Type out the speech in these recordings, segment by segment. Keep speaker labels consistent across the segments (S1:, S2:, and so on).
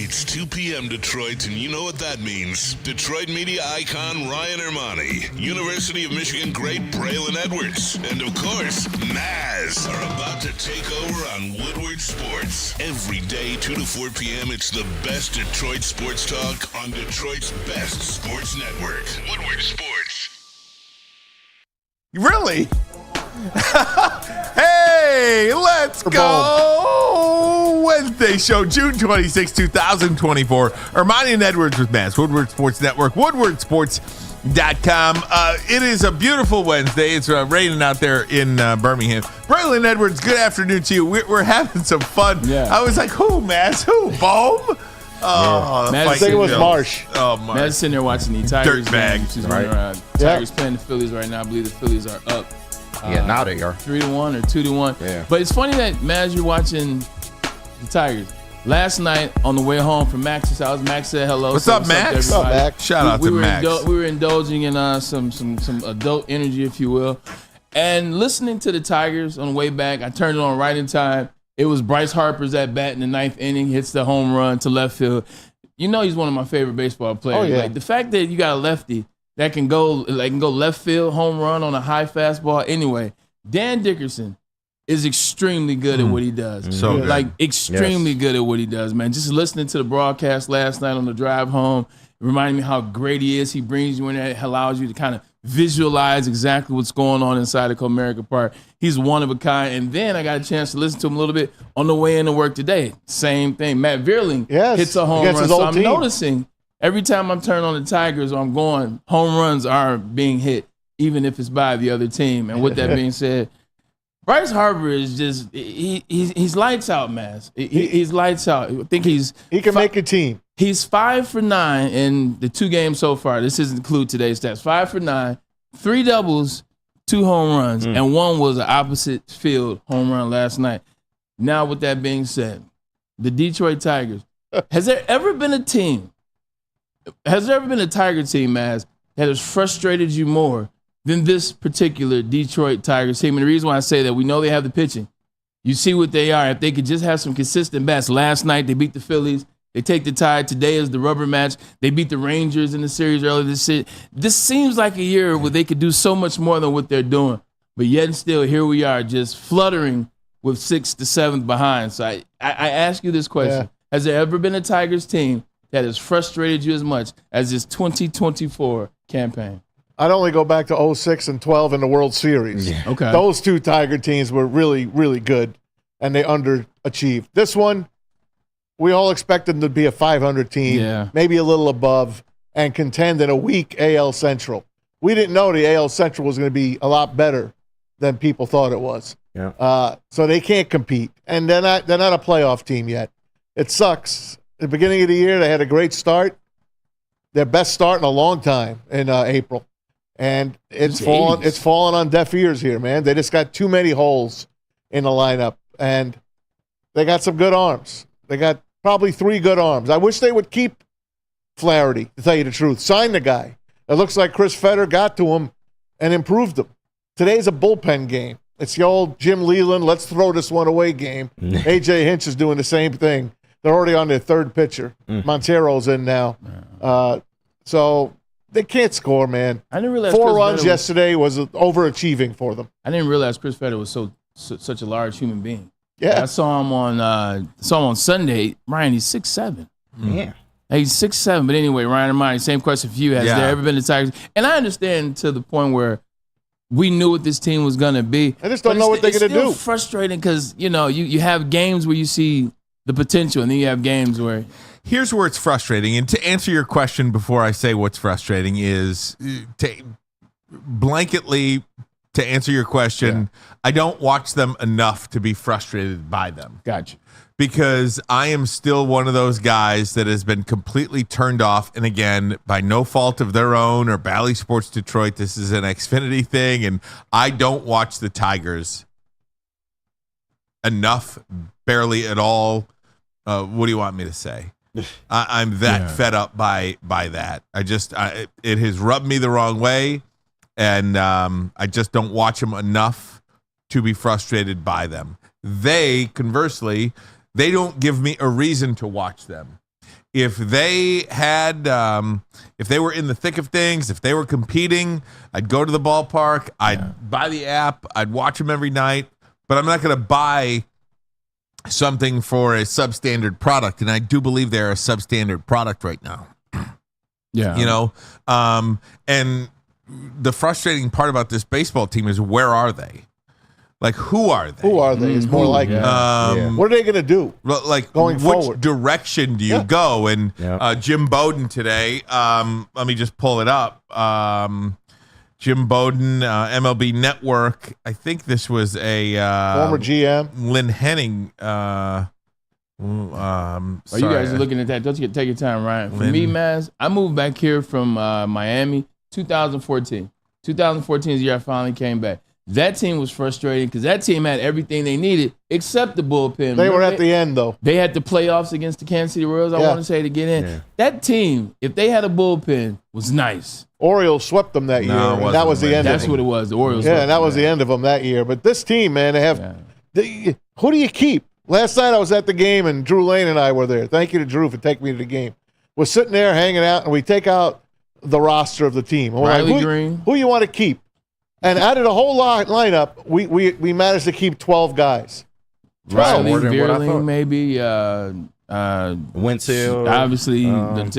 S1: It's 2 p.m. Detroit, and you know what that means. Detroit media icon Ryan Ermanni, University of Michigan great Braylon Edwards, and of course, Maz are about to take over on Woodward Sports. Every day, 2 to 4 p.m., it's the best Detroit sports talk on Detroit's best sports network, Woodward Sports.
S2: Really? Hey, let's go! Wednesday show, June 26, 2024. Ermanni and Edwards with Maz, Woodward Sports Network, woodwardsports.com. It is a beautiful Wednesday. It's raining out there in Birmingham. Braylon Edwards, good afternoon to you. We're having some fun.
S3: Yeah.
S2: I was like, who, Maz? Who? Bohm? Oh,
S3: yeah.
S4: I think it was Marsh.
S2: Oh, Marsh.
S3: Matt's sitting there watching the Tigers
S2: Dirtbag.
S3: game. She's
S4: Right.
S3: running around. Tigers playing the Phillies right now. I believe the Phillies are up.
S4: Yeah, now they are.
S3: 3-1 or 2-1.
S4: Yeah.
S3: But it's funny that, Maz, you're watching the Tigers. Last night on the way home from Max's house, Max said hello.
S2: What's
S3: So
S2: up, Max?
S4: What's up,
S3: everybody.
S4: Max?
S2: Shout out
S3: we
S2: to
S3: were
S2: Max.
S3: we were indulging in some adult energy, if you will, and listening to the Tigers on the way back. I turned it on right in time. It was Bryce Harper's at bat in the ninth inning, hits the home run to left field. You know he's one of my favorite baseball players.
S4: Oh, yeah.
S3: Like, the fact that you got a lefty that can go left field, home run on a high fastball. Anyway, Dan Dickerson is extremely good at what he does.
S2: So good.
S3: Like, extremely good at what he does, man. Just listening to the broadcast last night on the drive home, it reminded me how great he is. He brings you in there, allows you to kind of visualize exactly what's going on inside of Comerica Park. He's one of a kind. And then I got a chance to listen to him a little bit on the way into work today. Same thing. Matt Vierling hits a home
S4: against
S3: run.
S4: his
S3: So
S4: old
S3: I'm
S4: team.
S3: noticing every time I'm turning on the Tigers or I'm going, home runs are being hit, even if it's by the other team. And with that being said, Bryce Harper is just he's lights out, Maz. He's lights out. I think
S4: He can make a team.
S3: he's 5 for 9 in the 2 games so far. This doesn't include today's stats. 5 for 9, 3 doubles, 2 home runs, and 1 was an opposite field home run last night. Now, with that being said, the Detroit Tigers. Has there ever been a Tiger team, Maz, that has frustrated you more than this particular Detroit Tigers team? And the reason why I say that, we know they have the pitching. You see what they are. If they could just have some consistent bats. Last night, they beat the Phillies. They take the tie. Today is the rubber match. They beat the Rangers in the series earlier this year. This seems like a year where they could do so much more than what they're doing. But yet and still, here we are just fluttering with 6th to 7th behind. So I ask you this question.
S4: Yeah.
S3: Has there ever been a Tigers team that has frustrated you as much as this 2024 campaign?
S4: I'd only go back to 06 and 12 in the World Series.
S2: Yeah.
S3: Okay.
S4: Those 2 Tiger teams were really, really good, and they underachieved. This one, we all expected them to be a 500 team, maybe a little above, and contend in a weak AL Central. We didn't know the AL Central was going to be a lot better than people thought it was.
S2: Yeah.
S4: So they can't compete, and they're not a playoff team yet. It sucks. At the beginning of the year, they had a great start, their best start in a long time in April. And it's fallen on deaf ears here, man. They just got too many holes in the lineup, and they got some good arms. They got probably 3 good arms. I wish they would keep Flaherty, to tell you the truth. Sign the guy. It looks like Chris Fetter got to him and improved him. Today's a bullpen game. It's the old Jim Leland, let's throw this one away game. A.J. Hinch is doing the same thing. They're already on their 3rd pitcher. Montero's in now. So they can't score, man.
S3: I didn't realize
S4: 4 runs yesterday was overachieving for them.
S3: I didn't realize Chris Fetter was such a large human being.
S4: Yeah.
S3: I saw him on Sunday. Ryan, he's 6'7".
S4: Yeah.
S3: He's 6'7". But anyway, Ryan Ermanni, same question for you. Has there ever been a Tigers? And I understand to the point where we knew what this team was going to be.
S4: I just don't know what they're going to do.
S3: It's still frustrating because, you have games where you see the potential, and then you have games where...
S2: Here's where it's frustrating. And to answer your question before I say what's frustrating is to blanketly to answer your question, I don't watch them enough to be frustrated by them.
S3: Gotcha.
S2: Because I am still one of those guys that has been completely turned off. And again, by no fault of their own or Bally Sports Detroit, this is an Xfinity thing. And I don't watch the Tigers enough, barely at all. What do you want me to say? I'm that fed up by that. It has rubbed me the wrong way, and I just don't watch them enough to be frustrated by them. Conversely, they don't give me a reason to watch them If they had, if they were in the thick of things, if they were competing, I'd go to the ballpark. I'd buy the app. I'd watch them every night. But I'm not going to buy something for a substandard product, and I do believe they're a substandard product right now.
S3: Yeah,
S2: you know, and the frustrating part about this baseball team is where are they? Like, who are they?
S4: Who are they? It's more like
S2: What
S4: are they going to do?
S2: Like,
S4: going
S2: which
S4: forward?
S2: direction do you go? And Jim Bowden today, let me just pull it up. Jim Bowden, MLB Network. I think this was a
S4: former GM,
S2: Lynn Henning.
S3: You guys are looking at that. Don't you take your time, Ryan. For me, Maz, I moved back here from Miami 2014. 2014 is the year I finally came back. That team was frustrating because that team had everything they needed except the bullpen.
S4: They were at the end, though.
S3: They had the playoffs against the Kansas City Royals, I want to say, to get in. Yeah. That team, if they had a bullpen, was nice.
S4: Orioles swept them that year. And that was the end of them.
S3: That's what it was. The Orioles.
S4: Yeah, and that was the end of them that year. But this team, man, they have who do you keep? Last night I was at the game, and Drew Lane and I were there. Thank you to Drew for taking me to the game. We're sitting there hanging out, and we take out the roster of the team.
S3: Riley Green.
S4: Who you want to keep? And out of the whole lineup, we managed to keep 12 guys.
S3: Riley, Veerling, maybe.
S5: Winfield.
S3: Obviously.
S4: Perez.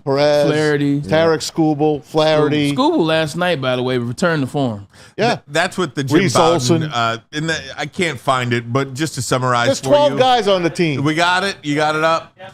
S3: Flaherty.
S4: Tarek Skubal. Flaherty.
S3: Skubal last night, by the way, returned to form.
S4: Yeah.
S2: That's what the Jim
S4: Reese
S2: Bowden,
S4: Olsen.
S2: I can't find it, but just to summarize
S4: There's
S2: for
S4: 12 guys on the team.
S2: We got it? You got it up? Yeah.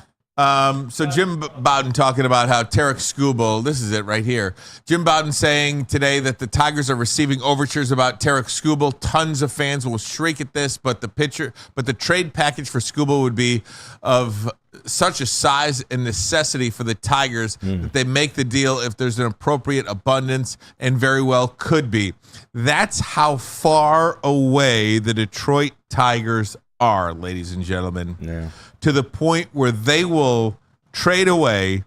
S2: So Jim Bowden talking about how Tarek Skubal, this is it right here. Jim Bowden saying today that the Tigers are receiving overtures about Tarek Skubal. Tons of fans will shriek at this, but the trade package for Skubal would be of such a size and necessity for the Tigers that they make the deal if there's an appropriate abundance, and very well could be. That's how far away the Detroit Tigers are, ladies and gentlemen.
S5: Yeah.
S2: To the point where they will trade away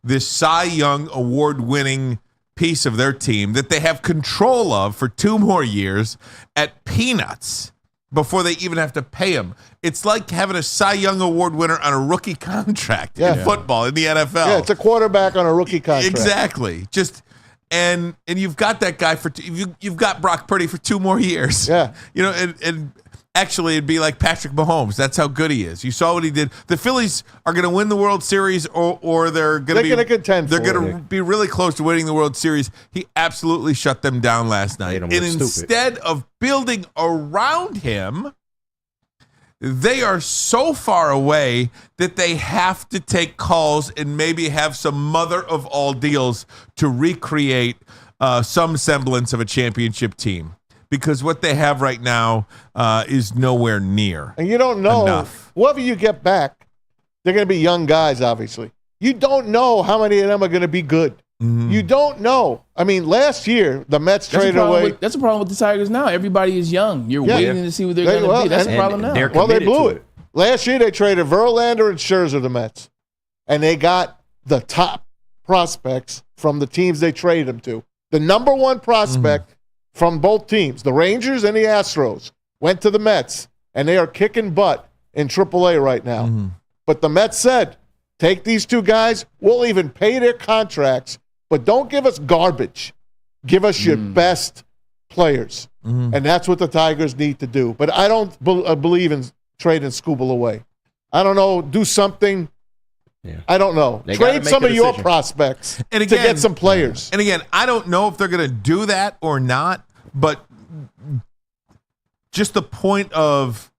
S2: this Cy Young award-winning piece of their team that they have control of for 2 more years at peanuts before they even have to pay him. It's like having a Cy Young award winner on a rookie contract in football, in the NFL.
S4: Yeah, it's a quarterback on a rookie contract.
S2: Exactly. And you've got that guy you've got Brock Purdy for 2 more years.
S4: Yeah.
S2: You know, and actually, it'd be like Patrick Mahomes. That's how good he is. You saw what he did. The Phillies are going to win the World Series, or they're going to
S4: contend.
S2: They're going to be really close to winning the World Series. He absolutely shut them down last night. And instead of building around him, they are so far away that they have to take calls and maybe have some mother of all deals to recreate some semblance of a championship team. Because what they have right now is nowhere near.
S4: And you don't know,
S2: enough.
S4: Whoever you get back, they're going to be young guys, obviously. You don't know how many of them are going to be good. Mm-hmm. You don't know. I mean, last year, the Mets traded away.
S3: That's a problem with the Tigers now. Everybody is young. You're waiting to see what they're going to be. That's the problem now.
S4: Well, they blew it. Last year, they traded Verlander and Scherzer to the Mets. And they got the top prospects from the teams they traded them to. The number one prospect from both teams, the Rangers and the Astros, went to the Mets, and they are kicking butt in AAA right now. Mm-hmm. But the Mets said, take these 2 guys, we'll even pay their contracts, but don't give us garbage. Give us your best players. Mm-hmm. And that's what the Tigers need to do. But I don't believe in trading Skubal away. I don't know, do something. Yeah. I don't know. Trade some of your prospects to get some players.
S2: And again, I don't know if they're going to do that or not, but just the point of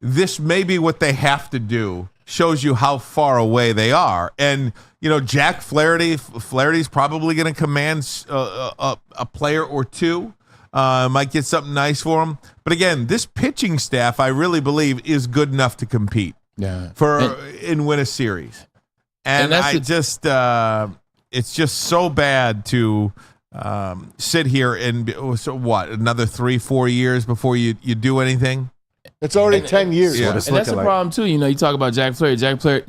S2: this may be what they have to do shows you how far away they are. And, you know, Jack Flaherty's probably going to command a player or 2. Might get something nice for him. But again, this pitching staff, I really believe, is good enough to compete and win a series. And it's just so bad to sit here and so what, another 3-4 years before you do anything.
S4: It's already 10 years.
S3: Yeah. And that's the problem too. You know, you talk about Jack Flaherty.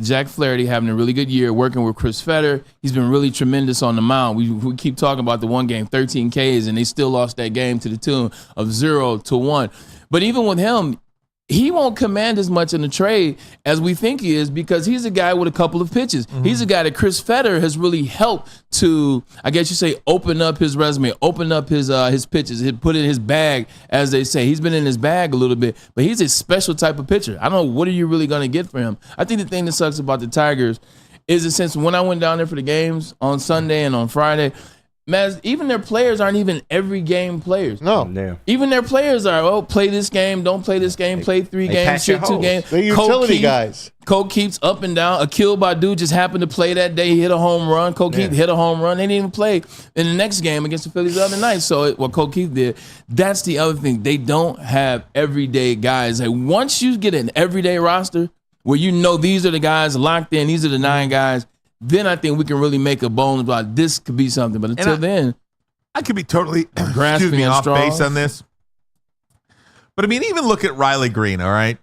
S3: Jack Flaherty having a really good year working with Chris Fetter. He's been really tremendous on the mound. We keep talking about the one game, 13 Ks, and they still lost that game to the tune of 0-1. But even with him, he won't command as much in the trade as we think he is because he's a guy with a couple of pitches. He's a guy that Chris Fetter has really helped to, I guess you say, open up his resume, open up his pitches, put in his bag, as they say. He's been in his bag a little bit, but he's a special type of pitcher. I don't know, what are you really going to get from him? I think the thing that sucks about the Tigers is that since when I went down there for the games on Sunday and on Friday, man, even their players aren't even every game players.
S4: No.
S5: Yeah.
S3: Even their players are, play this game, don't play this game, play 3 games, sit 2 games.
S4: They're utility guys.
S3: Cole keeps up and down. Akil Badu just happened to play that day. He hit a home run. Cole Keith hit a home run. They didn't even play in the next game against the Phillies the other night. So what Cole Keith did, that's the other thing. They don't have everyday guys. Like once you get an everyday roster where you know these are the guys locked in, these are the 9 guys, then I think we can really make a bone about this could be something. But until then,
S2: I could be totally
S3: grasping
S2: off
S3: straws.
S2: base on this. But I mean, even look at Riley Green, all right?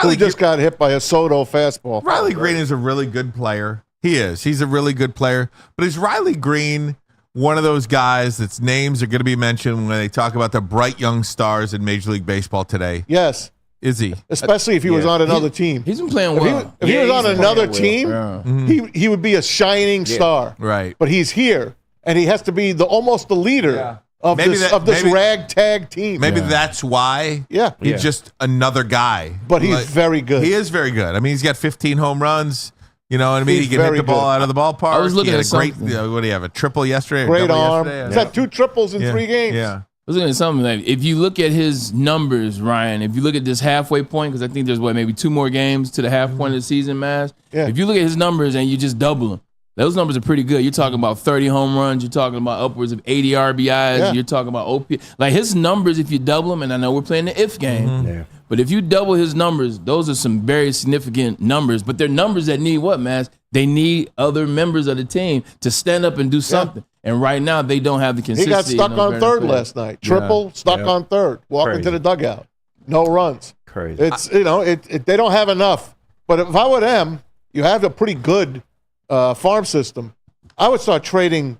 S4: Who just got hit by a Soto fastball.
S2: Riley Green is a really good player. He is. He's a really good player. But is Riley Green one of those guys that's names are going to be mentioned when they talk about the bright young stars in Major League Baseball today?
S4: Yes.
S2: Is he?
S4: Especially if he was on another team.
S3: He's been playing well.
S4: If he was on another team, he would be a shining star.
S2: Right.
S4: But he's here, and he has to be almost the leader of this ragtag team.
S2: Maybe that's why.
S4: Yeah.
S2: He's just another guy.
S4: But he's very good.
S2: He is very good. I mean, he's got 15 home runs. You know what I mean?
S4: He's
S2: he can hit the ball
S4: good.
S2: out of the ballpark.
S3: I was looking
S2: he had
S3: at
S2: a great.
S3: something.
S2: What do you have? A triple yesterday?
S4: Great arm.
S2: Yesterday?
S4: He's got 2 triples in 3 games.
S2: Yeah.
S3: I was looking at something like if you look at his numbers, Ryan, if you look at this halfway point, because I think there's maybe 2 more games to the half point of the season, Maz.
S4: Yeah.
S3: If you look at his numbers and you just double them, those numbers are pretty good. You're talking about 30 home runs. You're talking about upwards of 80 RBIs.
S4: Yeah.
S3: You're talking about OP. Like his numbers, if you double them, and I know we're playing the if game, but if you double his numbers, those are some very significant numbers. But they're numbers that need what, Maz? They need other members of the team to stand up and do something. And right now, they don't have the
S4: He
S3: consistency.
S4: got stuck on third last night. Triple, stuck on third, walking to the dugout. No runs.
S5: Crazy.
S4: It's, they don't have enough. But if I were them, you have a pretty good farm system. I would start trading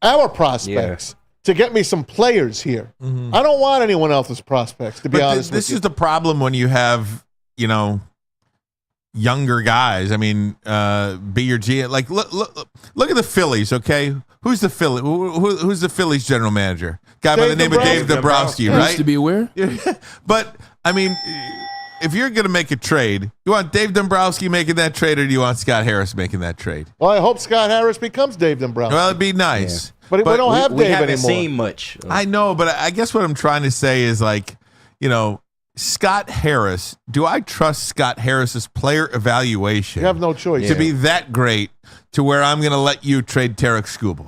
S4: our prospects to get me some players here. I don't want anyone else's prospects, to be honest with you.
S2: This is the problem when you have, younger guys. I mean, B or G. Like, look at the Phillies, okay? Who's the Philly? Who's the Phillies general manager? Guy by the name of Dave Dombrowski, right?
S3: Used to be where?
S2: But, I mean, if you're going to make a trade, you want Dave Dombrowski making that trade or do you want Scott Harris making that trade?
S4: Well, I hope Scott Harris becomes Dave Dombrowski.
S2: Well, it'd be nice.
S4: Yeah. But we don't have Dave
S5: haven't
S4: anymore.
S5: seen much.
S2: I know, but I guess what I'm trying to say is Scott Harris, do I trust Scott Harris's player evaluation?
S4: You have no choice.
S2: To be that great to where I'm going to let you trade Tarek Skubal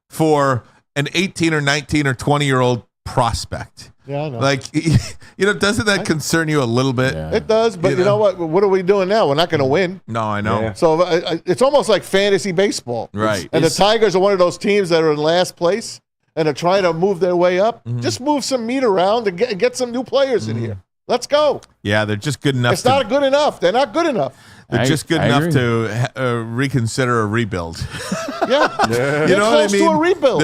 S2: for an 18 or 19 or 20-year-old prospect?
S4: Yeah, I know.
S2: Doesn't that concern you a little bit?
S3: Yeah.
S4: It does, but you know what? What are we doing now? We're not going to win.
S2: No, I know.
S5: Yeah.
S4: So it's almost like fantasy baseball.
S2: Right.
S4: And the Tigers are one of those teams that are in last place and are trying to move their way up. Just move some meat around and get some new players in here. Let's go.
S2: Yeah, they're just good enough.
S4: It's not good enough. They're not good enough.
S2: They're just good enough to reconsider a rebuild.
S4: Yeah.
S2: You know what I mean?
S4: To a rebuild.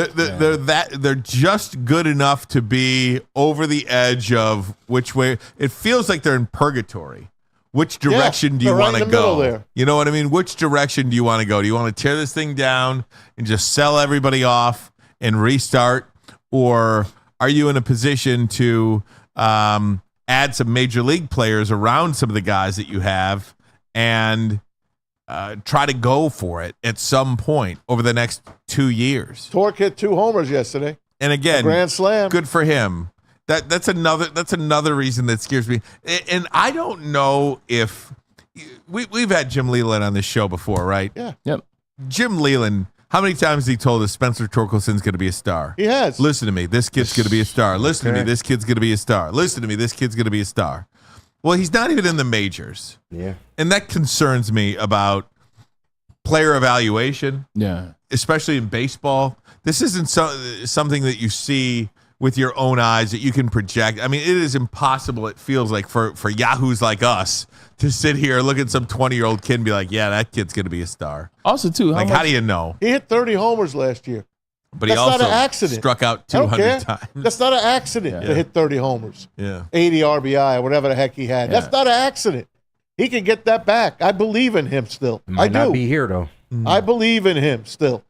S2: They're just good enough to be over the edge of which way. It feels like they're in purgatory. Which direction do you want to go?
S4: There.
S2: You know what I mean? Which direction do you want to go? Do you want to tear this thing down and just sell everybody off and restart? Or are you in a position to add some major league players around some of the guys that you have and try to go for it at some point over the next 2 years?
S4: Torque hit 2 homers yesterday.
S2: And again,
S4: grand slam.
S2: Good for him. That's another reason that scares me. And I don't know if we've had Jim Leland on this show before, right?
S4: Yeah.
S3: Yep.
S2: Jim Leland, how many times has he told us Spencer Torkelson's going to be a star?
S4: He has.
S2: Listen to me. This kid's going to be a star. Listen to me. This kid's going to be a star. Listen to me. This kid's going to be a star. Well, he's not even in the majors.
S5: Yeah.
S2: And that concerns me about player evaluation.
S3: Yeah.
S2: Especially in baseball. This isn't something that you see with your own eyes that you can project. I mean, it is impossible, it feels like, for yahoos like us to sit here, look at some 20-year-old kid and be like, yeah, that kid's going to be a star.
S3: Also, too,
S2: how do you know?
S4: He hit 30 homers last year.
S2: But
S4: That's
S2: he also
S4: not an accident.
S2: struck out
S4: I don't
S2: 200
S4: care.
S2: times.
S4: That's not an accident to hit 30 homers,
S2: Yeah.
S4: 80 RBI, or whatever the heck he had. That's not an accident. He can get that back. I believe in him still.
S5: Might
S4: I
S5: not
S4: do.
S5: be here though.
S4: I believe in him still.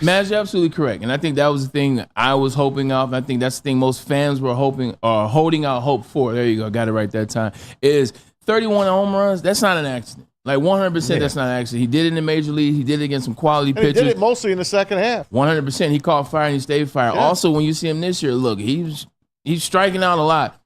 S3: Maz, you're absolutely correct. And I think that was the thing that I was hoping of. I think that's the thing most fans were hoping or holding out hope for. There you go. Got it right that time. Is 31 home runs. That's not an accident. Like 100%, that's not an accident. He did it in the major league. He did it against some quality
S4: And he
S3: pitchers.
S4: did it mostly in the second half.
S3: 100%. He caught fire and he stayed fire.
S4: Yeah.
S3: Also, when you see him this year, look, he's striking out a lot.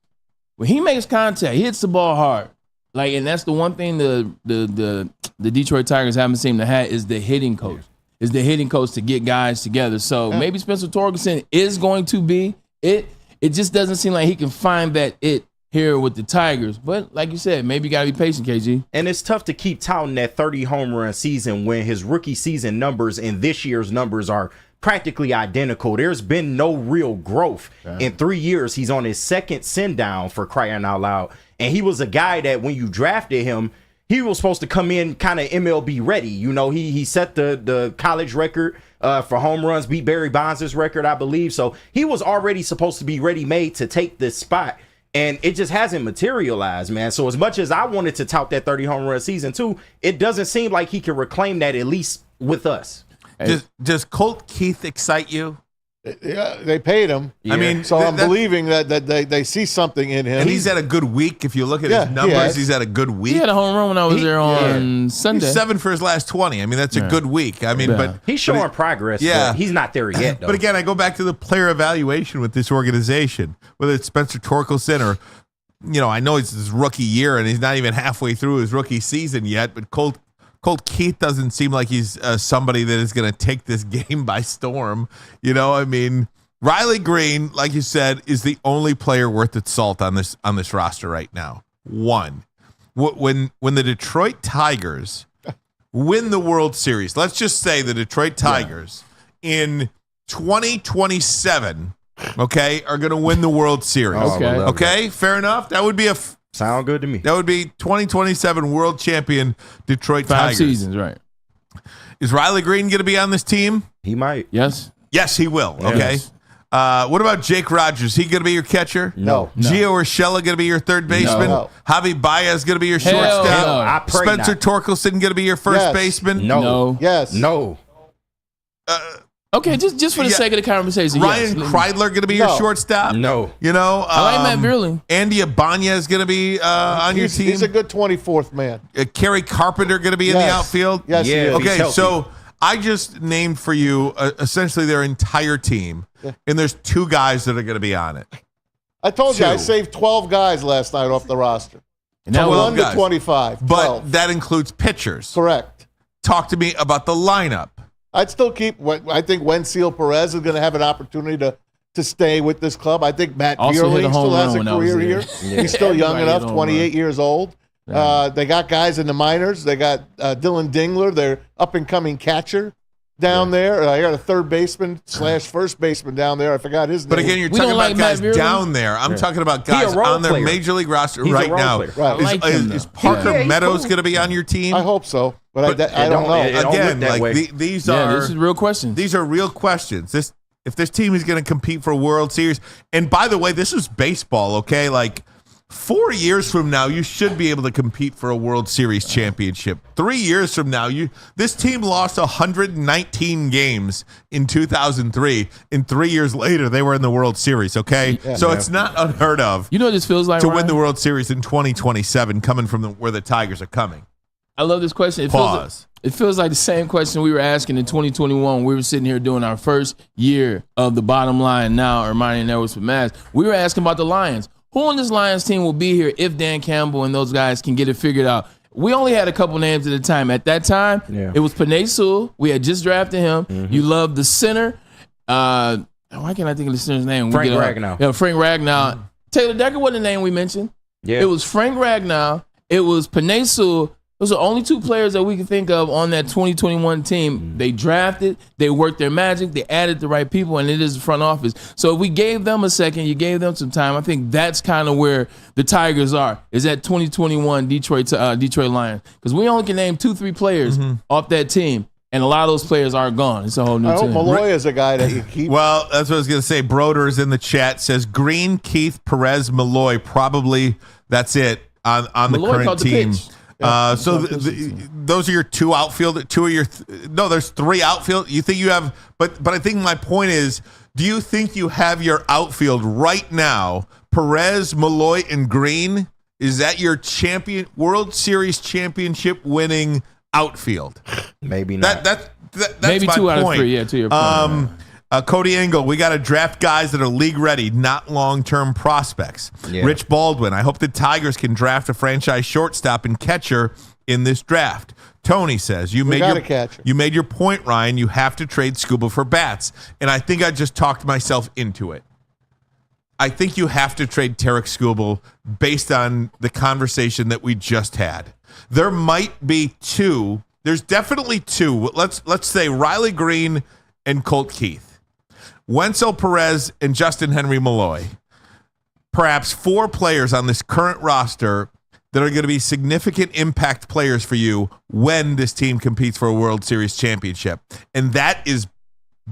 S3: When he makes contact, he hits the ball hard. Like, and that's the one thing the Detroit Tigers haven't seemed to have is the hitting coach. Is the hitting coach to get guys together. So maybe Spencer Torkelson is going to be it. It just doesn't seem like he can find that it here with the Tigers. But like you said, maybe you got to be patient, KG.
S5: And it's tough to keep touting that 30 home run season when his rookie season numbers and this year's numbers are practically identical. There's been no real growth. In 3 years, he's on his second send down, for crying out loud. And he was a guy that when you drafted him, he was supposed to come in kind of MLB ready. You know, he set the college record for home runs, beat Barry Bonds' record, I believe. So he was already supposed to be ready-made to take this spot. And it just hasn't materialized, man. So as much as I wanted to tout that 30 home run season too, it doesn't seem like he can reclaim that, at least with us.
S2: Does Colt Keith excite you?
S4: Yeah, they paid him.
S2: I mean,
S4: So I'm believing that they see something in him.
S2: And he's had a good week. If you look at
S4: Yeah,
S2: his
S4: he
S2: numbers,
S4: has.
S2: he's had a good week.
S3: He had a home run when I was there on Sunday.
S2: He's 7 for his last 20. I mean, that's a good week. I mean, but
S5: He's showing progress, but he's not there yet, though.
S2: But again, I go back to the player evaluation with this organization, whether it's Spencer Torkelson or, I know it's his rookie year and he's not even halfway through his rookie season yet, but Colt Keith doesn't seem like he's somebody that is going to take this game by storm. I mean, Riley Green, like you said, is the only player worth its salt on this roster right now. One, when the Detroit Tigers win the World Series, let's just say the Detroit Tigers in 2027, okay, are going to win the World Series. Okay, fair enough. That would be
S5: sound good to me.
S2: That would be 2027 world champion Detroit
S3: 5
S2: Tigers.
S3: seasons, right?
S2: Is Riley Green going to be on this team?
S5: He might.
S3: Yes.
S2: Yes, he will. Okay.
S3: Yes.
S2: What about Jake Rogers? He going to be your catcher?
S4: No.
S2: Gio Urshela going to be your third baseman?
S4: No.
S2: Javi Baez going to be your
S3: Hell
S2: shortstop?
S3: no.
S5: I pray
S2: Spencer
S5: not.
S2: Torkelson going to be your first
S4: Yes.
S2: baseman?
S3: No.
S4: Yes.
S5: No.
S3: Okay, just for the sake of the conversation.
S2: Ryan
S3: yes.
S2: Kreidler going to be your
S4: No.
S2: shortstop?
S5: No.
S3: I like Matt Beerling.
S2: Andy Abanya is going to be on your team?
S4: He's a good 24th man.
S2: Kerry Carpenter going to be in the
S4: Yes.
S2: outfield?
S4: Yes, he
S5: Yeah.
S4: is.
S5: If he's
S2: Okay,
S5: healthy.
S2: so I just named for you essentially their entire team, and there's 2 guys that are going to be on it.
S4: I told you I
S2: 2.
S4: saved 12 guys last night off the roster.
S3: And that
S2: 12
S4: 1 to
S2: guys.
S4: 25.
S2: But
S4: 12.
S2: that includes pitchers.
S4: Correct.
S2: Talk to me about the lineup.
S4: I'd still keep. I think Wenzel Perez is going to have an opportunity to stay with this club. I think Matt
S3: Also hit a
S4: Beerling
S3: home
S4: still has
S3: run
S4: a
S3: when I was
S4: career
S3: there.
S4: here. He's still young
S3: Everybody
S4: enough,
S3: hit a home
S4: 28 years old. They got guys in the minors. They got Dylan Dingler, their up-and-coming catcher down there. I got a third baseman / first baseman down there. I forgot his name.
S2: But again, you're
S3: We
S2: talking
S3: don't
S2: about
S3: like
S2: guys
S3: Matt Beerling?
S2: down there. I'm talking about
S5: He a
S2: guys
S5: role
S2: on their
S5: player.
S2: major league roster
S5: He's a
S2: right
S5: role
S2: now.
S5: player.
S4: Right.
S3: I like him,
S2: Is
S3: though.
S2: Parker
S5: Yeah, he's
S2: Meadows
S5: cool.
S2: going to be on your team?
S4: I hope so, but I don't know.
S5: it don't
S2: Again,
S5: look that way.
S2: these
S3: Yeah,
S2: are
S3: this is real questions.
S2: these are real questions. If this team is going to compete for a World Series, and by the way, this is baseball, okay? Like 4 years from now, you should be able to compete for a World Series championship. 3 years from now, this team lost 119 games in 2003, and 3 years later, they were in the World Series, okay? So it's not unheard of
S3: You know what this feels like,
S2: to
S3: Ryan?
S2: win the World Series in 2027 coming from where the Tigers are coming.
S3: I love this question.
S2: Pause.
S3: It feels like the same question we were asking in 2021. We were sitting here doing our first year of the bottom line now, Ermanni and Edwards for Maz. We were asking about the Lions. Who on this Lions team will be here if Dan Campbell and those guys can get it figured out? We only had a couple names at the time. At that time, it was Panay Sewell. We had just drafted him. You love the center. Why can't I think of the center's name?
S5: Frank Ragnow.
S3: Yeah, Frank Ragnow. Taylor Decker wasn't the name we mentioned.
S5: Yeah.
S3: It was Frank Ragnow. It was Panay Sewell. Those are the only 2 players that we can think of on that 2021 team. They drafted, they worked their magic, they added the right people, and it is the front office. So if we gave them a second, you gave them some time, I think that's kind of where the Tigers are, is that 2021 Detroit Lions. Because we only can name 2-3 players off that team. And a lot of those players are gone. It's a whole new
S4: I hope
S3: team.
S4: Malloy is a guy that you keep.
S2: Well, that's what I was going to say. Broder is in the chat, says Green, Keith, Perez, Malloy. Probably that's it on the
S3: Malloy
S2: current
S3: caught the
S2: team.
S3: pitch.
S2: So those are your two outfield. Two of your no. There's three outfield. You think you have, but I think my point is, do you think you have your outfield right now? Perez, Malloy, and Green. Is that your World Series championship winning outfield?
S5: Maybe not.
S2: That's
S3: Maybe
S2: my
S3: 2 out
S2: point.
S3: of 3. Yeah, to your point.
S2: Cody Engel, we got to draft guys that are league ready, not long-term prospects.
S5: Yeah.
S2: Rich Baldwin, I hope the Tigers can draft a franchise shortstop and catcher in this draft. Tony says, you made your point, Ryan. You have to trade Scuba for bats. And I think I just talked myself into it. I think you have to trade Tarek Skubal based on the conversation that we just had. There might be two. There's definitely two. Let's say Riley Green and Colt Keith, Wenzel Perez and Justin Henry Malloy. Perhaps 4 players on this current roster that are going to be significant impact players for you when this team competes for a World Series championship. And that is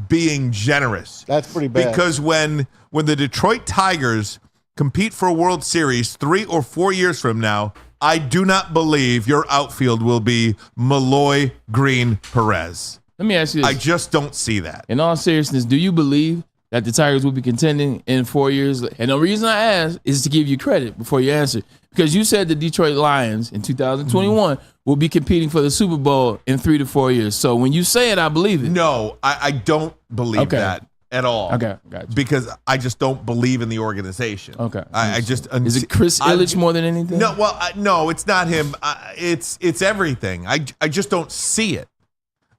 S2: being generous.
S4: That's pretty bad.
S2: Because when the Detroit Tigers compete for a World Series 3 or 4 years from now, I do not believe your outfield will be Malloy, Green, Perez.
S3: Let me ask you this.
S2: I just don't see that.
S3: In all seriousness, do you believe that the Tigers will be contending in 4 years? And the reason I ask is to give you credit before you answer. Because you said the Detroit Lions in 2021 will be competing for the Super Bowl in 3 to 4 years. So when you say it, I believe it.
S2: No, I don't believe that at all.
S3: Okay, gotcha.
S2: Because I just don't believe in the organization.
S3: Okay.
S2: I just
S3: Is it Chris Ilitch more than anything?
S2: No, well, no, it's not him. It's everything. I just don't see it.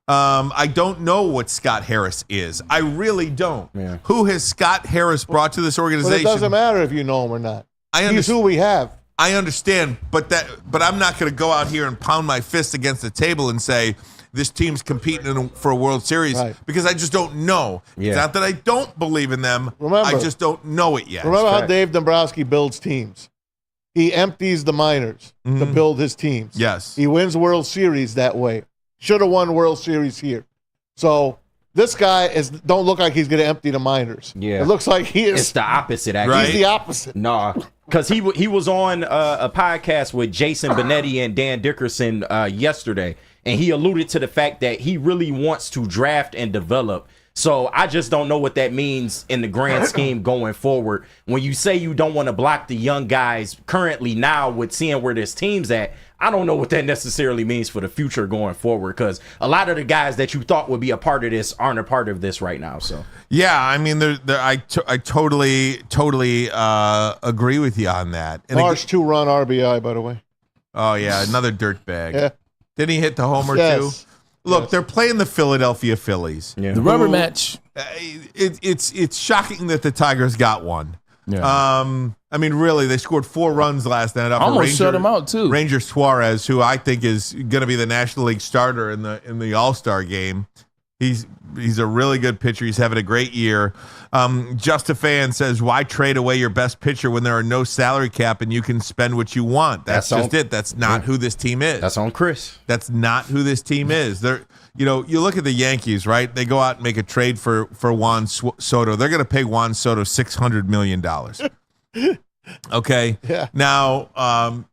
S2: I don't know what Scott Harris is. I really don't.
S5: Yeah.
S2: Who has Scott Harris brought to this
S4: But
S2: organization?
S4: it doesn't matter if you know him or not. He's who we have.
S2: I understand, but I'm not going to go out here and pound my fist against the table and say this team's competing for a World Series because I just don't know.
S5: Yeah.
S2: It's not that I don't believe in them. I just don't know it yet.
S4: Remember how Dave Dombrowski builds teams? He empties the minors to build his teams.
S2: Yes.
S4: He wins World Series that way. Should have won World Series here. So this guy don't look like he's going to empty the minors.
S5: Yeah.
S4: It looks like he is.
S5: It's the opposite, actually.
S2: Right.
S4: He's the opposite.
S5: Nah, because he was on a podcast with Jason Benetti and Dan Dickerson yesterday, and he alluded to the fact that he really wants to draft and develop. So I just don't know what that means in the grand scheme going forward. When you say you don't want to block the young guys currently now with seeing where this team's at, I don't know what that necessarily means for the future going forward, because a lot of the guys that you thought would be a part of this aren't a part of this right now. So
S2: yeah, I mean, I totally agree with you on that. And
S4: Marsh 2-run RBI, by the way.
S2: Oh yeah, another dirtbag.
S4: Yeah.
S2: Didn't he hit the homer too? Look, they're playing the Philadelphia Phillies.
S5: Yeah.
S3: The rubber match.
S2: It's shocking that the Tigers got one.
S3: Yeah.
S2: I mean, really, they scored 4 runs last night.
S3: Almost shut him out too.
S2: Ranger Suarez, who I think is going to be the National League starter in the All-Star game. He's a really good pitcher. He's having a great year. Just a Fan says, why trade away your best pitcher when there are no salary cap and you can spend what you want? That's just it. That's not who this team is.
S5: that's on Chris.
S2: That's not who this team is. You look at the Yankees, right? They go out and make a trade for Juan Soto. They're going to pay Juan Soto $600 million. Okay.
S4: Yeah.
S2: Now,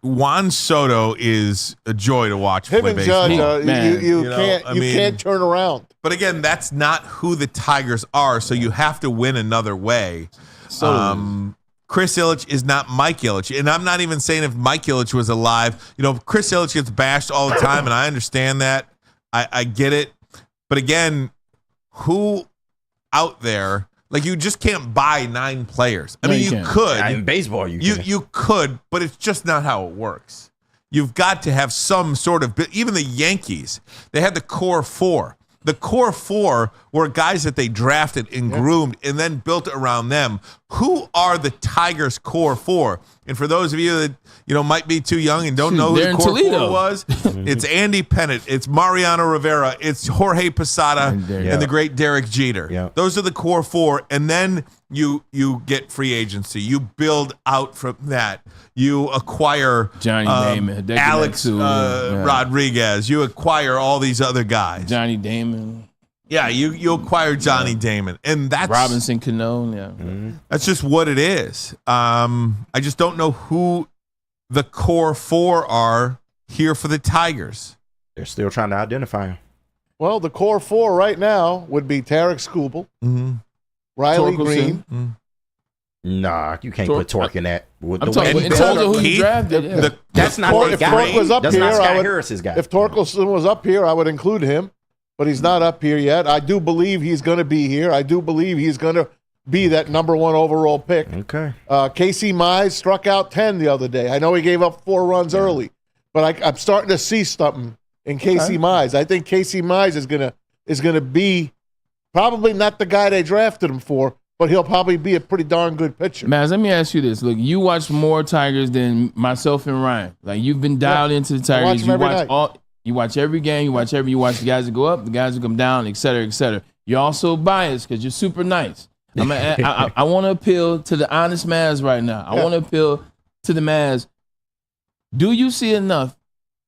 S2: Juan Soto is a joy to watch
S4: Him
S2: play
S4: and
S2: baseball.
S4: Judge, you can't turn around.
S2: But again, that's not who the Tigers are. So you have to win another way. Chris Ilitch is not Mike Ilitch. And I'm not even saying if Mike Ilitch was alive. Chris Ilitch gets bashed all the time, and I understand that. I get it. But again, who out there, like, you just can't buy 9 players. I mean, you could.
S5: In baseball,
S2: you could, but it's just not how it works. You've got to have some sort of, even the Yankees, they had the core 4. The core 4 were guys that they drafted and groomed and then built around them. Who are the Tigers' core 4? And for those of you that might be too young and don't know who the core 4 was, it's Andy Pettitte, it's Mariano Rivera, it's Jorge Posada, and the great Derek Jeter.
S5: Yeah.
S2: Those are the core 4. And then you get free agency. You build out from that. You acquire
S3: Johnny Damon,
S2: Alex Rodriguez. You acquire all these other guys.
S3: Johnny Damon.
S2: Yeah, you acquire Johnny Damon, and that's
S3: Robinson Cano. Yeah,
S2: that's just what it is. I just don't know who the core four are here for the Tigers.
S5: They're still trying to identify him.
S4: Well, the core four right now would be Tarek Skubal, Riley
S3: Torkelson.
S4: Green.
S5: Nah, you can't put Torque in that.
S3: I'm talking in terms of who you drafted. Yeah.
S5: That's not
S4: Torque-
S5: the
S4: if
S5: guy.
S4: Torque was up
S5: That's
S4: here,
S5: not
S4: I
S5: Scott
S4: would-
S5: Harris's guy.
S4: If Torkelson was up here, I would include him, but he's not up here yet. I do believe he's going to be here. I do believe he's going to be that number 1 overall pick.
S5: Okay.
S4: Casey Mize struck out 10 the other day. I know he gave up 4 runs early, but I'm starting to see something in Casey Mize. I think Casey Mize is gonna be probably not the guy they drafted him for, but he'll probably be a pretty darn good pitcher.
S3: Maz, let me ask you this. Look, you watch more Tigers than myself and Ryan. Like, you've been dialed into the Tigers.
S4: watch them every night.
S3: You watch every game. You watch the guys that go up, the guys that come down, et cetera, et cetera. You're also biased because you're super nice. I want to appeal to the honest Maz right now. I want to appeal to the Maz. Do you see enough?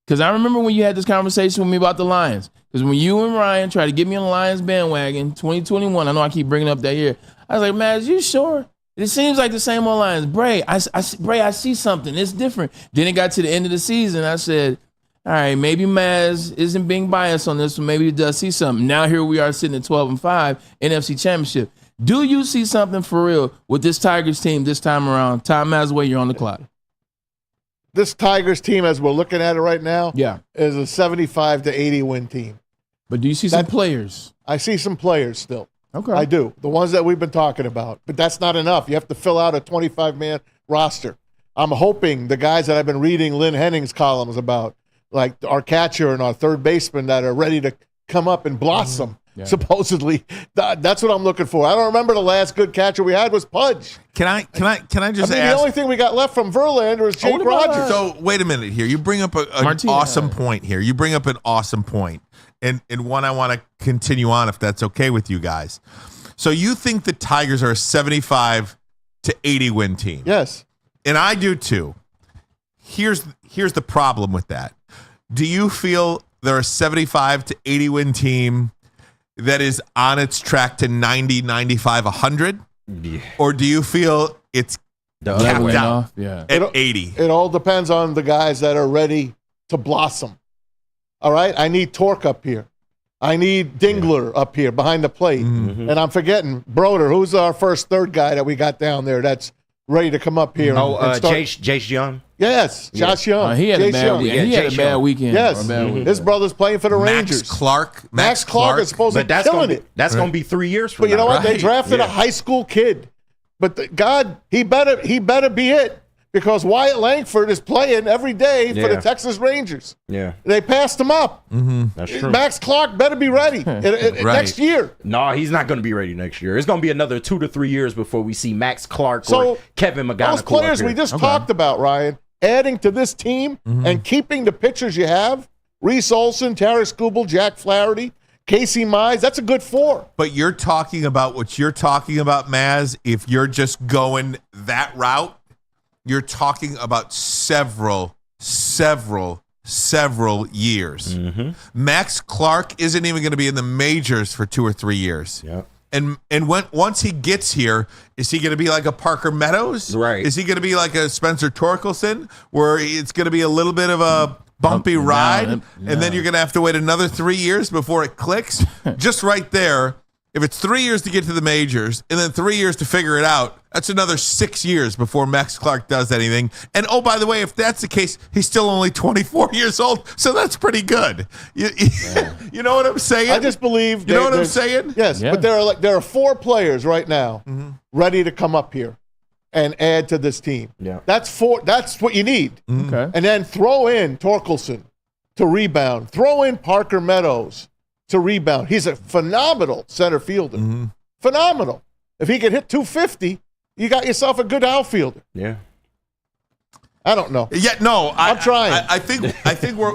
S3: Because I remember when you had this conversation with me about the Lions. Because when you and Ryan tried to get me on the Lions bandwagon, 2021, I know I keep bringing up that year. I was like, Maz, you sure? It seems like the same old Lions. Bray, I see something. It's different. Then it got to the end of the season. I said, all right, maybe Maz isn't being biased on this, so maybe he does see something. Now here we are sitting at 12-5, NFC Championship. Do you see something for real with this Tigers team this time around? Tom Mazaway, you're on the clock.
S4: This Tigers team, as we're looking at it right now, is a 75 to 80 win team.
S3: But do you see some players?
S4: I see some players still.
S3: Okay.
S4: I do. The ones that we've been talking about. But that's not enough. You have to fill out a 25-man roster. I'm hoping the guys that I've been reading Lynn Henning's columns about, like our catcher and our third baseman that are ready to come up and blossom, supposedly. That's what I'm looking for. I don't remember the last good catcher we had was Pudge.
S2: Can I just ask?
S4: The only thing we got left from Verlander is Jake Rogers.
S2: So wait a minute here. You bring up an awesome point here. You bring up an awesome point. And one I want to continue on if that's okay with you guys. So you think the Tigers are a 75 to 80 win team?
S4: Yes.
S2: And I do too. Here's the problem with that. Do you feel they're a 75 to 80 win team that is on its track to 90, 95, 100? Yeah. Or do you feel it's capped out at 80?
S4: It all depends on the guys that are ready to blossom. All right? I need Torque up here. I need Dingler up here behind the plate. Mm-hmm. And I'm forgetting Broder, who's our first third guy that we got down there that's ready to come up here.
S5: Jace Young.
S4: Yes, Josh Young.
S3: He had a bad weekend. He had a bad weekend.
S4: Yes. His brother's playing for the Rangers.
S2: Max Clark
S4: is supposed to be killing it.
S5: That's going to be 3 years from now.
S4: But you know what? They drafted a high school kid. But God, he better be it. Because Wyatt Langford is playing every day for the Texas Rangers.
S5: Yeah.
S4: They passed him up.
S2: Mm-hmm.
S5: That's true.
S4: Max Clark better be ready next year.
S5: No, he's not going to be ready next year. It's going to be another 2 to 3 years before we see Max Clark or Kevin McGonigal.
S4: Those players we just talked about, Ryan, adding to this team and keeping the pitchers you have, Reese Olson, Tarek Skubal, Jack Flaherty, Casey Mize, that's a good 4.
S2: But you're talking about what you're talking about, Maz, if you're just going that route. You're talking about several years. Mm-hmm. Max Clark isn't even going to be in the majors for 2 or 3 years.
S5: Yep.
S2: And once he gets here, is he going to be like a Parker Meadows?
S5: Right.
S2: Is he going to be like a Spencer Torkelson, where it's going to be a little bit of a bumpy ride, and then you're going to have to wait another 3 years before it clicks? Just right there. If it's 3 years to get to the majors and then 3 years to figure it out, that's another 6 years before Max Clark does anything. And oh, by the way, if that's the case, he's still only 24 years old, so that's pretty good. You know what I'm saying?
S4: I just believe.
S2: You know what I'm saying?
S4: Yes, but there are 4 players right now ready to come up here and add to this team.
S5: Yeah,
S4: that's 4. That's what you need.
S3: Okay,
S4: and then throw in Torkelson to rebound. Throw in Parker Meadows to rebound. He's a phenomenal center fielder. Mm-hmm. Phenomenal. If he could hit 250, you got yourself a good outfielder.
S5: Yeah.
S4: I don't know.
S2: Yeah, no,
S4: I'm trying.
S2: I think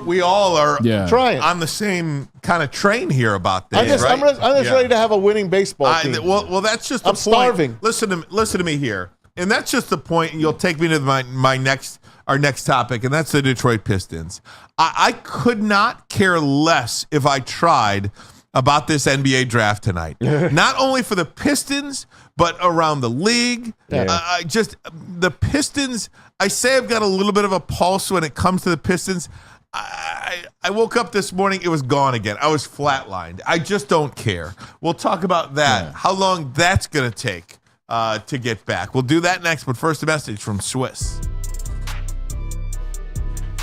S2: we all are
S4: trying
S2: on the same kind of train here about this.
S4: I'm just ready to have a winning baseball team.
S2: Well, that's just the point.
S4: Starving.
S2: Listen to me here, and that's just the point. And you'll take me to our next topic, and that's the Detroit Pistons. I could not care less if I tried about this NBA draft tonight. Not only for the Pistons, but around the league. The Pistons, I say I've got a little bit of a pulse when it comes to the Pistons. I woke up this morning, it was gone again. I was flatlined. I just don't care. We'll talk about that, how long that's going to take to get back. We'll do that next, but first a message from Swiss.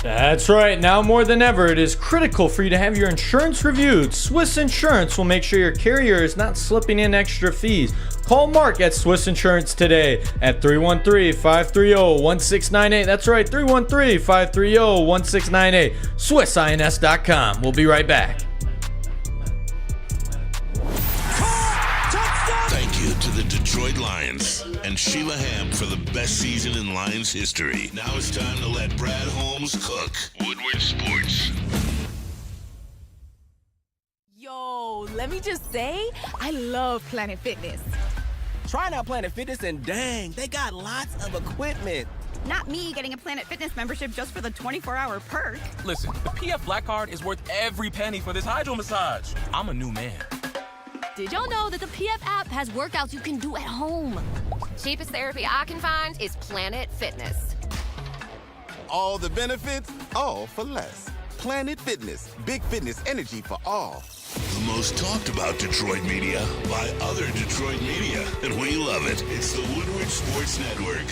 S6: That's right. Now more than ever, it is critical for you to have your insurance reviewed. Swiss Insurance will make sure your carrier is not slipping in extra fees. Call Mark at Swiss Insurance today at 313-530-1698. That's right, 313-530-1698. SwissINS.com. We'll be right back.
S1: Thank you to the Detroit Lions and Sheila Ham for the best season in Lions history. Now it's time to let Brad Holmes cook. Woodward Sports.
S7: Yo, let me just say, I love Planet Fitness.
S8: Trying out Planet Fitness and dang, they got lots of equipment.
S7: Not me getting a Planet Fitness membership just for the 24-hour perk.
S9: Listen, the PF Black Card is worth every penny for this hydro massage. I'm a new man.
S10: Did y'all know that the PF app has workouts you can do at home? Cheapest therapy I can find is Planet Fitness.
S8: All the benefits, all for less. Planet Fitness, big fitness energy for all.
S1: The most talked about Detroit media by other Detroit media, and we love it. It's the Woodward Sports Network.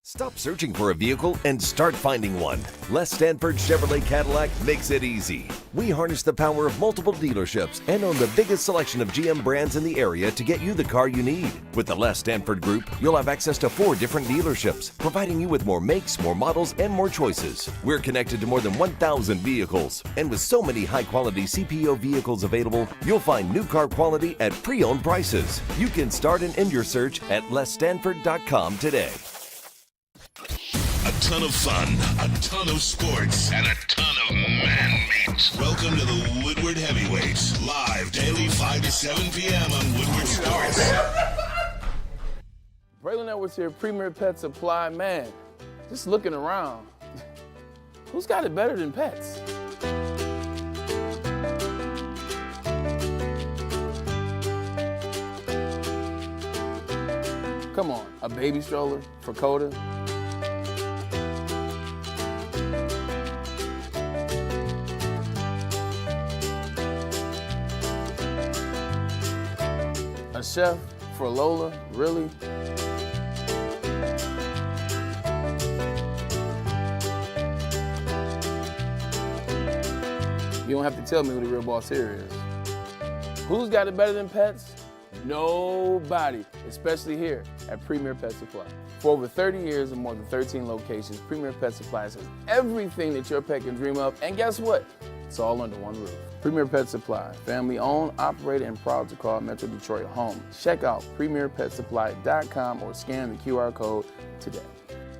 S11: Stop searching for a vehicle and start finding one. Les Stanford Chevrolet Cadillac makes it easy. We harness the power of multiple dealerships and own the biggest selection of GM brands in the area to get you the car you need. With the Les Stanford Group, you'll have access to 4 different dealerships, providing you with more makes, more models, and more choices. We're connected to more than 1,000 vehicles. And with so many high-quality CPO vehicles available, you'll find new car quality at pre-owned prices. You can start and end your search at lesstanford.com today.
S1: A ton of fun, a ton of sports, and a ton of man meat. Welcome to the Woodward Heavyweights, live daily 5 to 7 p.m. on Woodward Sports.
S3: Braylon Edwards here, Premier Pet Supply. Man, just looking around, who's got it better than pets? Come on, a baby stroller for Coda? A chef for Lola? Really? You don't have to tell me who the real boss here is. Who's got it better than pets? Nobody, especially here at Premier Pet Supply. For over 30 years and more than 13 locations, Premier Pet Supply has everything that your pet can dream of, and guess what? It's all under one roof. Premier Pet Supply, family owned, operated, and proud to call Metro Detroit home. Check out premierpetsupply.com or scan the QR code today.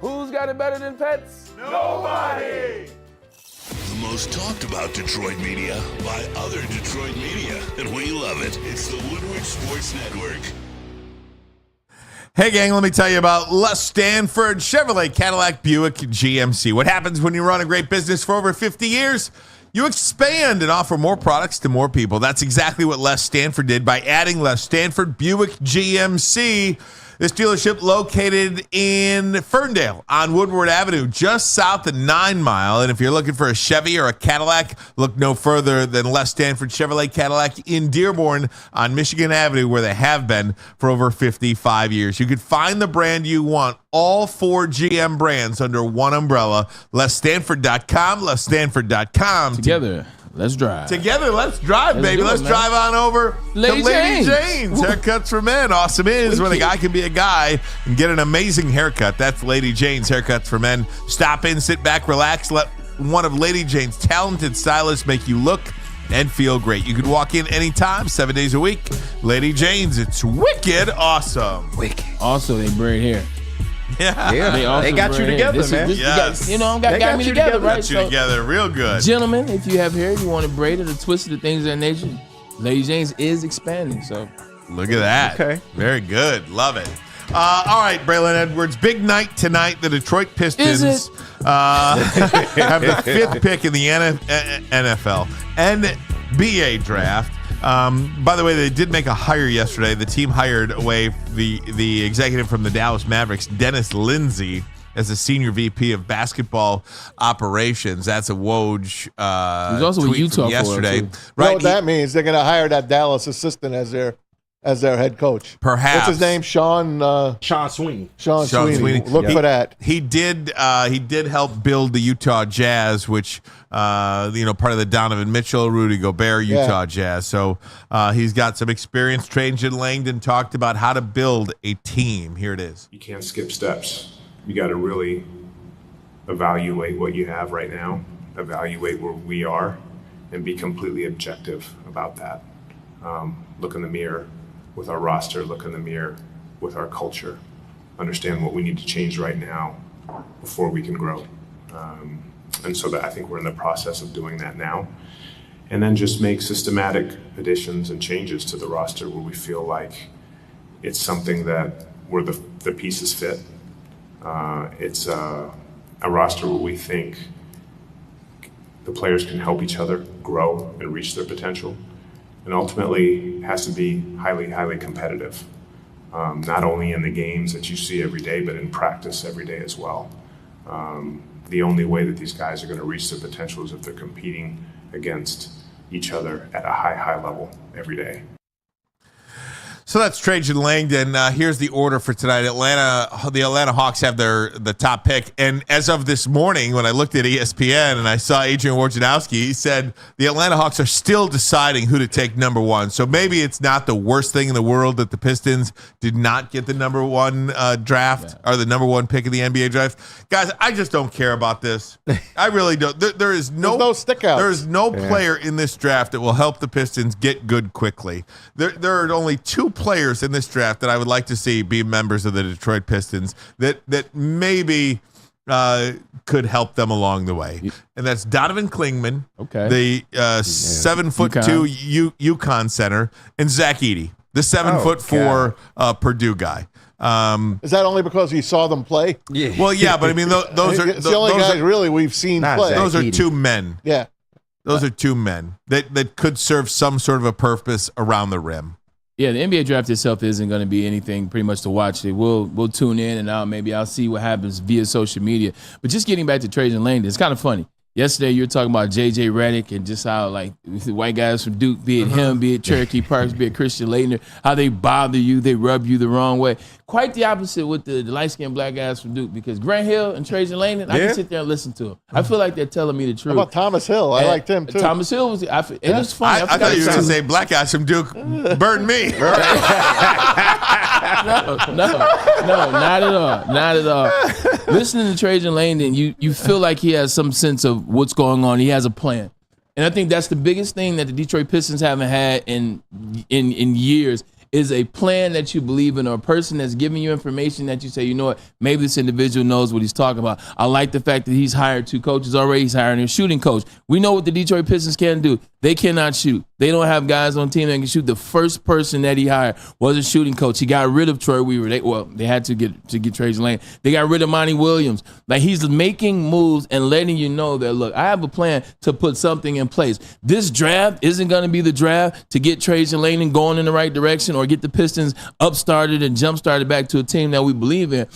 S3: Who's got it better than pets? Nobody!
S1: The most talked about Detroit media by other Detroit media, and we love it. It's the Woodward Sports Network.
S2: Hey, gang, let me tell you about Les Stanford Chevrolet Cadillac Buick GMC. What happens when you run a great business for over 50 years? You expand and offer more products to more people. That's exactly what Les Stanford did by adding Les Stanford Buick GMC. This dealership located in Ferndale on Woodward Avenue, just south of 9 Mile. And if you're looking for a Chevy or a Cadillac, look no further than Les Stanford Chevrolet Cadillac in Dearborn on Michigan Avenue, where they have been for over 55 years. You can find the brand you want, all 4 GM brands under one umbrella. LesStanford.com, LesStanford.com.
S3: Together. Let's drive.
S2: Together, let's drive, baby. Let's drive on over to Lady Jane's. Haircuts for Men. Awesome is when a guy can be a guy and get an amazing haircut. That's Lady Jane's Haircuts for Men. Stop in, sit back, relax. Let one of Lady Jane's talented stylists make you look and feel great. You can walk in anytime, 7 days a week. Lady Jane's, it's wicked awesome.
S3: Wicked. Also, they braid hair.
S2: Yeah.
S5: They got you together, man.
S2: Yes.
S3: Got me together, right?
S2: Got you together real good.
S3: Gentlemen, if you have hair, you want it braided or twisted or things of that nature, Lady James is expanding. So
S2: look at that.
S5: Okay.
S2: Very good. Love it. All right, Braylon Edwards. Big night tonight. The Detroit Pistons have the 5th pick in the NFL NBA draft. By the way, they did make a hire yesterday. The team hired away the executive from the Dallas Mavericks, Dennis Lindsey, as the senior VP of basketball operations. That's a Woj
S3: He's also
S2: tweet
S3: with Utah
S2: from yesterday.
S3: Right?
S4: You know what that means? They're going to hire that Dallas assistant as their head coach.
S2: Perhaps.
S4: What's his name? Sean
S5: Sweeney.
S4: Sean Sweeney. Look for that.
S2: He did help build the Utah Jazz, which part of the Donovan Mitchell, Rudy Gobert Utah Jazz. So he's got some experience. Trajan Langdon talked about how to build a team. Here it is.
S12: You can't skip steps. You got to really evaluate what you have right now, evaluate where we are, and be completely objective about that. Look in the mirror with our roster, look in the mirror with our culture, understand what we need to change right now before we can grow. And so that I think we're in the process of doing that now. And then just make systematic additions and changes to the roster where we feel like it's something that where the pieces fit. It's a roster where we think the players can help each other grow and reach their potential. And ultimately has to be highly, highly competitive, not only in the games that you see every day, but in practice every day as well. The only way that these guys are going to reach their potential is if they're competing against each other at a high, high level every day.
S2: So that's Trajan Langdon. Here's the order for tonight. The Atlanta Hawks have the top pick. And as of this morning, when I looked at ESPN and I saw Adrian Wojnarowski, he said the Atlanta Hawks are still deciding who to take number 1. So maybe it's not the worst thing in the world that the Pistons did not get the number 1 draft or the number 1 pick of the NBA draft. Guys, I just don't care about this. I really don't. There is no stick out. There is no player in this draft that will help the Pistons get good quickly. There are only 2 players in this draft that I would like to see be members of the Detroit Pistons that maybe could help them along the way. And that's Donovan Klingman, the 7'2" UConn center, and Zach Edey, the 7'4" Purdue guy.
S4: Is that only because you saw them play?
S2: Yeah. Well, yeah, but I mean, those are
S4: it's the only guys really we've seen play.
S2: Those are 2 men.
S4: Yeah.
S2: Those are 2 men that could serve some sort of a purpose around the rim.
S3: Yeah, the NBA draft itself isn't going to be anything pretty much to watch. We'll tune in and maybe I'll see what happens via social media. But just getting back to Trajan Langdon, it's kind of funny. Yesterday you were talking about J.J. Redick and just how like the white guys from Duke, be it him, be it Cherokee Parks, be it Christian Laettner, how they bother you, they rub you the wrong way. Quite the opposite with the light-skinned black guys from Duke, because Grant Hill and Trajan Langdon, I can sit there and listen to them. I feel like they're telling me the truth.
S4: How about Thomas Hill? I liked him too.
S3: Thomas Hill was. It was funny.
S2: I thought you were going to say black guys from Duke burn me.
S3: No, not at all. Not at all. Listening to Trajan Langdon, you feel like he has some sense of what's going on. He has a plan. And I think that's the biggest thing that the Detroit Pistons haven't had in years, is a plan that you believe in, or a person that's giving you information that you say, you know what, maybe this individual knows what he's talking about. I like the fact that he's hired 2 coaches already. He's hiring a shooting coach. We know what the Detroit Pistons can do. They cannot shoot. They don't have guys on the team that can shoot. The first person that he hired was a shooting coach. He got rid of Troy Weaver. They had to get Trajan Langdon. They got rid of Monty Williams. Like, he's making moves and letting you know that, look, I have a plan to put something in place. This draft isn't going to be the draft to get Trajan Langdon going in the right direction or get the Pistons up-started and jump-started back to a team that we believe in.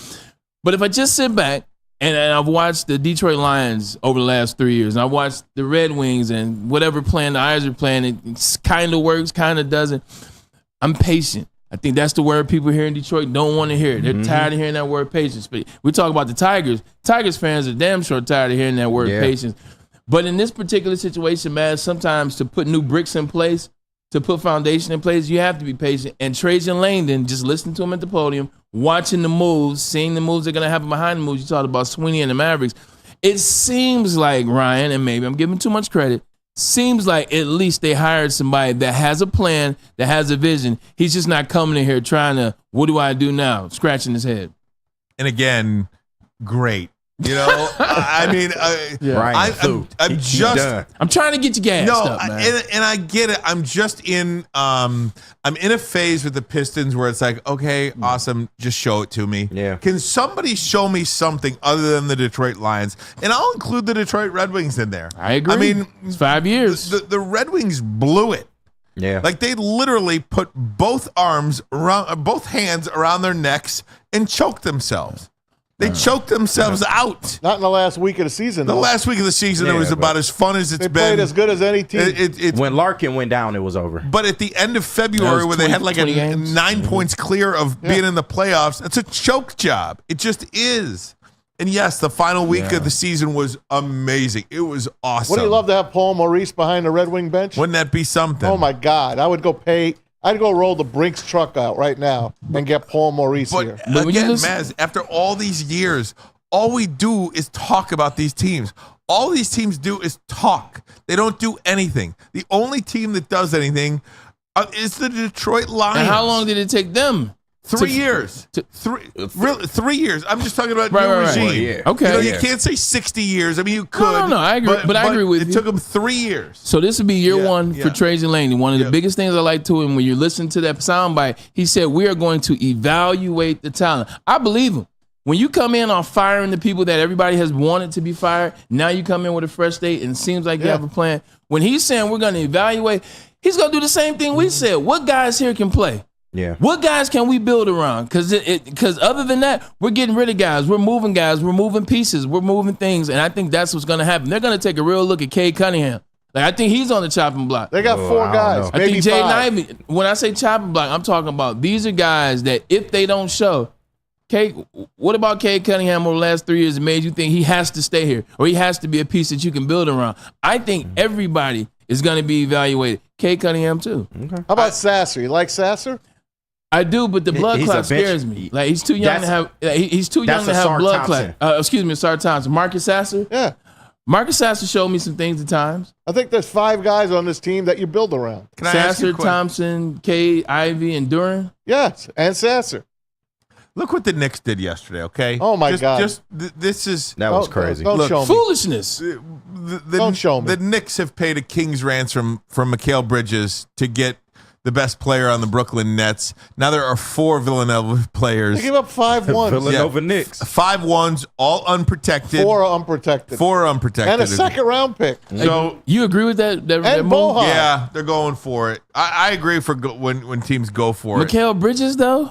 S3: But if I just sit back, and I've watched the Detroit Lions over the last 3 years, and I've watched the Red Wings and whatever plan the Eyes are playing, it kind of works, kind of doesn't. I'm patient. I think that's the word people here in Detroit don't want to hear. They're tired of hearing that word patience. But we talk about the Tigers. Tigers fans are damn sure tired of hearing that word patience. But in this particular situation, man, sometimes to put new bricks in place, to put foundation in place, you have to be patient. And Trajan Langdon, just listening to him at the podium, watching the moves, seeing the moves that are going to happen behind the moves. You talked about Sweeney and the Mavericks. It seems like, Ryan, and maybe I'm giving too much credit, seems like at least they hired somebody that has a plan, that has a vision. He's just not coming in here trying to, what do I do now? Scratching his head.
S2: And again, great. You know, I mean,
S3: I'm trying to get you gassed up, man.
S2: And I get it. I'm just in I'm in a phase with the Pistons where it's like, okay, awesome, just show it to me.
S5: Yeah.
S2: Can somebody show me something other than the Detroit Lions? And I'll include the Detroit Red Wings in there.
S3: I agree.
S2: I mean,
S3: it's 5 years.
S2: The Red Wings blew it.
S5: Yeah.
S2: Like they literally put both hands around their necks and choked themselves. They choked themselves out.
S4: Not in the last week of the season.
S2: The last week of the season, it was about as fun as it's been.
S4: They played as good as any team.
S5: When Larkin went down, it was over.
S2: But at the end of February, when they had like 9 points clear of being in the playoffs, it's a choke job. It just is. And yes, the final week of the season was amazing. It was awesome.
S4: Wouldn't you love to have Paul Maurice behind the Red Wing bench?
S2: Wouldn't that be something?
S4: Oh, my God. I'd go roll the Brinks truck out right now and get Paul Maurice here.
S2: But again, Maz, after all these years, all we do is talk about these teams. All these teams do is talk. They don't do anything. The only team that does anything is the Detroit Lions.
S3: And how long did it take them?
S2: 3 years. 3 years. I'm just talking about new regime.
S3: Well, yeah. Okay.
S2: You can't say 60 years. I mean, you could.
S3: No, I agree. But I agree with you.
S2: It took them 3 years.
S3: So this would be year one for Trajan Laney. One of the biggest things I like to him when you listen to that soundbite, he said, we are going to evaluate the talent. I believe him. When you come in on firing the people that everybody has wanted to be fired, now you come in with a fresh slate and it seems like you have a plan. When he's saying we're going to evaluate, he's going to do the same thing we said. What guys here can play?
S5: Yeah.
S3: What guys can we build around? Because other than that, we're getting rid of guys. We're moving guys. We're moving pieces. We're moving things. And I think that's what's going to happen. They're going to take a real look at Cade Cunningham. Like, I think he's on the chopping block.
S4: They got 4 guys.
S3: I think Jaden Ivey, when I say chopping block, I'm talking about these are guys that if they don't show, what about Cade Cunningham over the last 3 years that made you think he has to stay here or he has to be a piece that you can build around? I think everybody is going to be evaluated. Cade Cunningham, too.
S4: Okay. How about Sasser? You like Sasser?
S3: I do, but the blood clot scares me. Like he's too young to have. He's too young to have blood clot. Excuse me, Sar Thompson. Marcus Sasser.
S4: Yeah,
S3: Marcus Sasser showed me some things at times.
S4: I think there's 5 guys on this team that you build around.
S3: Sasser, Thompson, Cade, Ivey, and Duran.
S4: Yes, and Sasser.
S2: Look what the Knicks did yesterday. Okay.
S4: Oh my God.
S2: This is
S5: that was crazy.
S4: Don't show me.
S3: Foolishness.
S4: Don't show me.
S2: The Knicks have paid a king's ransom from Mikal Bridges to get the best player on the Brooklyn Nets. Now there are 4 Villanova players.
S4: They give up 5 1s.
S5: Villanova Knicks.
S2: 5 1s, all unprotected.
S4: 4 unprotected.
S2: 4 unprotected.
S4: And a second-round pick.
S2: So
S3: you agree with that move?
S4: Bohan.
S2: Yeah, they're going for it. I agree when teams go for it.
S3: Mikal Bridges, though?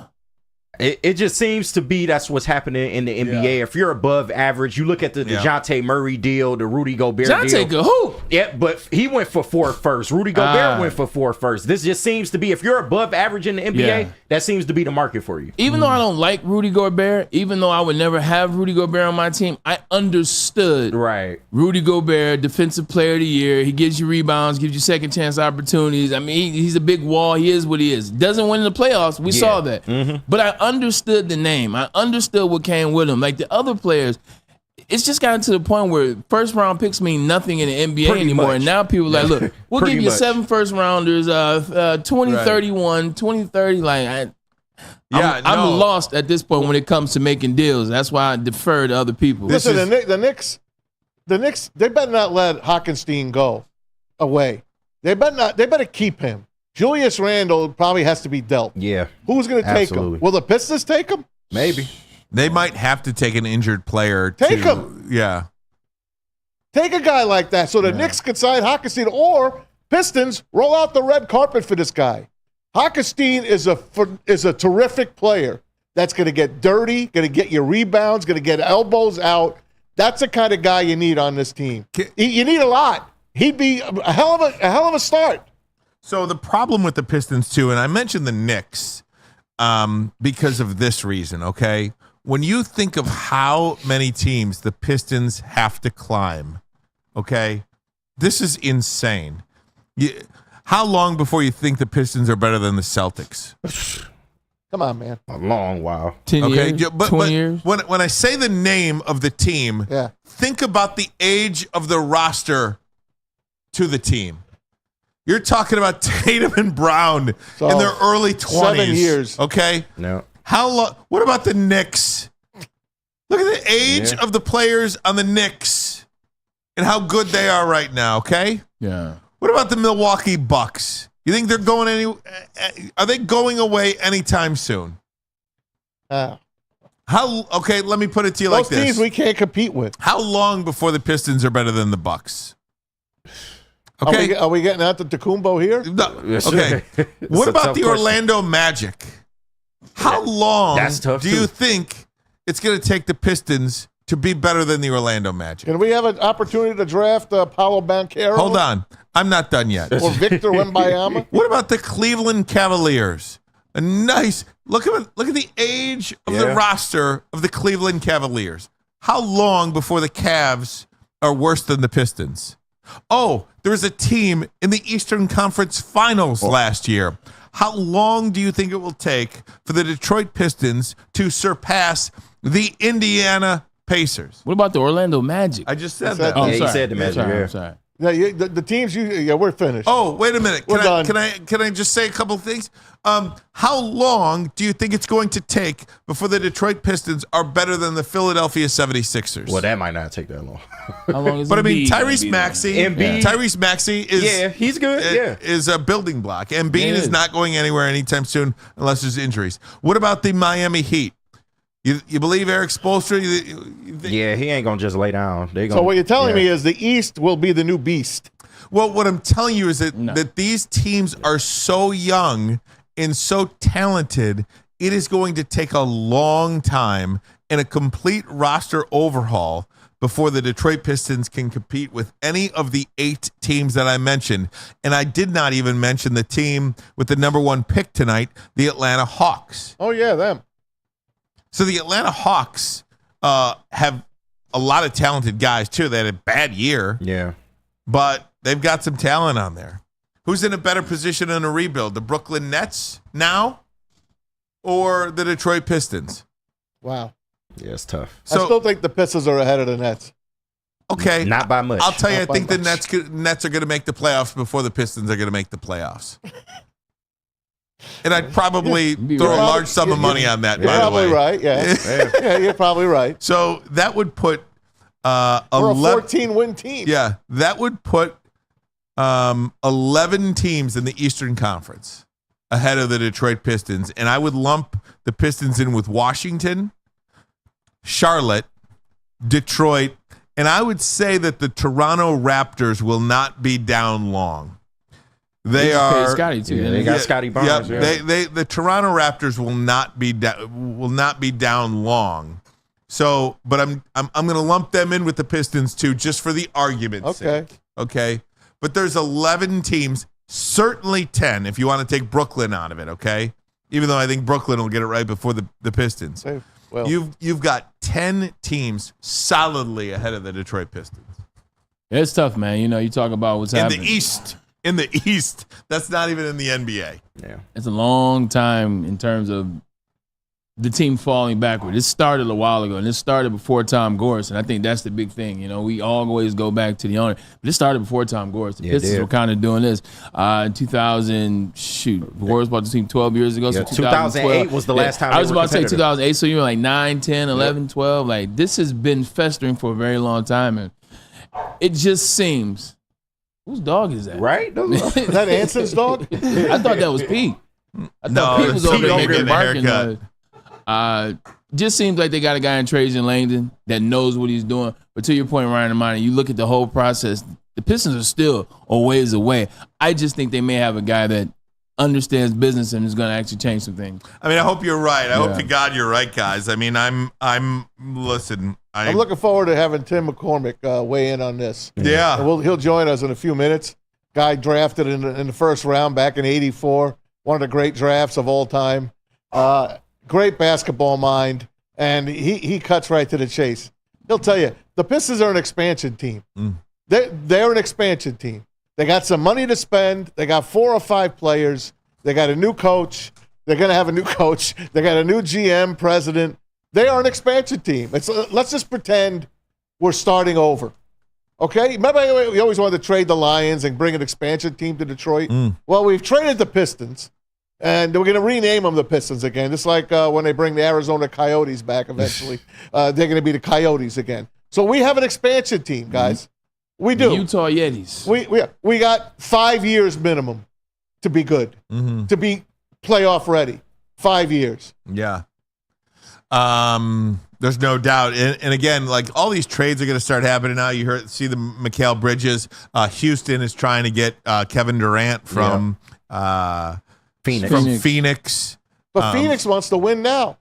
S5: It just seems to be that's what's happening in the NBA. Yeah. If you're above average, you look at the DeJounte Murray deal, the Rudy Gobert deal.
S3: DeJounte could hoop.
S5: Yeah, but he went for 4 first. Rudy Gobert went for 4 first. This just seems to be, if you're above average in the NBA, that seems to be the market for you.
S3: Even though I don't like Rudy Gobert, even though I would never have Rudy Gobert on my team, I understood Rudy Gobert, defensive player of the year. He gives you rebounds, gives you second chance opportunities. I mean, he's a big wall. He is what he is. Doesn't win in the playoffs. We saw that. But I understood the name. I understood what came with him. Like the other players, it's just gotten to the point where first round picks mean nothing in the NBA anymore. And now people are like, look, we'll give you 7 first rounders, 2031, 2030. Like, I'm lost at this point when it comes to making deals. That's why I defer to other people.
S4: Listen, the Knicks, they better not let Hockenstein go away. They better keep him. Julius Randle probably has to be dealt.
S5: Yeah.
S4: Who's going to take him? Will the Pistons take him?
S5: Maybe.
S2: They might have to take an injured player.
S4: Take him.
S2: Yeah.
S4: Take a guy like that so the Knicks can sign Hockenstein, or Pistons roll out the red carpet for this guy. Hockenstein is a terrific player that's going to get dirty, going to get your rebounds, going to get elbows out. That's the kind of guy you need on this team. You need a lot. He'd be a hell of a start.
S2: So the problem with the Pistons too, and I mentioned the Knicks because of this reason, okay? When you think of how many teams the Pistons have to climb, okay, this is insane. How long before you think the Pistons are better than the Celtics?
S4: Come on, man.
S5: A long while.
S3: 10 years,
S2: but
S3: 20 years.
S2: When I say the name of the team, think about the age of the roster to the team. You're talking about Tatum and Brown in their early 20s.
S4: 7 years.
S2: Okay?
S5: No.
S2: How long? What about the Knicks? Look at the age of the players on the Knicks and how good they are right now, okay?
S3: Yeah.
S2: What about the Milwaukee Bucks? You think they're going are they going away anytime soon? Okay, let me put it to you like this.
S4: Those teams we can't compete with.
S2: How long before the Pistons are better than the Bucks? Okay.
S4: Are we getting out to Tecumbo here?
S2: No. Okay. What about the Orlando Magic? How long do you think it's going to take the Pistons to be better than the Orlando Magic?
S4: Can we have an opportunity to draft Paolo Banchero?
S2: Hold on. I'm not done yet.
S4: Or Victor Wembanyama?
S2: What about the Cleveland Cavaliers? A nice look at the age of the roster of the Cleveland Cavaliers. How long before the Cavs are worse than the Pistons? Oh, there was a team in the Eastern Conference Finals last year. How long do you think it will take for the Detroit Pistons to surpass the Indiana Pacers?
S3: What about the Orlando Magic?
S2: I just said that.
S3: Oh,
S5: Yeah,
S3: sorry.
S5: you said the Magic.
S3: I'm
S5: Yeah.
S3: sorry.
S4: Yeah, the teams we're finished.
S2: Oh, wait a minute.
S4: We're done.
S2: Can I just say a couple of things? How long do you think it's going to take before the Detroit Pistons are better than the Philadelphia 76ers?
S5: Well, that might not take that long.
S3: How long is
S2: But I mean,
S3: Embiid
S2: Tyrese
S3: gonna
S2: Maxey,
S3: be there?
S2: Tyrese Maxey is
S5: he's good.
S2: is a building block. Embiid
S3: He
S2: is
S3: is.
S2: not going anywhere anytime soon unless there's injuries. What about the Miami Heat? You believe Eric Spoelstra? You think-
S5: Yeah, he ain't gonna just lay down.
S4: So what you're telling me is the East will be the new beast.
S2: Well, what I'm telling you is that these teams are so young and so talented, it is going to take a long time and a complete roster overhaul before the Detroit Pistons can compete with any of the 8 teams that I mentioned. And I did not even mention the team with the number 1 pick tonight, the Atlanta Hawks.
S4: Oh, yeah, them.
S2: So the Atlanta Hawks have a lot of talented guys, too. They had a bad year.
S5: Yeah.
S2: But they've got some talent on there. Who's in a better position in a rebuild? The Brooklyn Nets now or the Detroit Pistons?
S4: Wow.
S5: Yeah, it's tough.
S4: I still think the Pistons are ahead of the Nets.
S2: Okay.
S5: Not by much.
S2: I'll tell you, I
S4: Not by
S2: think the
S4: much.
S2: Nets are going to make the playoffs before the Pistons are going to make the playoffs. And I'd probably throw a large sum of money on that,
S4: You're
S2: by the
S4: probably
S2: way.
S4: right, yeah. You're probably right.
S2: So that would put
S4: We're a 14-win team.
S2: Yeah, that would put 11 teams in the Eastern Conference ahead of the Detroit Pistons. And I would lump the Pistons in with Washington, Charlotte, Detroit, and I would say that the Toronto Raptors will not be down long. They are
S3: Scotty too.
S5: They got Scotty Barnes.
S2: Yeah, the Toronto Raptors will not be down long. So, but I'm going to lump them in with the Pistons too, just for the argument's sake. Okay. But there's 11 teams, certainly 10 if you want to take Brooklyn out of it. Okay. Even though I think Brooklyn will get it right before the Pistons.
S4: Well,
S2: You've got 10 teams solidly ahead of the Detroit Pistons.
S3: It's tough, man. You know, you talk about what's happening.
S2: In the East, that's not even in the NBA.
S5: Yeah.
S3: It's a long time in terms of the team falling backward. It started a while ago, and it started before Tom Gores, and I think that's the big thing. You know, we always go back to the owner, but it started before Tom Gores. The Pistons were kind of doing this in 2000. Gores bought the team 12 years ago.
S5: Yeah,
S3: So
S5: 2008 was the last time.
S3: I was
S5: they were
S3: about to say
S5: competitive.
S3: 2008. So you were like 9, 10, 11, 12. Like this has been festering for a very long time, and it just seems. Whose dog is that?
S5: Right?
S4: is that Anson's dog?
S3: I thought that was Pete. I thought Pete was over
S2: Pete
S3: there
S2: over
S3: making
S2: getting a
S3: barking
S2: haircut.
S3: noise. Just seems like they got a guy in Trajan Langdon that knows what he's doing. But to your point, Ryan Ermanni, you look at the whole process, the Pistons are still a ways away. I just think they may have a guy that understands business and is going to actually change some things.
S2: I mean, I hope you're right. I hope to God you're right, guys. I mean, listen.
S4: I'm looking forward to having Tim McCormick weigh in on this.
S2: Yeah.
S4: And he'll join us in a few minutes. Guy drafted in the first round back in '84. One of the great drafts of all time. Great basketball mind. And he cuts right to the chase. He'll tell you, the Pistons are an expansion team. They're an expansion team. They got some money to spend. They got 4 or 5 players. They got a new coach. They're going to have a new coach. They got a new GM, president. They are an expansion team. Let's just pretend we're starting over. Okay? Remember we always wanted to trade the Lions and bring an expansion team to Detroit? Well, we've traded the Pistons, And we're going to rename them the Pistons again. Just like when they bring the Arizona Coyotes back eventually. They're going to be the Coyotes again. So we have an expansion team, guys. We do.
S3: Utah Yetis.
S4: We got 5 years minimum to be good, to be playoff ready. 5 years.
S2: Yeah. There's no doubt. And again, like all these trades are going to start happening now. You see the Mikal Bridges. Houston is trying to get Kevin Durant from Phoenix.
S4: But Phoenix wants to win now.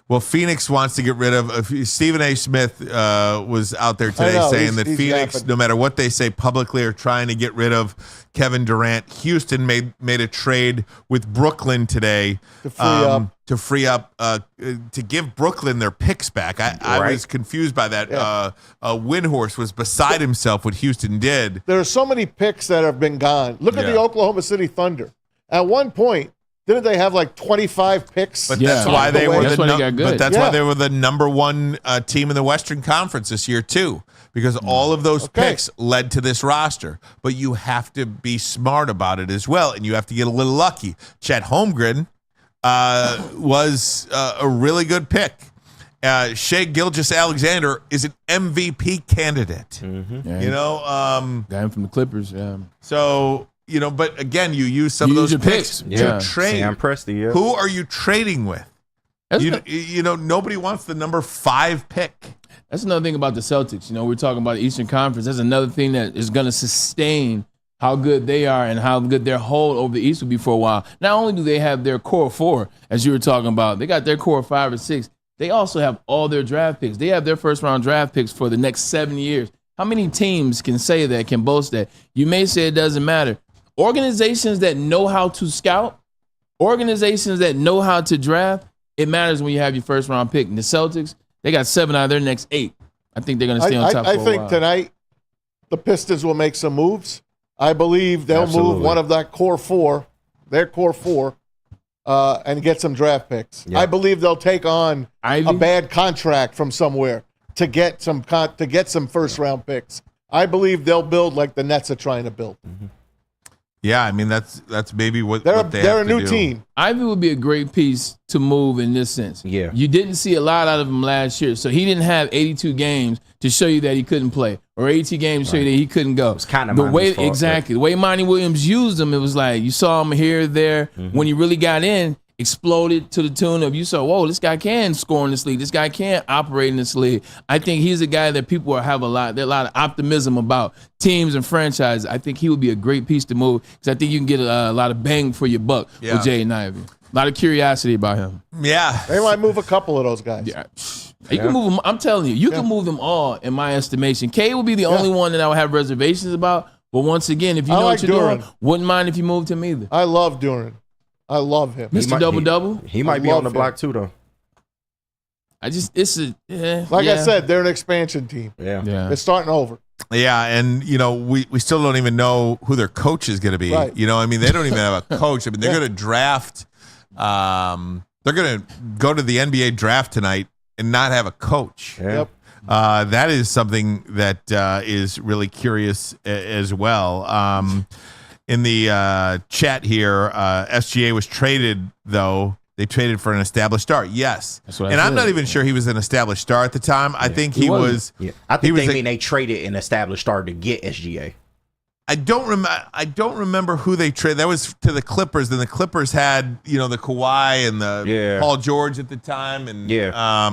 S2: Well, Phoenix wants to get rid of Stephen A. Smith was out there today saying that Phoenix, no matter what they say publicly, are trying to get rid of Kevin Durant. Houston made a trade with Brooklyn today to free up to give Brooklyn their picks back. I was confused by that. Windhorse was beside himself what Houston did.
S4: There are so many picks that have been gone. Look at the Oklahoma City Thunder. At one point, didn't they have like 25 picks?
S2: But that's why they were why they were the number one team in the Western Conference this year too, because all of those picks led to this roster. But you have to be smart about it as well, and you have to get a little lucky. Chet Holmgren was a really good pick. Shai Gilgeous-Alexander is an MVP candidate.
S3: Yeah.
S2: You know,
S3: guy from the Clippers. Yeah.
S2: So. You know, but again, you use some of those picks to trade.
S5: Sam Presti,
S2: Who are you trading with? You know, nobody wants the number 5 pick.
S3: That's another thing about the Celtics. You know, we're talking about the Eastern Conference. That's another thing that is going to sustain how good they are and how good their hold over the East will be for a while. Not only do they have their core 4, as you were talking about, they got their core 5 or 6. They also have all their draft picks. They have their first-round draft picks for the next 7 years. How many teams can say that, can boast that? You may say it doesn't matter. Organizations that know how to scout, organizations that know how to draft, it matters when you have your first round pick. And the Celtics, they got 7 out of their next 8. I think they're going to stay on top for a while.
S4: I think tonight the Pistons will make some moves. I believe they'll move one of that core 4, their core 4, and get some draft picks. Yeah. I believe they'll take on a bad contract from somewhere to get some first round picks. I believe they'll build like the Nets are trying to build.
S2: Yeah, I mean that's maybe what
S4: they're
S2: have
S4: a new
S2: to do.
S4: team.
S3: Ivy would be a great piece to move in this sense.
S5: Yeah,
S3: you didn't see a lot out of him last year, so he didn't have 82 games to show you that he couldn't play, or 80 games to show you that he couldn't go.
S5: It's kind of
S3: the way Monty Williams used him. It was like you saw him here, there. When he really got in, exploded to the tune of you saw, whoa, this guy can score in this league. This guy can operate in this league. I think he's a guy that people have a lot of optimism about teams and franchises. I think he would be a great piece to move because I think you can get a lot of bang for your buck with Jaden Ivey. A lot of curiosity about him.
S2: Yeah.
S4: They might move a couple of those guys.
S3: Yeah. You can move them. I'm telling you, you can move them all in my estimation. K will be the only one that I would have reservations about. But once again, if you know what you're doing, wouldn't mind if you moved him either.
S4: I love Duran. I love him.
S3: Mr. Double-Double?
S5: He might be on the block too, though.
S4: I said, they're an expansion team.
S5: Yeah.
S4: They're starting over.
S2: Yeah, and, you know, we still don't even know who their coach is going to be.
S4: Right.
S2: You know, I mean, they don't even have a coach. I mean, they're going to draft. They're going to go to the NBA draft tonight and not have a coach.
S5: Yeah. Yep.
S2: That is something that is really curious as well. In the chat here, SGA was traded, though. They traded for an established star. Yes. And I'm not even sure he was an established star at the time. I think he was.
S5: Yeah. I think they traded an established star to get SGA.
S2: I don't remember who they traded. That was to the Clippers. Then the Clippers had, you know, the Kawhi and the Paul George at the time. And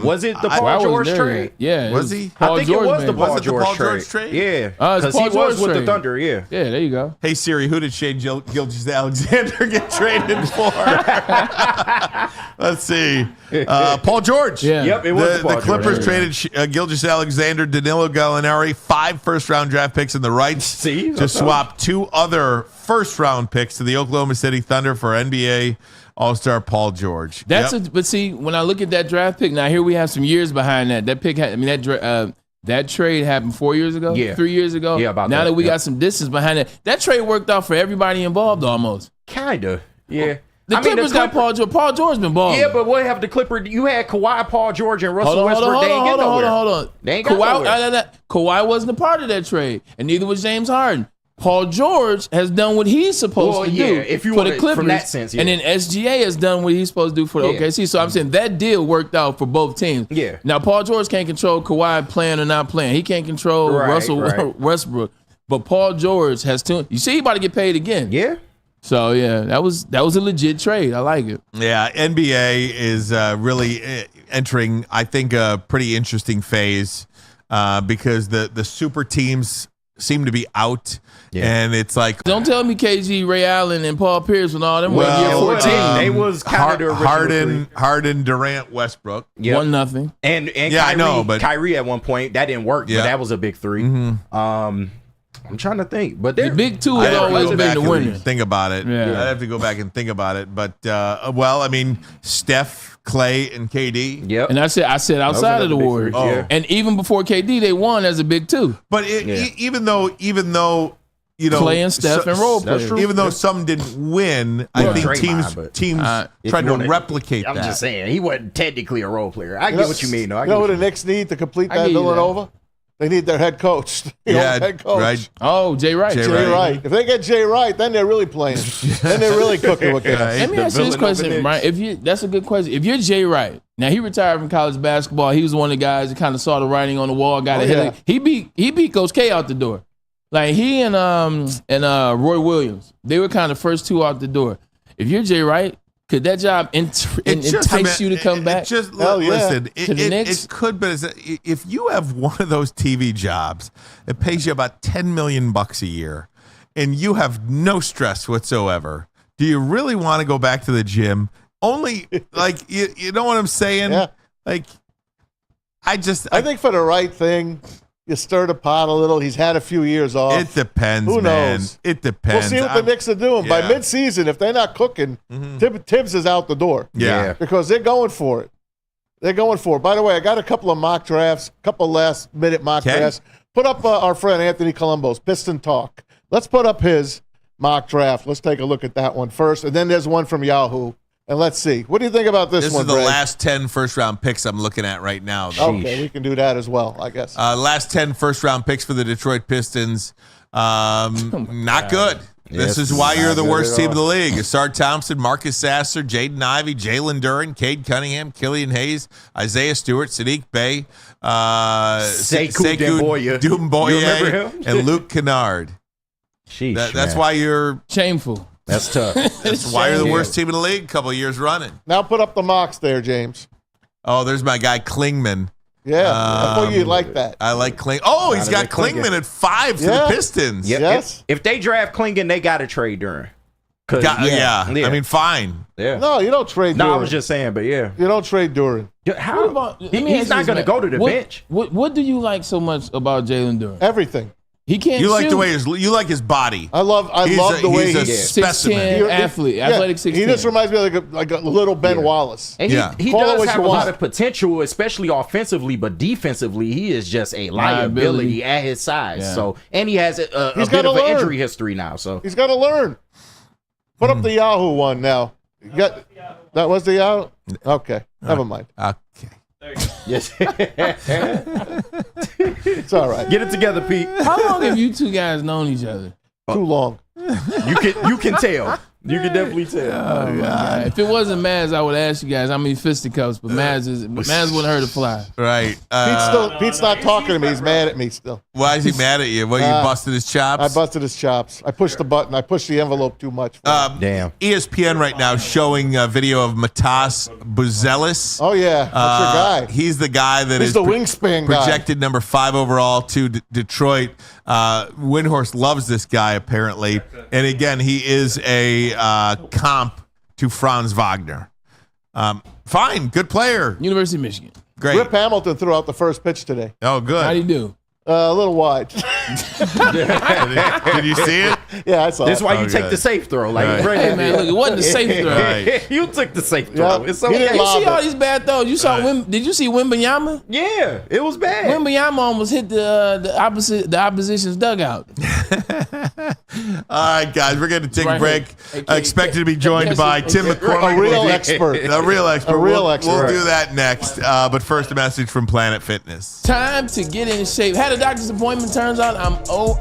S5: was it the Paul George trade?
S3: Yeah,
S2: was he?
S5: I think it was the Paul George trade. Yeah, because he was with the Thunder. Yeah,
S3: there you go.
S2: Hey Siri, who did Shai Gilgeous-Alexander get traded for? Let's see. Paul George.
S3: Yeah.
S5: Yep, it was
S2: the Clippers traded Gilgeous-Alexander, Danilo Gallinari, 5 first-round draft picks, and the rights to swap 2 other first-round picks to the Oklahoma City Thunder for NBA All-Star Paul George.
S3: But see, when I look at that draft pick, now here we have some years behind that. That pick, that trade happened 4 years ago, 3 years ago.
S5: Yeah, about
S3: now that we got some distance behind it, that trade worked out for everybody involved almost.
S5: Kinda, yeah.
S3: The Clippers got Paul George. Paul George been balling.
S5: Yeah, but what happened to Clippers? You had Kawhi, Paul George, and Russell Westbrook. They ain't get nowhere.
S3: Hold on.
S5: They ain't got nowhere.
S3: Kawhi wasn't a part of that trade, and neither was James Harden. Paul George has done what he's supposed to do
S5: if you
S3: for
S5: want
S3: the Clippers,
S5: from that sense,
S3: and then SGA has done what he's supposed to do for the OKC. So I'm saying that deal worked out for both teams.
S5: Yeah.
S3: Now Paul George can't control Kawhi playing or not playing. He can't control Russell Westbrook, but Paul George has to. You see, he about to get paid again.
S5: Yeah.
S3: So yeah, that was a legit trade. I like it.
S2: Yeah, NBA is really entering, I think, a pretty interesting phase because the super teams seem to be out, and it's like,
S3: don't tell me KG, Ray Allen, and Paul Pierce and all them were year 14.
S5: They was kind of the original
S2: Harden, Durant, Westbrook,
S3: 1-0,
S5: and
S2: yeah,
S5: Kyrie,
S2: I know, but
S5: Kyrie at one point that didn't work, but that was a big three. I'm trying to think, but
S3: the big two has always been the winner.
S2: Think about it.
S3: Yeah.
S2: I'd have to go back and think about it. But well, I mean, Steph, Clay, and KD.
S5: Yep.
S3: And I said outside of the Warriors. And even before KD, they won as a big two.
S2: But even though you know,
S3: Clay and Steph and role players,
S2: even though some didn't win, I think teams tried to replicate that.
S5: I'm just saying he wasn't technically a role player. I get what you mean, though.
S4: You know what the Knicks need to complete that Villanova? They need their head coach. Head coach.
S2: Right.
S3: Oh, Jay Wright.
S4: Jay Wright. If they get Jay Wright, then they're really playing. Then they're really cooking with guys.
S3: Let me ask you this question, Brian. That's a good question. If you're Jay Wright, now he retired from college basketball. He was one of the guys that kind of saw the writing on the wall. He beat Coach K out the door. Like he and Roy Williams, they were kind of first two out the door. If you're Jay Wright, could that job entice you to come back?
S2: Listen, it could, but if you have one of those TV jobs that pays you about $10 million a year, and you have no stress whatsoever, do you really want to go back to the gym? Only like you know what I'm saying?
S4: Yeah.
S2: Like I
S4: think for the right thing, you stir the pot a little. He's had a few years off.
S2: It depends,
S4: Who
S2: man.
S4: knows?
S2: It depends.
S4: We'll see what the Knicks are doing. By mid-season, if they're not cooking, Tibbs is out the door.
S2: Yeah.
S4: Because they're going for it. They're going for it. By the way, I got a couple of mock drafts, couple last-minute mock drafts. Put up our friend Anthony Colombo's Piston Talk. Let's put up his mock draft. Let's take a look at that one first. And then there's one from Yahoo. And let's see. What do you think about this one,
S2: This is the
S4: Greg?
S2: last 10 first-round picks I'm looking at right now.
S4: Okay, we can do that as well, I guess.
S2: Last 10 first-round picks for the Detroit Pistons. Not good. This is why you're the worst team in the league. Asar Thompson, Marcus Sasser, Jaden Ivey, Jalen Duren, Cade Cunningham, Killian Hayes, Isaiah Stewart, Sadiq Bey,
S5: Sekou
S2: Doumbouya, and Luke Kennard. That's why you're
S3: shameful.
S5: That's tough.
S2: That's why you're the worst team in the league a couple of years running.
S4: Now put up the mocks there, James.
S2: Oh, there's my guy Klingman.
S4: Yeah, I thought you'd like that.
S2: I like Kling. Oh, he's got Klingman at 5 for the Pistons.
S5: Yep.
S4: Yes.
S5: If they draft Klingon, they got to trade Duren.
S2: I mean, fine.
S5: Yeah.
S4: No, you don't trade Duren.
S5: No, I was just saying, but yeah.
S4: You don't trade Duren.
S5: How? He's not going to go to the bench.
S3: What do you like so much about Jalen Duren?
S4: Everything.
S3: He can't.
S2: You like
S3: shoot.
S2: the way you like his body.
S4: I love the way
S2: he's a
S4: he's
S2: specimen.
S3: 6'10" athlete, athletic 6'10".
S4: He just reminds me of like a little Ben Wallace.
S5: And he does have a lot of potential, especially offensively, but defensively, he is just a liability at his size.
S3: Yeah.
S5: So, and he has a bit of an injury history now. So
S4: he's got to learn. Put up the Yahoo one now. You got that was the Yahoo. Okay, never mind.
S2: Okay.
S5: Yes.
S4: It's all right.
S5: Get it together, Pete.
S3: How long have you two guys known each other?
S4: Too long.
S5: You can tell. You can definitely tell.
S3: If it wasn't Maz, I would ask you guys how many fisticuffs, but Maz wouldn't hurt a fly.
S2: Right.
S4: Pete's not talking to me. He's mad at me still.
S2: Why is he mad at you? What, you busted his chops?
S4: I busted his chops. I pushed the button. I pushed the envelope too much.
S5: Damn.
S2: ESPN right now showing a video of Matas Buzelis.
S4: Oh, yeah. That's your guy.
S2: He's the guy that
S4: He's
S2: is
S4: the wingspan guy.
S2: projected number 5 overall to Detroit. Windhorst loves this guy, apparently. And again, he is a comp to Franz Wagner. Fine. Good player.
S3: University of Michigan.
S2: Great.
S4: Rip Hamilton threw out the first pitch today.
S2: Oh, good.
S3: How do you do?
S4: A little wide.
S2: Did you see it?
S4: Yeah, I saw
S5: That's
S4: it.
S5: why you take the safe throw. Like,
S3: Hey, man, look, it wasn't the safe throw.
S2: Right.
S5: You took the safe throw.
S4: Yeah.
S5: It's so
S4: He didn't
S3: You
S4: lob
S3: see all
S4: it.
S3: these bad throws? You saw did you see Wembanyama?
S5: Yeah, it was bad.
S3: Wembanyama almost hit the opposition's dugout.
S2: All right, guys, we're going to take a break.
S3: Hey,
S2: Expected to be joined by Tim McCormick.
S4: A real expert.
S2: A real expert.
S4: A real
S2: We'll
S4: expert.
S2: do that next. But first, a message from Planet Fitness.
S3: Time to get in shape. Had a doctor's appointment. Turns out I'm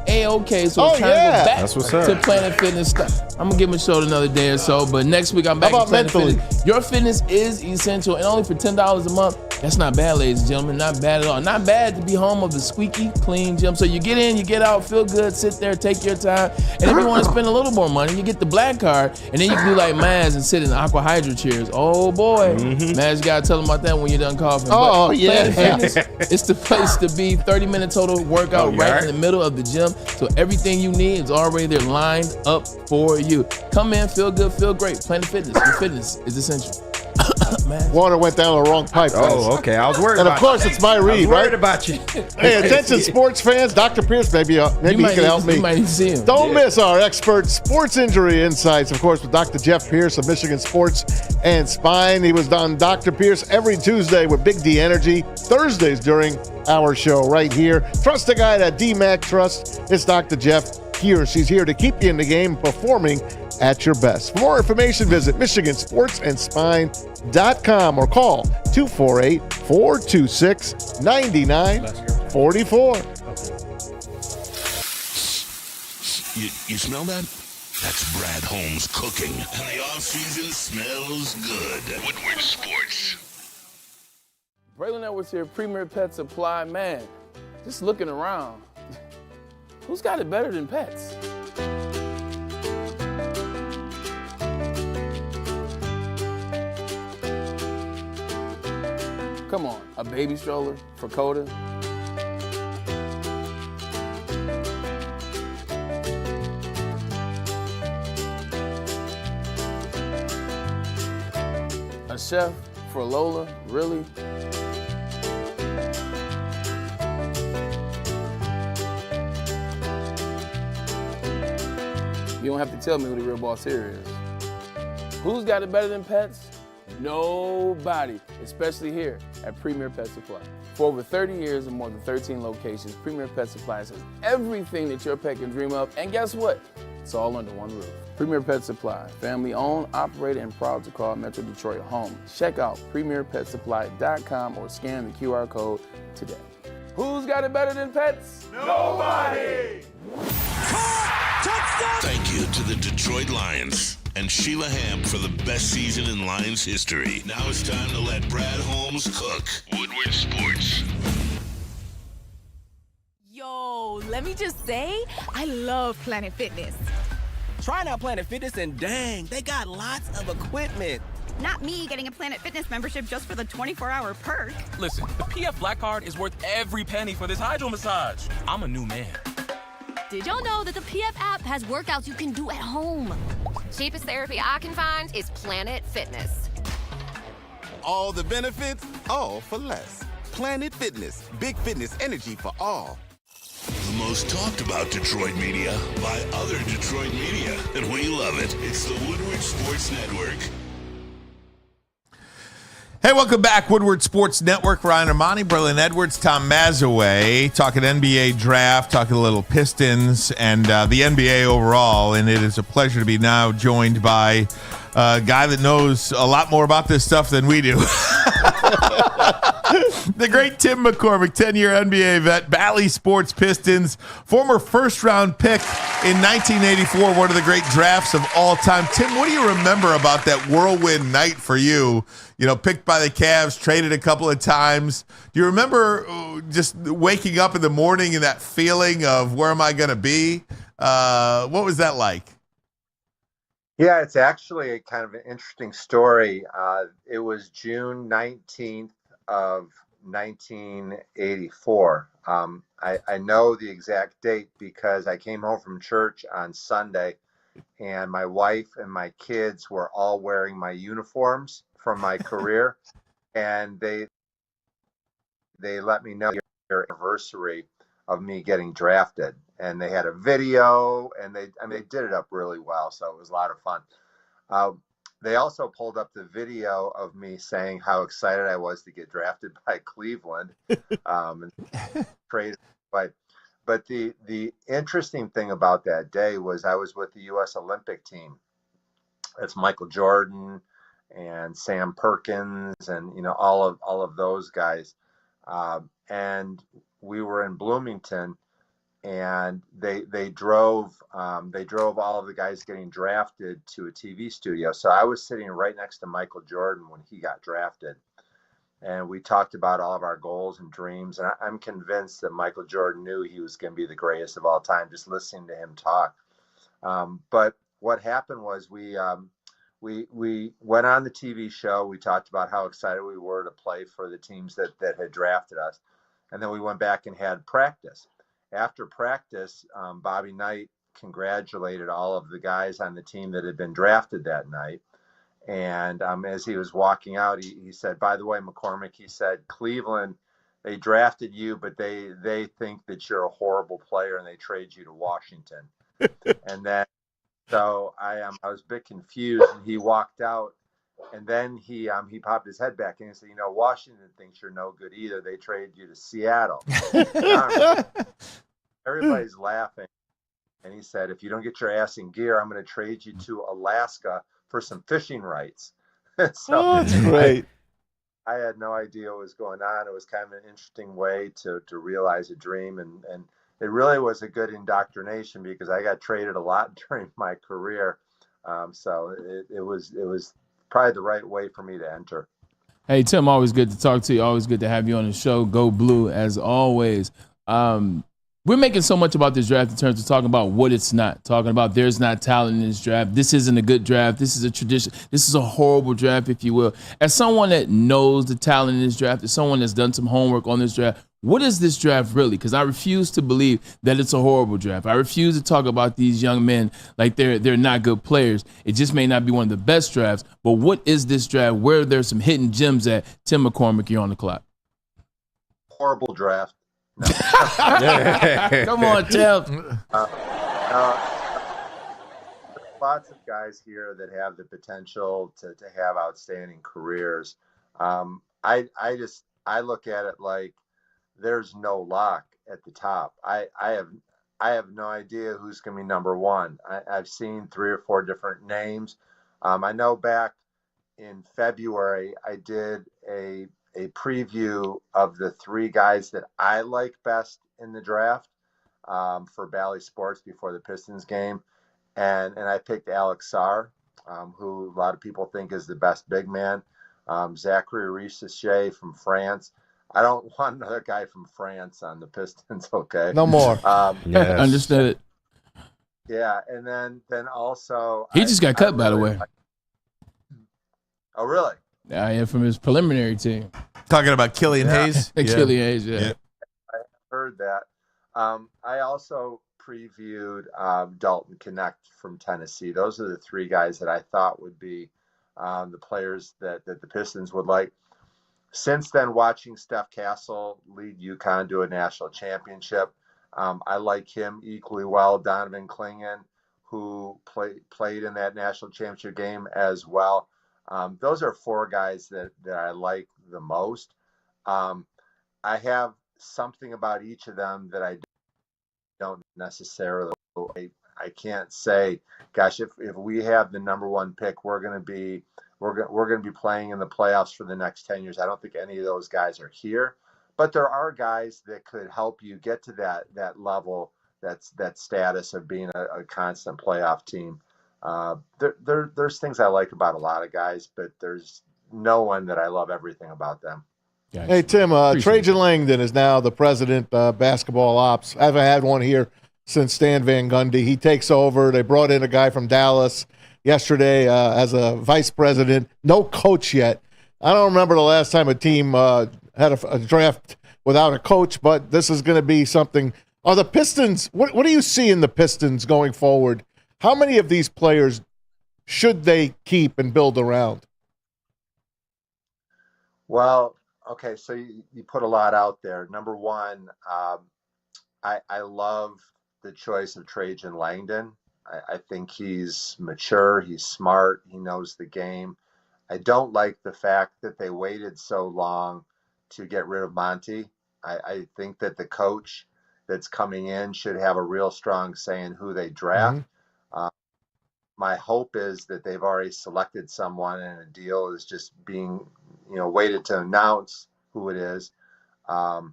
S3: A-OK. So it's time to go back
S5: That's what's up.
S3: to Planet Fitness. I'm going to give him a show another day or so. But next week, I'm back
S4: How
S3: to
S4: about
S3: Planet
S4: mentally?
S3: Fitness. Your fitness is essential. And only for $10 a month. That's not bad, ladies and gentlemen. Not bad at all. Not bad to be home of a squeaky clean gym. So you get in, you get out, feel good, sit there, take your time. And if you want to spend a little more money, you get the black card. And then you can do like Maz and sit in the aqua hydro chairs. Oh, boy. Maz, you got to tell them about that when you're done coughing.
S4: Oh,
S3: But
S4: yeah.
S3: Planet Fitness, it's the place to be. 30-minute total workout right in the middle of the gym. So everything you need is already there lined up for you. Come in, feel good, feel great. Planet Fitness. Your fitness is essential.
S4: Water went down the wrong pipe. guys.
S5: Oh, okay. I was worried
S4: And
S5: about
S4: of course, it's my read,
S5: worried
S4: right?
S5: about you.
S4: Hey, attention sports fans. Dr. Pierce, maybe he can help me.
S3: You might need to see him.
S4: Don't miss our expert sports injury insights, of course, with Dr. Jeff Pierce of Michigan Sports and Spine. He was on Dr. Pierce every Tuesday with Big D Energy, Thursdays during our show right here. Trust the guy that DMAC trusts. It's Dr. Jeff Pierce. He's here to keep you in the game, performing at your best. For more information, visit MichiganSportsAndSpine.com or call 248-426-9944.
S1: You smell that? That's Brad Holmes cooking. And the off-season smells good. Woodward Sports.
S3: Braylon Edwards here, Premier Pet Supply. Man, just looking around, who's got it better than pets? Come on, a baby stroller for Coda? A chef for Lola? Really? You don't have to tell me who the real boss here is. Who's got it better than pets? Nobody, especially here at Premier Pet Supply. For over 30 years and more than 13 locations, Premier Pet Supply has everything that your pet can dream of, and guess what? It's all under one roof. Premier Pet Supply, family owned, operated, and proud to call Metro Detroit home. Check out premierpetsupply.com or scan the QR code today. Who's got it better than pets?
S1: Nobody! Thank you to the Detroit Lions and Sheila Ham for the best season in Lions history. Now it's time to let Brad Holmes cook. Woodward Sports.
S7: Yo, let me just say, I love Planet Fitness.
S13: Trying out Planet Fitness and dang, they got lots of equipment.
S10: Not me getting a Planet Fitness membership just for the 24-hour perk.
S9: Listen, the PF Black Card is worth every penny for this hydro massage. I'm a new man.
S10: Did y'all know that the PF app has workouts you can do at home? Cheapest therapy I can find is Planet Fitness.
S8: All the benefits, all for less. Planet Fitness, big fitness energy for all.
S1: The most talked about Detroit media by other Detroit media. And we love it. It's the Woodward Sports Network.
S2: Hey, welcome back, Woodward Sports Network. Ryan Ermanni, Braylon Edwards, Tom Mazaway, talking NBA draft, talking a little Pistons and the NBA overall. And it is a pleasure to be now joined by a guy that knows a lot more about this stuff than we do. The great Tim McCormick, 10-year NBA vet, Bally Sports Pistons, former first-round pick in 1984, one of the great drafts of all time. Tim, what do you remember about that whirlwind night for you? You know, picked by the Cavs, traded a couple of times. Do you remember just waking up in the morning and that feeling of where am I going to be? What was that like?
S14: Yeah, it's actually a kind of an interesting story. It was June 19th of 1984. I know the exact date because I came home from church on Sunday and my wife and my kids were all wearing my uniforms from my career, and they let me know their anniversary of me getting drafted, and they had a video, and they did it up really well, so it was a lot of fun. They also pulled up the video of me saying how excited I was to get drafted by Cleveland, and crazy. But But the interesting thing about that day was I was with the U.S. Olympic team. It's Michael Jordan and Sam Perkins and all of those guys, and we were in Bloomington, and they drove all of the guys getting drafted to a TV studio. So I was sitting right next to Michael Jordan when he got drafted, and we talked about all of our goals and dreams. And I'm convinced that Michael Jordan knew he was going to be the greatest of all time, just listening to him talk. But what happened was we went on the TV show. We talked about how excited we were to play for the teams that had drafted us. And then we went back and had practice. After practice, Bobby Knight congratulated all of the guys on the team that had been drafted that night. And as he was walking out, he said, by the way, McCormick, he said, Cleveland, they drafted you, but they think that you're a horrible player and they trade you to Washington. And then, so I was a bit confused, and he walked out, and then he popped his head back and he said, Washington thinks you're no good either. They traded you to Seattle. Everybody's laughing. And he said, if you don't get your ass in gear, I'm going to trade you to Alaska for some fishing rights. So
S4: that's great.
S14: I had no idea what was going on. It was kind of an interesting way to realize a dream. And it really was a good indoctrination because I got traded a lot during my career. So it was probably the right way for me to enter.
S3: Hey, Tim, always good to talk to you. Always good to have you on the show. Go Blue, as always. We're making so much about this draft in terms of talking about what it's not, talking about there's not talent in this draft. This isn't a good draft. This is a tradition. This is a horrible draft, if you will. As someone that knows the talent in this draft, as someone that's done some homework on this draft, what is this draft really? Because I refuse to believe that it's a horrible draft. I refuse to talk about these young men like they're not good players. It just may not be one of the best drafts. But what is this draft? Where there's some hidden gems at? Tim McCormick, you're on the clock.
S14: Horrible draft. No.
S3: Come on, Tim.
S14: Lots of guys here that have the potential to have outstanding careers. I look at it like there's no lock at the top. I have no idea who's going to be number one. I've seen 3 or 4 different names. I know back in February I did a preview of the 3 guys that I like best in the draft for Bally Sports before the Pistons game. And I picked Alex Sarr, who a lot of people think is the best big man. Zachary Richer from France. I don't want another guy from France on the Pistons, okay?
S4: No more.
S3: Yes. Understood.
S14: Yeah, and then also...
S3: He just got cut, by the way.
S14: Oh, really?
S3: Yeah, from his preliminary team.
S2: Talking about Killian Hayes?
S3: Killian Hayes, yeah.
S14: I heard that. I also previewed Dalton Connect from Tennessee. Those are the 3 guys that I thought would be the players that the Pistons would like. Since then, watching Steph Castle lead UConn to a national championship, I like him equally well. Donovan Clingan, who played in that national championship game as well. Those are 4 guys that I like the most. I have something about each of them that I don't necessarily. I can't say, gosh, if we have the number 1 pick, we're going to be playing in the playoffs for the next 10 years. I don't think any of those guys are here, but there are guys that could help you get to that level, that status of being a constant playoff team. There's things I like about a lot of guys, but there's no one that I love everything about them.
S3: Gotcha.
S4: Hey, Tim, Trajan Langdon is now the president of basketball ops. I haven't had one here since Stan Van Gundy. He takes over. They brought in a guy from Dallas yesterday as a vice president. No coach yet. I don't remember the last time a team had a draft without a coach, but this is going to be something. Are the Pistons, what do you see in the Pistons going forward? How many of these players should they keep and build around?
S14: Well, okay, so you put a lot out there. Number one, I love the choice of Trajan Langdon. I think he's mature, he's smart, he knows the game. I don't like the fact that they waited so long to get rid of Monty. I think that the coach that's coming in should have a real strong say in who they draft. My hope is that they've already selected someone and a deal is just being, waited to announce who it is. I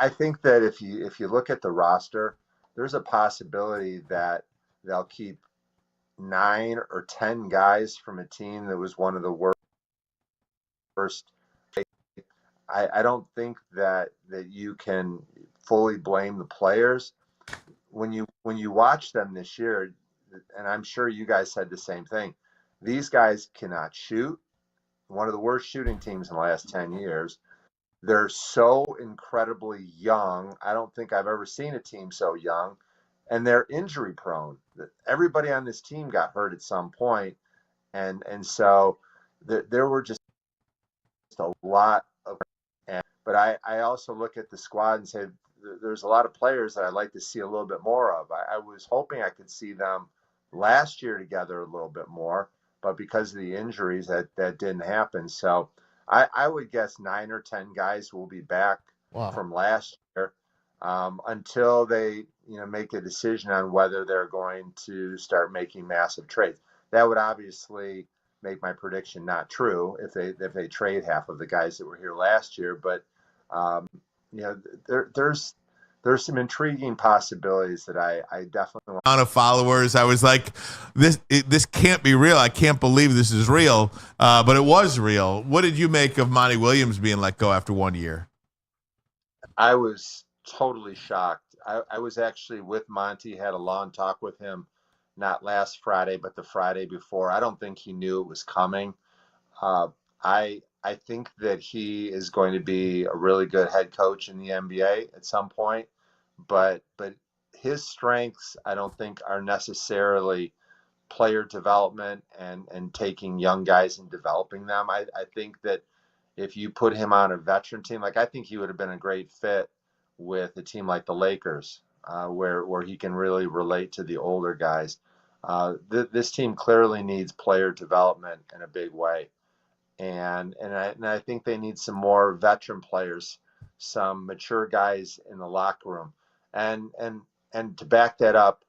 S14: think that if you look at the roster, there's a possibility that they'll keep 9 or 10 guys from a team that was one of the worst. I don't think that you can fully blame the players. When you watch them this year, and I'm sure you guys said the same thing, these guys cannot shoot. One of the worst shooting teams in the last 10 years. They're so incredibly young. I don't think I've ever seen a team so young. And they're injury prone. Everybody on this team got hurt at some point. And so there were just a lot of. But I also look at the squad and say, there's a lot of players that I'd like to see a little bit more of. I was hoping I could see them last year together a little bit more, but because of the injuries, that didn't happen. So I would guess 9 or 10 guys will be back from last year until they make a decision on whether they're going to start making massive trades. That would obviously make my prediction not true if they trade half of the guys that were here last year, but there's some intriguing possibilities that I definitely want.
S2: Amount of followers, I was like, this can't be real. I can't believe this is real, but it was real. What did you make of Monty Williams being let go after 1 year?
S14: I was totally shocked. I was actually with Monty, had a long talk with him, not last Friday, but the Friday before. I don't think he knew it was coming. I think that he is going to be a really good head coach in the NBA at some point, but his strengths I don't think are necessarily player development and taking young guys and developing them. I think that if you put him on a veteran team, like I think he would have been a great fit with a team like the Lakers, where he can really relate to the older guys. This team clearly needs player development in a big way. And I think they need some more veteran players, some mature guys in the locker room. And to back that up,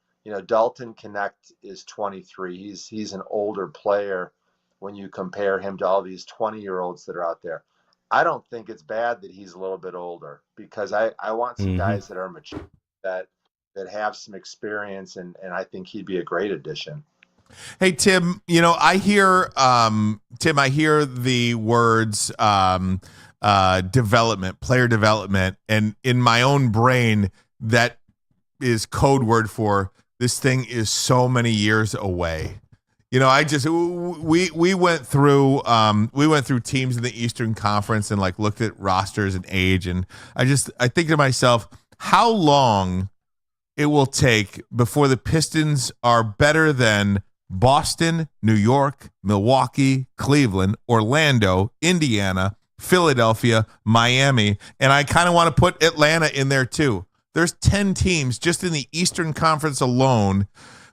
S14: Dalton Connect is 23. He's an older player when you compare him to all these 20-year-olds that are out there. I don't think it's bad that he's a little bit older because I want some guys that are mature, that have some experience, and I think he'd be a great addition.
S2: Hey, Tim, I hear the words development, player development, and in my own brain, that is code word for this thing is so many years away. We went through teams in the Eastern Conference and looked at rosters and age, and I think to myself, how long it will take before the Pistons are better than Boston, New York, Milwaukee, Cleveland, Orlando, Indiana, Philadelphia, Miami, and I kind of want to put Atlanta in there too. There's 10 teams just in the Eastern Conference alone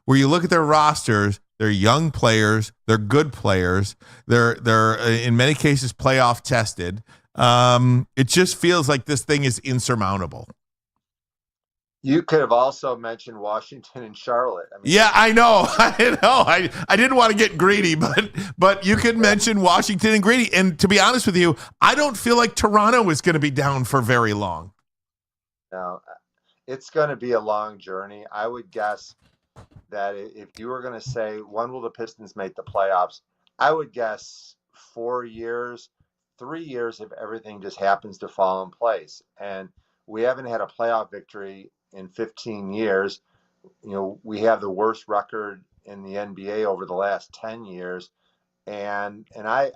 S2: where you look at their rosters, they're young players, they're good players, they're in many cases playoff tested. It just feels like this thing is insurmountable.
S14: You could have also mentioned Washington and Charlotte.
S2: Yeah, I know. I didn't want to get greedy, but you could mention Washington and greedy. And to be honest with you, I don't feel like Toronto is going to be down for very long.
S14: No, it's going to be a long journey. I would guess that if you were going to say, when will the Pistons make the playoffs? I would guess 4 years, 3 years if everything just happens to fall in place. And we haven't had a playoff victory in 15 years. We have the worst record in the NBA over the last 10 years. And I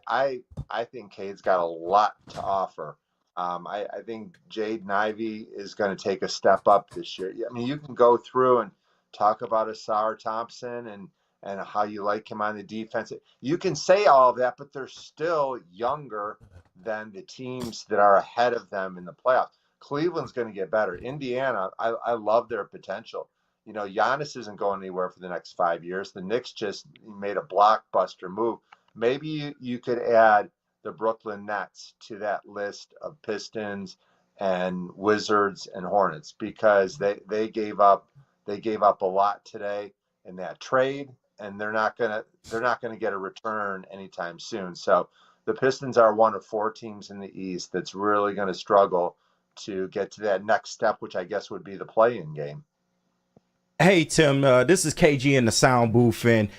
S14: think Cade's got a lot to offer. I think Jaden Ivey is going to take a step up this year. You can go through and talk about Asar Thompson and how you like him on the defense. You can say all of that, but they're still younger than the teams that are ahead of them in the playoffs. Cleveland's going to get better. Indiana, I love their potential. Giannis isn't going anywhere for the next 5 years. The Knicks just made a blockbuster move. Maybe you could add the Brooklyn Nets to that list of Pistons and Wizards and Hornets, because they gave up a lot today in that trade, and they're not gonna get a return anytime soon. So the Pistons are one of 4 teams in the East that's really going to struggle to get to that next step, which I guess would be the play-in game.
S5: Hey, Tim, this is KG in the sound booth, and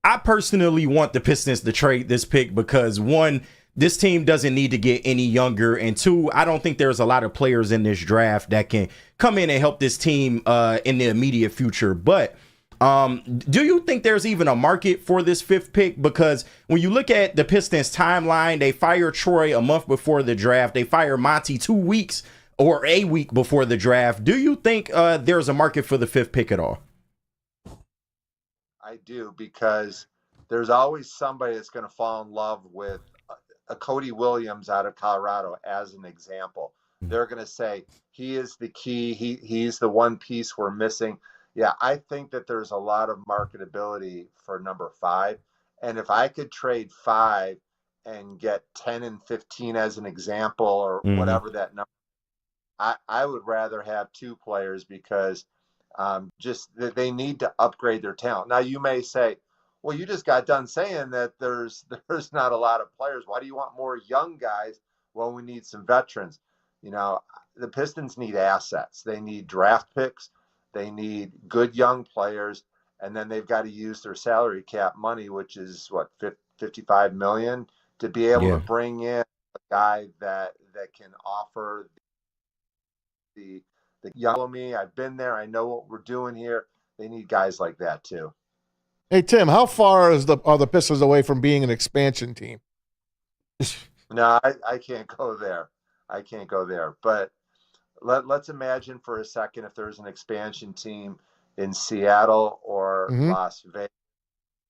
S5: I personally want the Pistons to trade this pick because, one, this team doesn't need to get any younger, and 2, I don't think there's a lot of players in this draft that can come in and help this team in the immediate future. But do you think there's even a market for this 5th pick? Because when you look at the Pistons timeline, they fired Troy a month before the draft. They fired Monty 2 weeks or a week before the draft. Do you think there's a market for the 5th pick at all?
S14: I do, because there's always somebody that's going to fall in love with a Cody Williams out of Colorado as an example. They're going to say, he is the key. He's the one piece we're missing. Yeah, I think that there's a lot of marketability for number 5. And if I could trade 5 and get 10 and 15 as an example, or whatever that number, I would rather have 2 players, because just that they need to upgrade their talent. Now, you may say, well, you just got done saying that there's not a lot of players. Why do you want more young guys? Well, we need some veterans. You know, the Pistons need assets. They need draft picks. They need good young players, and then they've got to use their salary cap money, which is what, $55 million, to be able to bring in a guy that can offer the young me. I've been there. I know what we're doing here. They need guys like that too.
S4: Hey, Tim, how far are the Pistons away from being an expansion team?
S14: No, I can't go there. I can't go there. But let's imagine for a second if there's an expansion team in Seattle or Las Vegas.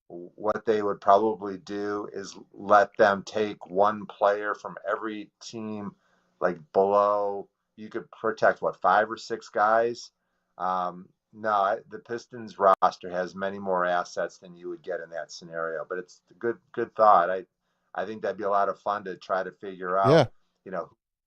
S14: What they would probably do is let them take one player from every team, like below. You could protect, 5 or 6 guys? No, the Pistons roster has many more assets than you would get in that scenario. But it's a good thought. I think that'd be a lot of fun to try to figure out,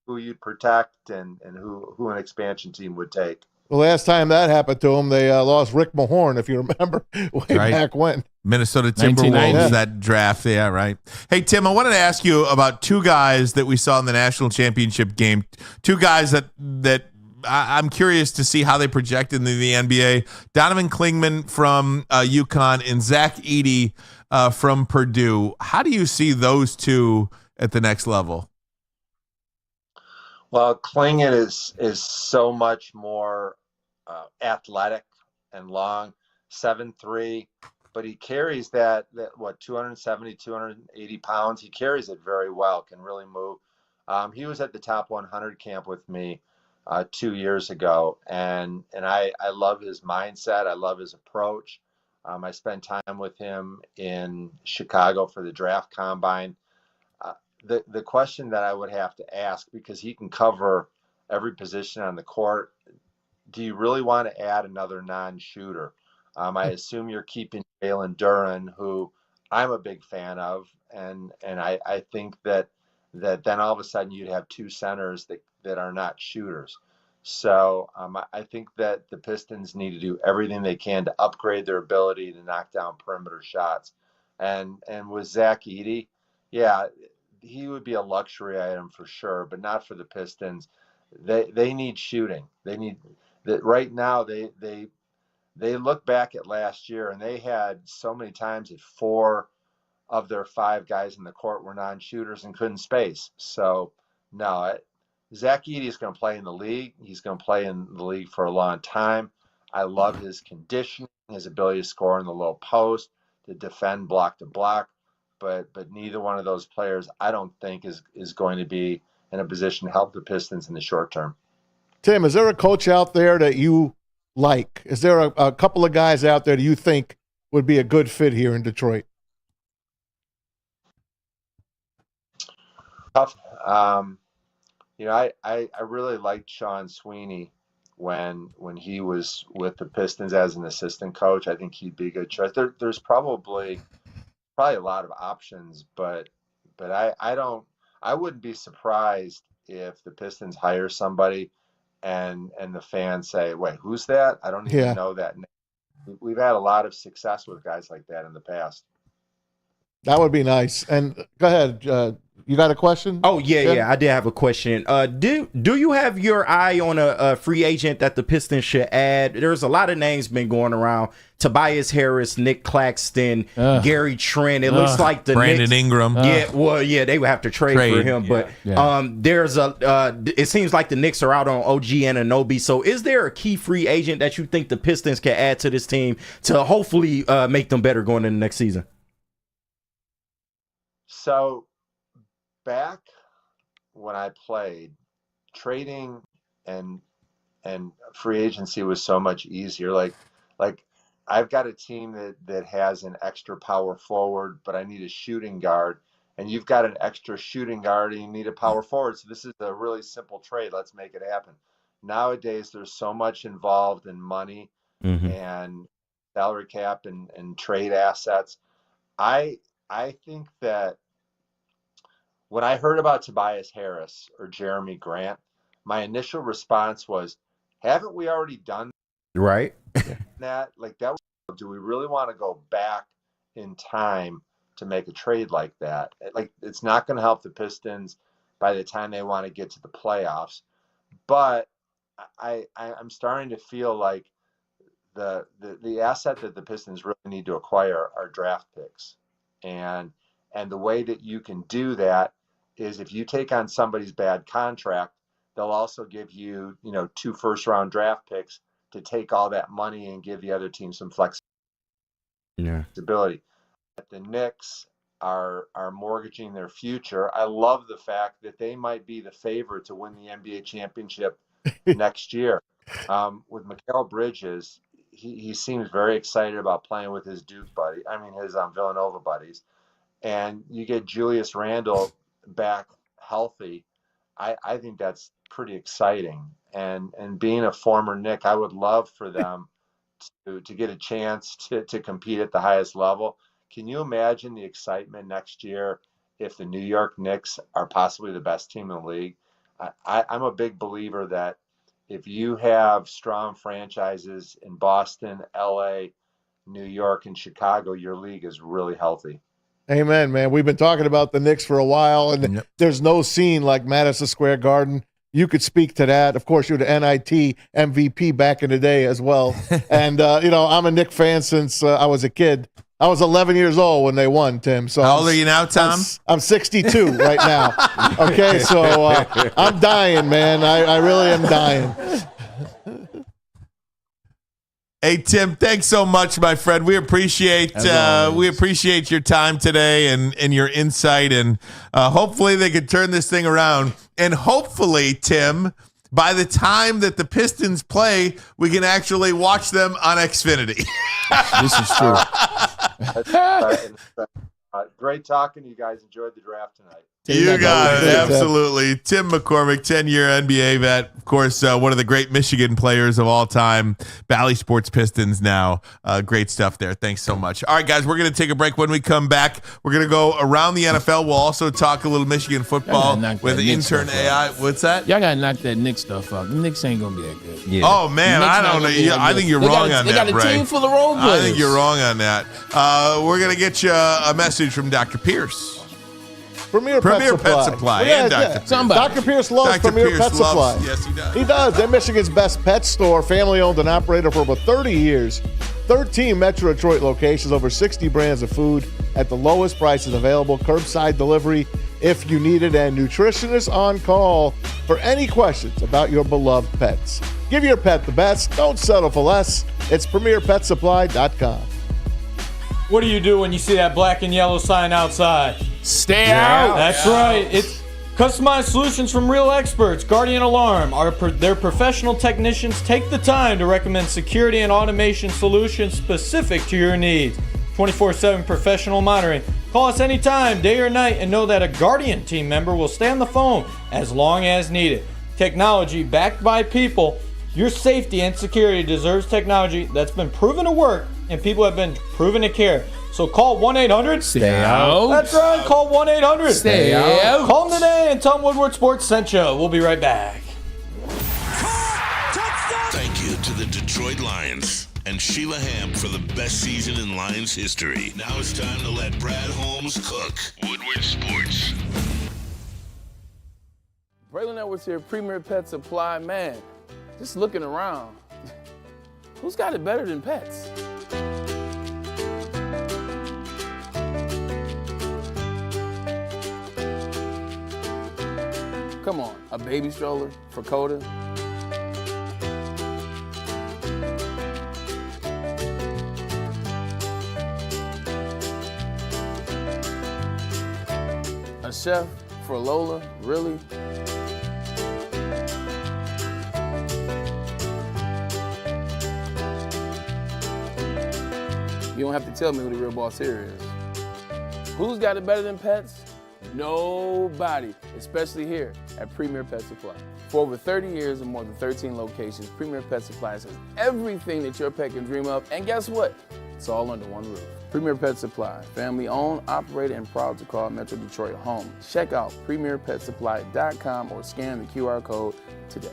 S14: who you'd protect and who an expansion team would take.
S4: The last time that happened to them, they lost Rick Mahorn, if you remember, back when.
S2: Minnesota Timberwolves, that draft. Yeah, right. Hey, Tim, I wanted to ask you about 2 guys that we saw in the national championship game. 2 guys that I'm curious to see how they project in the NBA. Donovan Klingman from UConn and Zach Edey from Purdue. How do you see those 2 at the next level?
S14: Well, Klingman is so much more athletic and long, 7'3", but he carries that 270, 280 pounds. He carries it very well, can really move. He was at the top 100 camp with me 2 years ago, and I love his mindset. I love his approach. I spent time with him in Chicago for the draft combine. The question that I would have to ask, because he can cover every position on the court, do you really want to add another non-shooter? I assume you're keeping Jalen Duren, who I'm a big fan of, and I think that then all of a sudden you'd have 2 centers that are not shooters. So I think that the Pistons need to do everything they can to upgrade their ability to knock down perimeter shots. And with Zach Edey, yeah, he would be a luxury item for sure, but not for the Pistons. They need shooting. They need that right now. They look back at last year, and they had so many times that 4 of their 5 guys in the court were non-shooters and couldn't space. So no, Zach Edey is going to play in the league. He's going to play in the league for a long time. I love his conditioning, his ability to score in the low post, to defend block to block. But neither one of those players, I don't think, is going to be in a position to help the Pistons in the short term.
S4: Tim, is there a coach out there that you like? Is there a couple of guys out there that you think would be a good fit here in Detroit?
S14: Tough. I really liked Sean Sweeney when he was with the Pistons as an assistant coach. I think he'd be a good choice. There's probably a lot of options, but I wouldn't be surprised if the Pistons hire somebody and the fans say, wait, who's that? I don't even know that. We've had a lot of success with guys like that in the past.
S4: That would be nice. And go ahead. You got a question?
S5: Oh, yeah. I did have a question. Do you have your eye on a free agent that the Pistons should add? There's a lot of names been going around. Tobias Harris, Nick Claxton, Gary Trent. It looks like the
S2: Brandon
S5: Knicks,
S2: Ingram.
S5: They would have to trade for him. But there's it seems like the Knicks are out on OG Anunoby. So is there a key free agent that you think the Pistons can add to this team to hopefully make them better going into the next season?
S14: So back when I played, trading and free agency was so much easier. Like I've got a team that has an extra power forward, but I need a shooting guard, and you've got an extra shooting guard and you need a power forward. So this is a really simple trade. Let's make it happen. Nowadays, there's so much involved in money and salary cap and trade assets. I think that when I heard about Tobias Harris or Jeremy Grant, my initial response was, haven't we already done that? Like, that, do we really want to go back in time to make a trade like that? Like, it's not going to help the Pistons by the time they want to get to the playoffs. But I'm starting to feel like the asset that the Pistons really need to acquire are draft picks. And the way that you can do that is if you take on somebody's bad contract, they'll also give you, 2 first-round draft picks to take all that money and give the other team some flexibility. The Knicks are mortgaging their future. I love the fact that they might be the favorite to win the NBA championship next year. With Mikal Bridges, he seems very excited about playing with his his Villanova buddies. And you get Julius Randle back healthy. I think that's pretty exciting. And being a former Knick, I would love for them to get a chance to compete at the highest level. Can you imagine the excitement next year if the New York Knicks are possibly the best team in the league? I'm a big believer that if you have strong franchises in Boston, LA, New York, and Chicago, your league is really healthy.
S4: Amen, man. We've been talking about the Knicks for a while, and there's no scene like Madison Square Garden. You could speak to that. Of course, you're the NIT MVP back in the day as well. And, I'm a Knicks fan since I was a kid. I was 11 years old when they won, Tim. So
S2: how old are you now, Tom?
S4: I'm 62 right now. Okay, so I'm dying, man. I really am dying.
S2: Hey, Tim, thanks so much, my friend. We appreciate your time today and your insight, and hopefully they can turn this thing around. And hopefully, Tim, by the time that the Pistons play, we can actually watch them on Xfinity.
S3: This is true.
S14: Great talking to you guys. Enjoyed the draft tonight.
S2: You got it. Absolutely. Tim McCormick, 10-year NBA vet. Of course, one of the great Michigan players of all time. Bally Sports Pistons now. Great stuff there. Thanks so much. All right, guys, we're going to take a break. When we come back, we're going to go around the NFL. We'll also talk a little Michigan football with Intern AI. What's that?
S3: Y'all got to knock that Knicks stuff out. The Knicks ain't going to be that good.
S2: Yeah. Oh, man, I don't know. I think you're wrong on that,
S3: They got a team full of role players.
S2: I think you're wrong on that. We're going to get you a message from Dr. Pierce.
S4: Premier Pet Supply.
S2: And Dr. Pierce.
S4: Dr. Pierce loves Premier Pet Supply.
S2: Yes, he does.
S4: He does. They're Michigan's best pet store, family-owned and operated for over 30 years. 13 Metro Detroit locations, over 60 brands of food at the lowest prices available, curbside delivery if you need it, and nutritionists on call for any questions about your beloved pets. Give your pet the best. Don't settle for less. It's PremierPetSupply.com.
S6: What do you do when you see that black and yellow sign outside?
S3: Stay out.
S6: That's right. It's customized solutions from real experts. Guardian Alarm. Their professional technicians take the time to recommend security and automation solutions specific to your needs. 24/7 professional monitoring. Call us anytime, day or night, and know that a Guardian team member will stay on the phone as long as needed. Technology backed by people. Your safety and security deserves technology that's been proven to work and people have been proven to care. So call 1-800.
S3: Stay out.
S6: That's right. Call 1-800.
S3: Stay out.
S6: Call them today and tell them Woodward Sports sent you. We'll be right back.
S1: Thank you to the Detroit Lions and Sheila Hamp for the best season in Lions history. Now it's time to let Brad Holmes cook. Woodward Sports.
S3: Braylon Edwards here, Premier Pet Supply. Man, just looking around, who's got it better than pets? Come on, a baby stroller for Coda. A chef for Lola, really? You don't have to tell me who the real boss here is. Who's got it better than pets? Nobody, especially here at Premier Pet Supply. For over 30 years and more than 13 locations, Premier Pet Supply has everything that your pet can dream of, and guess what? It's all under one roof. Premier Pet Supply, family owned, operated, and proud to call Metro Detroit home. Check out premierpetsupply.com or scan the QR code today.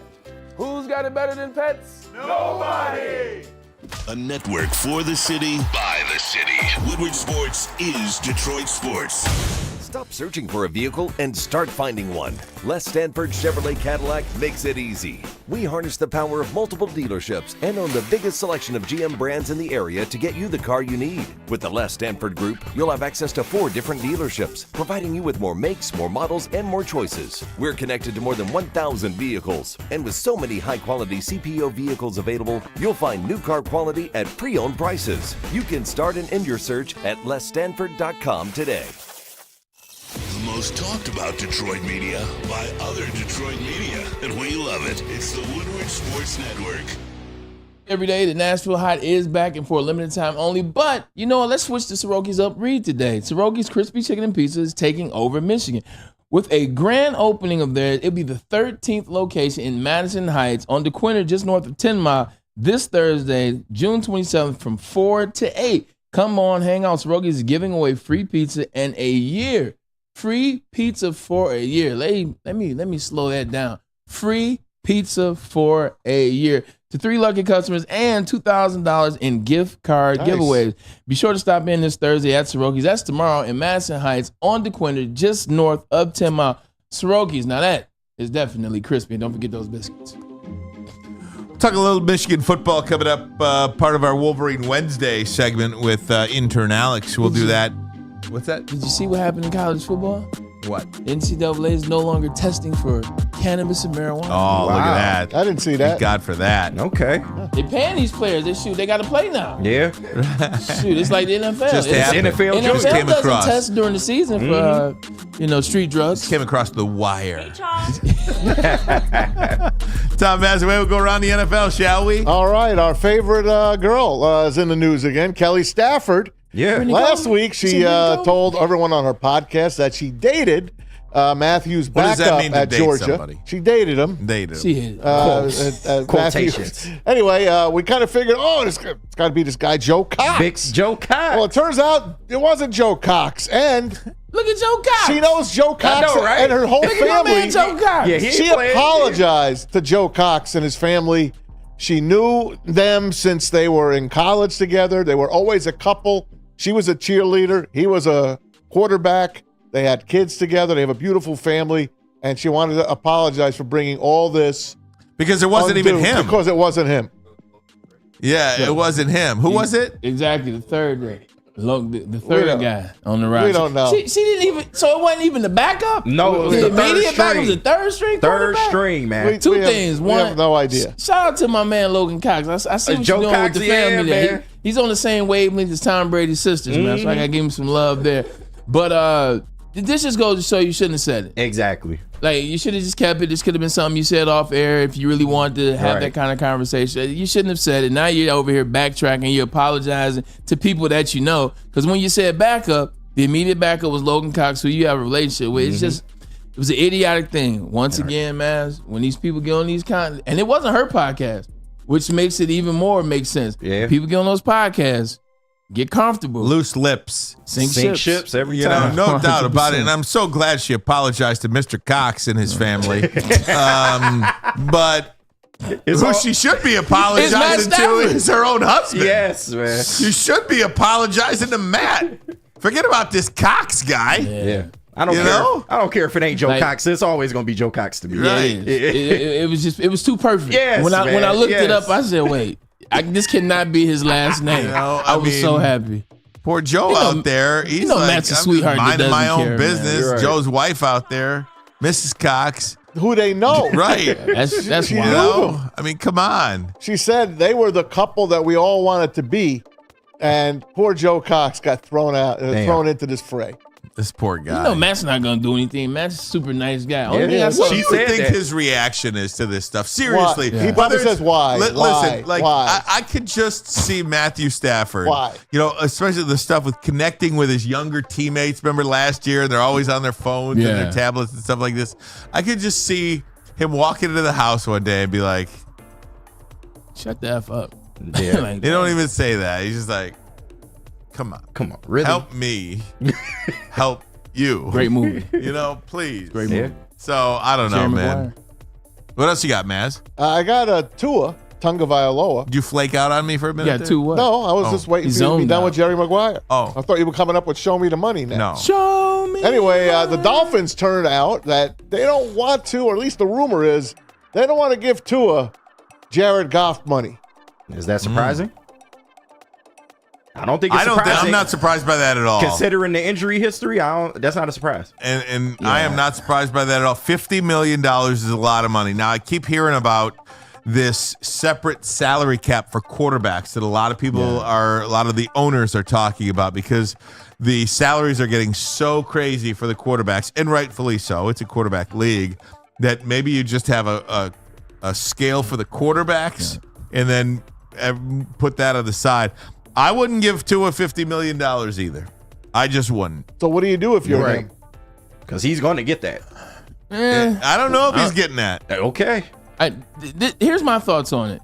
S3: Who's got it better than pets? Nobody!
S1: A network for the city, by the city. Woodward Sports is Detroit Sports.
S11: Stop searching for a vehicle and start finding one. Les Stanford Chevrolet Cadillac makes it easy. We harness the power of multiple dealerships and own the biggest selection of GM brands in the area to get you the car you need. With the Les Stanford Group, you'll have access to 4 different dealerships, providing you with more makes, more models, and more choices. We're connected to more than 1,000 vehicles. And with so many high-quality CPO vehicles available, you'll find new car quality at pre-owned prices. You can start and end your search at lesstanford.com today.
S1: The most talked about Detroit media by other Detroit media, and we love it. It's the Woodward Sports Network.
S3: Every day, the Nashville Hot is back and for a limited time only. But, you know what? Let's switch to Soroki's Up Read today. Soroki's Crispy Chicken and Pizza is taking over Michigan. With a grand opening of theirs, it'll be the 13th location in Madison Heights on DeQuinter, just north of 10 Mile, this Thursday, June 27th from 4 to 8. Come on, hang out. Soroki's is giving away free pizza and a year. Free pizza for a year. Let me slow that down. Free pizza for a year to 3 lucky customers and $2,000 in gift card giveaways. Be sure to stop in this Thursday at Soroki's. That's tomorrow in Madison Heights on DeQuinter, just north of 10 Mile. Soroki's. Now that is definitely crispy. And don't forget those biscuits.
S2: Talk a little Michigan football coming up. Part of our Wolverine Wednesday segment with Intern Alex. We'll do that. What's that?
S3: Did you see what happened in college football?
S2: What?
S3: NCAA is no longer testing for cannabis and marijuana.
S2: Oh, look at that.
S4: I didn't see that.
S2: Thank God for that.
S5: Okay.
S3: They're paying these players. They got to play now.
S5: Yeah.
S3: Shoot, it's like the NFL.
S2: Just happened.
S5: NFL
S2: just came
S3: doesn't
S2: across.
S3: test during the season for street drugs.
S2: Just came across the wire. Tom Mazaway, we'll go around the NFL, shall we?
S4: All right, our favorite girl is in the news again, Kelly Stafford.
S5: Yeah.
S4: Last week, she told everyone on her podcast that she dated Matthew's backup at Georgia.
S2: Somebody?
S4: She dated him.
S3: She hit
S5: quotations.
S4: Anyway, we kind of figured, it's got to be this guy, Joe Cox.
S5: Big Joe Cox.
S4: Well, it turns out it wasn't Joe Cox. And
S3: look at Joe Cox.
S4: She knows Joe Cox and her whole family.
S3: My man, Joe Cox.
S5: Yeah,
S4: she apologized to Joe Cox and his family. She knew them since they were in college together. They were always a couple. She was a cheerleader. He was a quarterback. They had kids together. They have a beautiful family. And she wanted to apologize for bringing all this.
S2: Because it wasn't even him.
S4: Because it wasn't him.
S2: Yeah, it wasn't him. Who was it?
S3: Exactly, the third guy. The third guy on the right.
S4: We don't know.
S3: She didn't even. So it wasn't even the backup.
S5: No, it was the
S3: immediate backup. It was the third string.
S5: Third string, man.
S3: Two things.
S4: We have no idea.
S3: Shout out to my man Logan Cox. I see what
S5: Joe
S3: you're doing
S5: Cox,
S3: with the family
S5: yeah,
S3: there.
S5: man.
S3: He's on the same wavelength as Tom Brady's sisters, man. So I gotta give him some love there. But this just goes to show you shouldn't have said it.
S5: Exactly.
S3: Like, you should have just kept it. This could have been something you said off air if you really wanted to have that kind of conversation. You shouldn't have said it. Now you're over here backtracking. You're apologizing to people that you know. Because when you said backup, the immediate backup was Logan Cox, who you have a relationship with. It was an idiotic thing. Once again, man, when these people get on these and it wasn't her podcast, which makes it even more make sense.
S5: Yeah.
S3: People get on those podcasts, Get comfortable.
S2: Loose lips.
S3: Sink
S5: ships every
S2: You know,
S5: time.
S2: no doubt about it. And I'm so glad she apologized to Mr. Cox and his family. But who she should be apologizing to is her own husband.
S5: Yes, man.
S2: She should be apologizing to Matt. Forget about this Cox guy.
S5: Yeah. I don't care. I don't care if it ain't Joe Cox. It's always gonna be Joe Cox to me.
S2: Right.
S3: It was too perfect.
S5: Yes,
S3: when I looked it
S5: yes.
S3: up, I said, wait, this cannot be his last name. I was so happy.
S2: Poor Joe out there. He's like,
S3: Matt's a
S2: I'm
S3: sweetheart
S2: just minding
S3: that
S2: my
S3: doesn't
S2: own
S3: care,
S2: business.
S3: man. Right.
S2: Joe's wife out there, Mrs. Cox.
S4: Who they know.
S2: Right.
S3: That's
S4: she
S3: wild.
S4: knew
S2: know?
S4: them.
S2: I mean, come on.
S4: She said they were the couple that we all wanted to be, and poor Joe Cox got thrown into this fray.
S2: This poor guy.
S3: You know Matt's not gonna do anything. Matt's a super nice guy.
S2: What do you think his reaction is to this stuff? Seriously.
S4: Why? He probably says why.
S2: Listen, like
S4: Why?
S2: I could just see Matthew Stafford.
S4: Why?
S2: You know, especially the stuff with connecting with his younger teammates. Remember last year, they're always on their phones and their tablets and stuff like this. I could just see him walking into the house one day and be like,
S3: "Shut the F up."
S5: Yeah.
S3: Like,
S2: they don't even say that. He's just like, come on,
S5: really?
S2: help me, help you.
S3: Great movie.
S2: You know, please.
S3: Great movie.
S2: So I don't know,
S3: Jerry
S2: man.
S3: Maguire.
S2: What else you got, Maz?
S4: I got a Tua Tagovailoa.
S2: Did you flake out on me for a minute?
S3: Yeah,
S2: there?
S3: 2 what?
S4: No, I was just waiting
S3: He
S4: for you to be
S3: zoned
S4: done
S3: out.
S4: with Jerry Maguire.
S2: Oh.
S4: I thought you were coming up with "Show Me the Money" now.
S2: No.
S3: Show me.
S4: Anyway, the Dolphins turned out that they don't want to, or at least the rumor is, they don't want to give Tua Jared Goff money.
S5: Is that surprising? I don't think it's surprising.
S2: I'm not surprised by that at all.
S5: Considering the injury history, that's not a surprise.
S2: And I am not surprised by that at all. $50 million is a lot of money. Now, I keep hearing about this separate salary cap for quarterbacks that a lot of the owners are talking about because the salaries are getting so crazy for the quarterbacks, and rightfully so. It's a quarterback league, that maybe you just have a scale for the quarterbacks and then put that on the side. I wouldn't give Tua $50 million either. I just wouldn't.
S4: So what do you do if you're him?
S5: Because he's going to get that.
S2: I don't know if he's getting that.
S5: Okay.
S3: Here's my thoughts on it.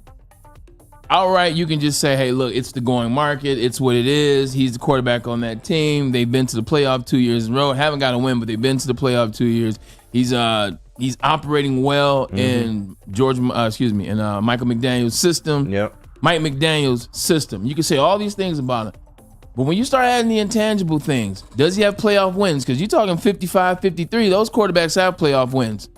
S3: All right, you can just say, hey, look, it's the going market. It's what it is. He's the quarterback on that team. They've been to the playoff 2 years in a row. Haven't got a win, but they've been to the playoff 2 years. He's operating well in Michael McDaniel's system.
S5: Yep.
S3: Mike McDaniel's system. You can say all these things about him. But when you start adding the intangible things, does he have playoff wins? Because you're talking 55, 53. Those quarterbacks have playoff wins.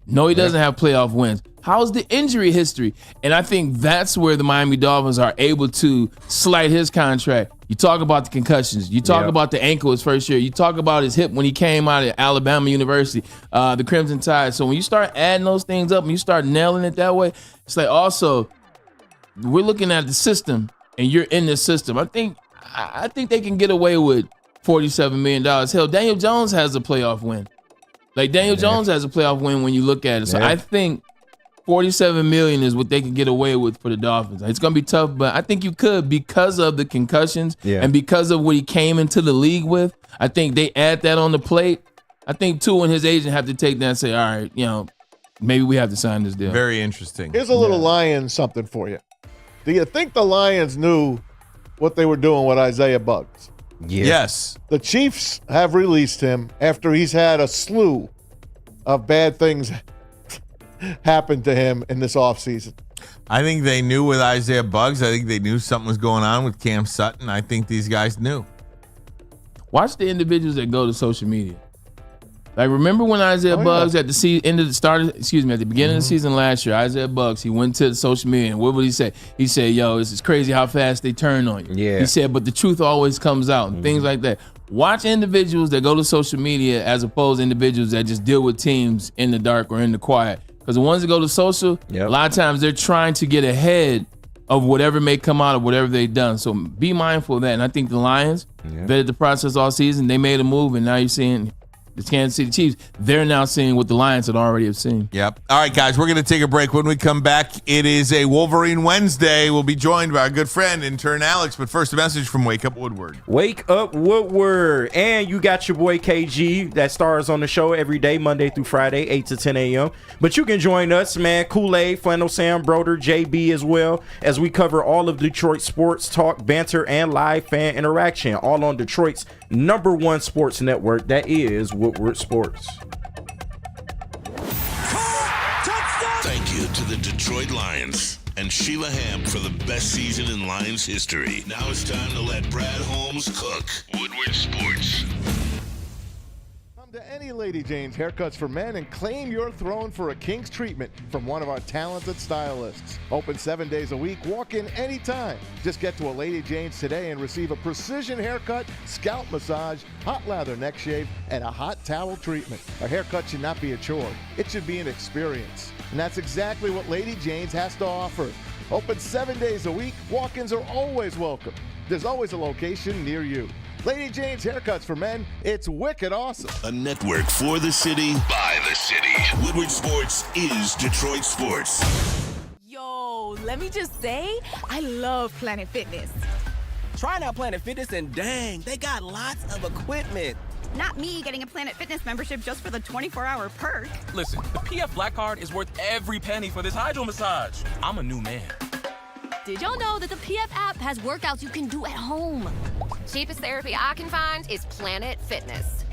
S3: No, he doesn't have playoff wins. How's the injury history? And I think that's where the Miami Dolphins are able to slight his contract. You talk about the concussions. You talk about the ankle his first year. You talk about his hip when he came out of Alabama University, the Crimson Tide. So when you start adding those things up and you start nailing it that way, it's like also we're looking at the system and you're in the system. I think they can get away with $47 million. Hell, Daniel Jones has a playoff win. Like Daniel Jones has a playoff win when you look at it. So I think $47 million is what they can get away with for the Dolphins. It's going to be tough, but I think you could because of the concussions and because of what he came into the league with. I think they add that on the plate. I think Tua and his agent have to take that and say, all right, maybe we have to sign this deal.
S2: Very interesting.
S4: Here's a little Lions something for you. Do you think the Lions knew what they were doing with Isaiah Buggs?
S5: Yeah.
S2: Yes.
S4: The Chiefs have released him after he's had a slew of bad things happen to him in this offseason.
S2: I think they knew with Isaiah Buggs. I think they knew something was going on with Cam Sutton. I think these guys knew.
S3: Watch the individuals that go to social media. Like, remember when Isaiah Buggs at the beginning of the season last year, Isaiah Buggs, he went to the social media, and what would he say? He said, yo, it's crazy how fast they turn on you.
S5: Yeah.
S3: He said, but the truth always comes out, and things like that. Watch individuals that go to social media as opposed to individuals that just deal with teams in the dark or in the quiet. Because the ones that go to social, a lot of times they're trying to get ahead of whatever may come out of whatever they've done. So be mindful of that. And I think the Lions vetted the process all season. They made a move, and now you're seeing the Kansas City Chiefs, they're now seeing what the Lions had already have seen.
S2: Yep. All right, guys, we're going to take a break. When we come back, it is a Wolverine Wednesday. We'll be joined by our good friend, Intern Alex. But first, a message from Wake Up Woodward.
S5: Wake Up Woodward. And you got your boy KG that stars on the show every day, Monday through Friday, 8 to 10 a.m. But you can join us, man, Kool-Aid, Flannel Sam, Broder, JB as well, as we cover all of Detroit sports, talk, banter, and live fan interaction, all on Detroit's #1 sports network, that is Woodward Sports.
S1: Thank you to the Detroit Lions and Sheila Hamp for the best season in Lions history. Now it's time to let Brad Holmes cook. Woodward Sports.
S4: Come to any Lady Jane's Haircuts for Men and claim your throne for a king's treatment from one of our talented stylists. Open 7 days a week. Walk in anytime. Just get to a Lady Jane's today and receive a precision haircut, scalp massage, hot lather neck shave, and a hot towel treatment. A haircut should not be a chore. It should be an experience. And that's exactly what Lady Jane's has to offer. Open 7 days a week. Walk-ins are always welcome. There's always a location near you. Lady Jane's Haircuts for Men, it's wicked awesome.
S1: A network for the city, by the city. Woodward Sports is Detroit Sports.
S7: Yo, let me just say, I love Planet Fitness.
S13: Trying out Planet Fitness and dang, they got lots of equipment.
S15: Not me getting a Planet Fitness membership just for the 24-hour perk.
S9: Listen, the PF Black Card is worth every penny for this hydro massage. I'm a new man.
S10: Did y'all know that the PF app has workouts you can do at home? Cheapest therapy I can find is Planet Fitness.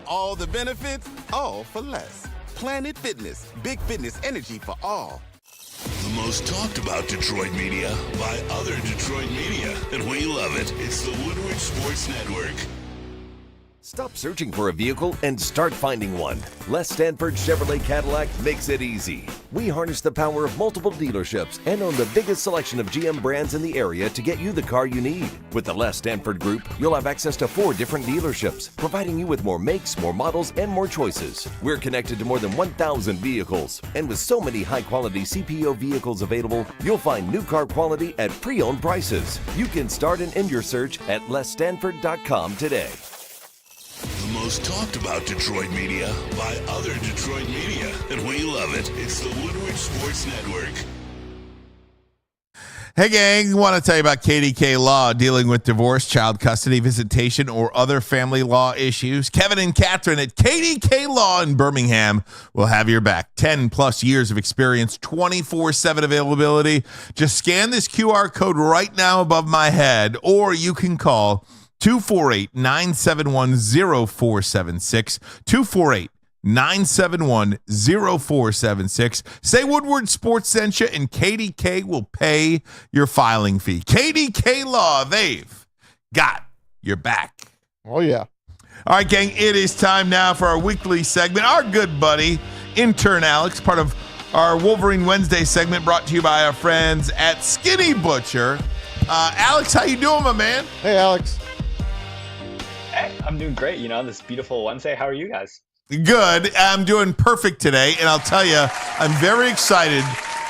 S8: All the benefits, all for less. Planet Fitness, big fitness energy for all.
S1: The most talked about Detroit media by other Detroit media, and we love it. It's the Woodward Sports Network.
S11: Stop searching for a vehicle and start finding one. Les Stanford Chevrolet Cadillac makes it easy. We harness the power of multiple dealerships and own the biggest selection of GM brands in the area to get you the car you need. With the Les Stanford Group, you'll have access to 4 different dealerships, providing you with more makes, more models, and more choices. We're connected to more than 1,000 vehicles. And with so many high-quality CPO vehicles available, you'll find new car quality at pre-owned prices. You can start and end your search at lesstanford.com today.
S1: The most talked about Detroit media by other Detroit media, and we love it. It's the Woodward Sports Network.
S2: Hey, gang, I want to tell you about KDK Law, dealing with divorce, child custody, visitation, or other family law issues. Kevin and Catherine at KDK Law in Birmingham will have your back. 10-plus years of experience, 24/7 availability. Just scan this QR code right now above my head, or you can call 248-971-0476, 248-971-0476. Say Woodward Sports sent you, and KDK will pay your filing fee. KDK Law, they've got your back.
S4: Oh, yeah.
S2: All right, gang, it is time now for our weekly segment. Our good buddy, Intern Alex, part of our Wolverine Wednesday segment, brought to you by our friends at Skinny Butcher. Alex, how you doing, my man?
S4: Hey, Alex.
S16: Hey, I'm doing great. This beautiful Wednesday. How are you guys?
S2: Good. I'm doing perfect today. And I'll tell you, I'm very excited,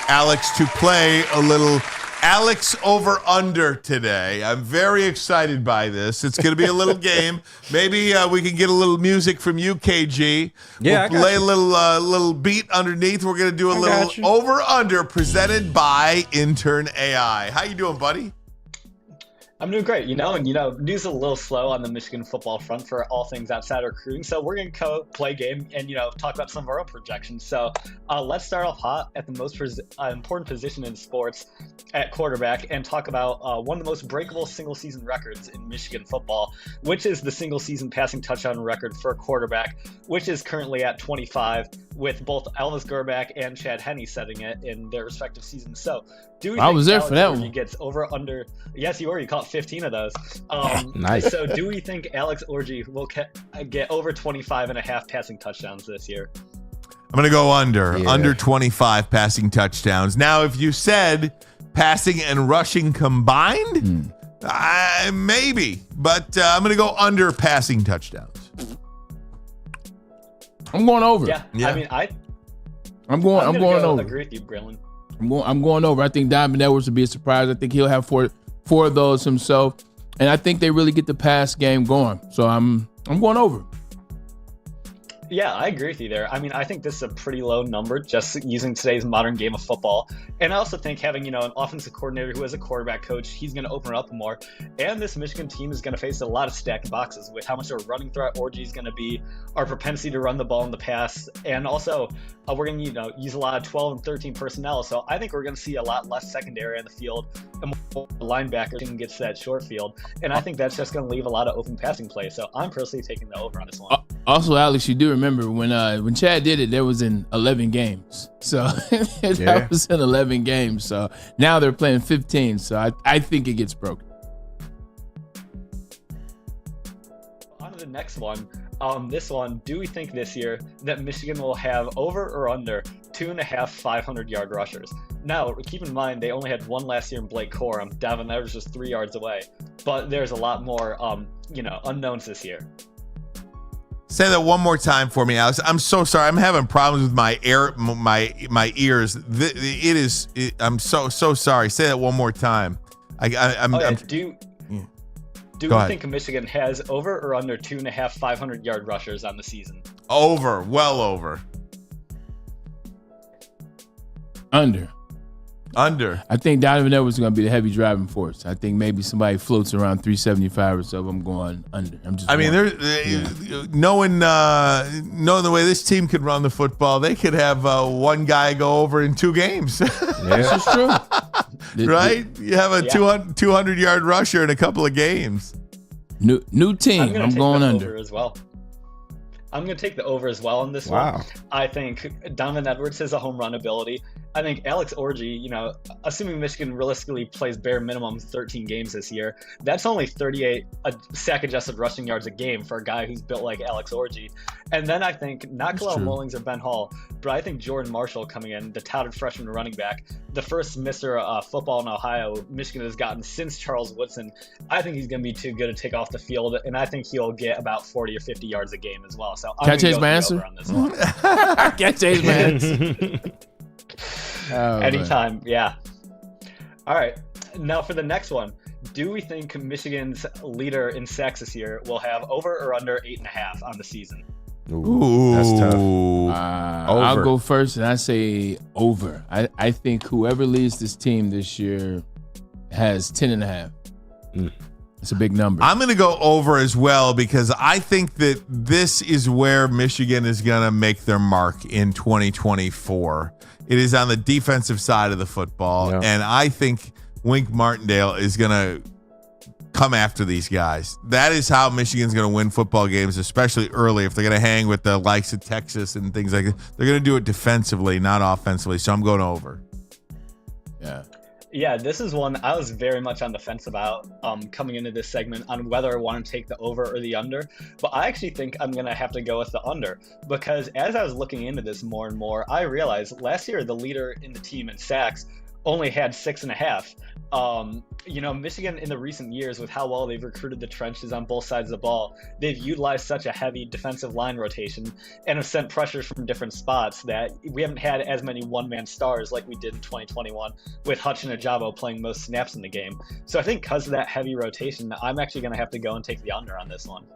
S2: Alex, to play a little Alex over under today. I'm very excited by this. It's going to be a little game. Maybe we can get a little music from you, KG.
S5: Yeah,
S2: we'll lay a little beat underneath. We're going to do a little over under presented by Intern AI. How you doing, buddy?
S16: I'm doing great, news is a little slow on the Michigan football front for all things outside recruiting. So we're going to play a game and, talk about some of our own projections. So let's start off hot at the most important position in sports at quarterback and talk about one of the most breakable single season records in Michigan football, which is the single season passing touchdown record for a quarterback, which is currently at 25, with both Elvis Grbac and Chad Henne setting it in their respective seasons. So do we think
S3: was there
S16: Alex
S3: for that
S16: Orji
S3: one.
S16: gets over under? Yes, you were. You caught 15 of those.
S5: Nice.
S16: So do we think Alex Orji will get over 25 and a half passing touchdowns this year?
S2: I'm going to go under 25 passing touchdowns. Now, if you said passing and rushing combined, maybe, but I'm going to go under passing touchdowns.
S3: I'm going over.
S16: Yeah. I mean,
S3: I'm going over.
S16: Agree with you, Braylon.
S3: I'm going over. I think Diamond Edwards would be a surprise. I think he'll have four of those himself, and I think they really get the pass game going. So I'm going over.
S16: Yeah, I agree with you there. I mean, I think this is a pretty low number just using today's modern game of football. And I also think having, an offensive coordinator who is a quarterback coach, he's going to open it up more. And this Michigan team is going to face a lot of stacked boxes with how much our running threat orgy is going to be, our propensity to run the ball in the pass, and also we're going to, use a lot of 12 and 13 personnel. So I think we're going to see a lot less secondary on the field and more linebackers can get to that short field. And I think that's just going to leave a lot of open passing play. So I'm personally taking the over on this one.
S3: Also, Alex, you do remember when Chad did it, there was in 11 games. So that was in 11 games. So now they're playing 15. So I think it gets broken.
S16: On to the next one. This one, do we think this year that Michigan will have over or under 2.5 500-yard rushers? Now, keep in mind, they only had one last year in Blake Corum. Davin Evers was 3 yards away. But there's a lot more, unknowns this year.
S2: Say that one more time for me, Alex. I'm so sorry. I'm having problems with my ears. I'm so sorry. Say that one more time.
S16: Do we think Michigan has over or under 2.5 500-yard rushers on the season?
S2: Over. Well over.
S3: Under.
S2: I
S3: think Donovan Edwards is going to be the heavy driving force. I think maybe somebody floats around 375 or so. I'm going under.
S2: Knowing the way this team could run the football, they could have one guy go over in 2 games.
S3: This is true.
S2: Right? You have a 200-yard rusher in a couple of games.
S3: New team. I'm going under
S16: as well. I'm going to take the over as well on this one. I think Donovan Edwards has a home run ability. I think Alex Orji, assuming Michigan realistically plays bare minimum 13 games this year, that's only 38 sack-adjusted rushing yards a game for a guy who's built like Alex Orji. And then I think not Kalel Mullings or Ben Hall, but I think Jordan Marshall coming in, the touted freshman running back, the first Mr. Football in Ohio Michigan has gotten since Charles Woodson. I think he's going to be too good to take off the field, and I think he'll get about 40 or 50 yards a game as well. So I'm going to go over on this one.
S3: Can't change my answer.
S16: Anytime, yeah. All right, now for the next one. Do we think Michigan's leader in sacks this year will have over or under 8.5 on the season?
S5: Ooh, that's tough.
S3: I'll go first, and I say over. I think whoever leads this team this year has 10.5. It's a big number.
S2: I'm going to go over as well because I think that this is where Michigan is going to make their mark in 2024. It is on the defensive side of the football, and I think Wink Martindale is going to come after these guys. That is how Michigan's going to win football games, especially early. If they're going to hang with the likes of Texas and things like that, they're going to do it defensively, not offensively. So I'm going over.
S16: Yeah, this is one I was very much on the fence about coming into this segment on whether I want to take the over or the under. But I actually think I'm going to have to go with the under because as I was looking into this more and more, I realized last year the leader in the team in sacks only had 6.5. Michigan in the recent years with how well they've recruited the trenches on both sides of the ball, they've utilized such a heavy defensive line rotation and have sent pressures from different spots that we haven't had as many one-man stars like we did in 2021 with Hutch and Ajabo playing most snaps in the game. So I think because of that heavy rotation, I'm actually going to have to go and take the under on this one.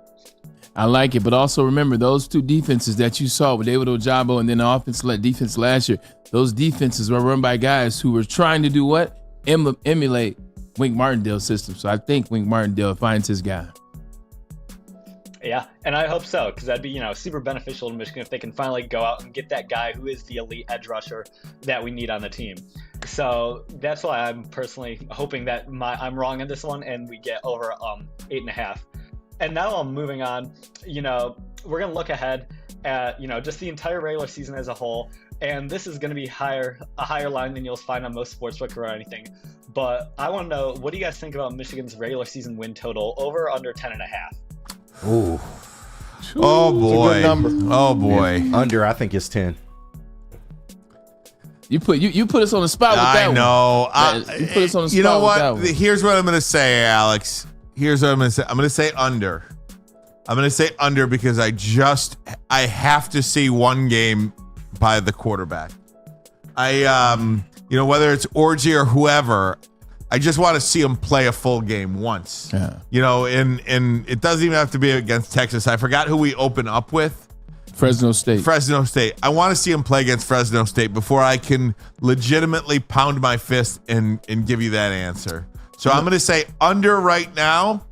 S3: I like it, but also remember those two defenses that you saw with David Ojabo and then the defense last year, those defenses were run by guys who were trying to do what? Emulate Wink Martindale's system. So I think Wink Martindale finds his guy.
S16: Yeah, and I hope so, because that'd be, super beneficial to Michigan if they can finally go out and get that guy who is the elite edge rusher that we need on the team. So that's why I'm personally hoping that I'm wrong on this one and we get over 8.5. And now I'm moving on. We're going to look ahead at, just the entire regular season as a whole. And this is going to be a higher line than you'll find on most sportsbook or anything. But I want to know, what do you guys think about Michigan's regular season win total over or under 10.5?
S5: Ooh.
S2: Oh boy.
S4: It's a good number.
S2: Oh boy.
S5: Yeah. Under, I think it's 10.
S3: You put us on the spot with that
S2: one. I know.
S3: You put us on the spot.
S2: You know
S3: with that
S2: what?
S3: one.
S2: Here's what I'm going to say, Alex. Here's what I'm going to say. I'm going to say under. I'm going to say under because I have to see one game by the quarterback. Whether it's Orji or whoever, I just want to see him play a full game once.
S3: Yeah.
S2: And it doesn't even have to be against Texas. I forgot who we open up with.
S3: Fresno State.
S2: Fresno State. I want to see him play against Fresno State before I can legitimately pound my fist and give you that answer. So I'm going to say under right now,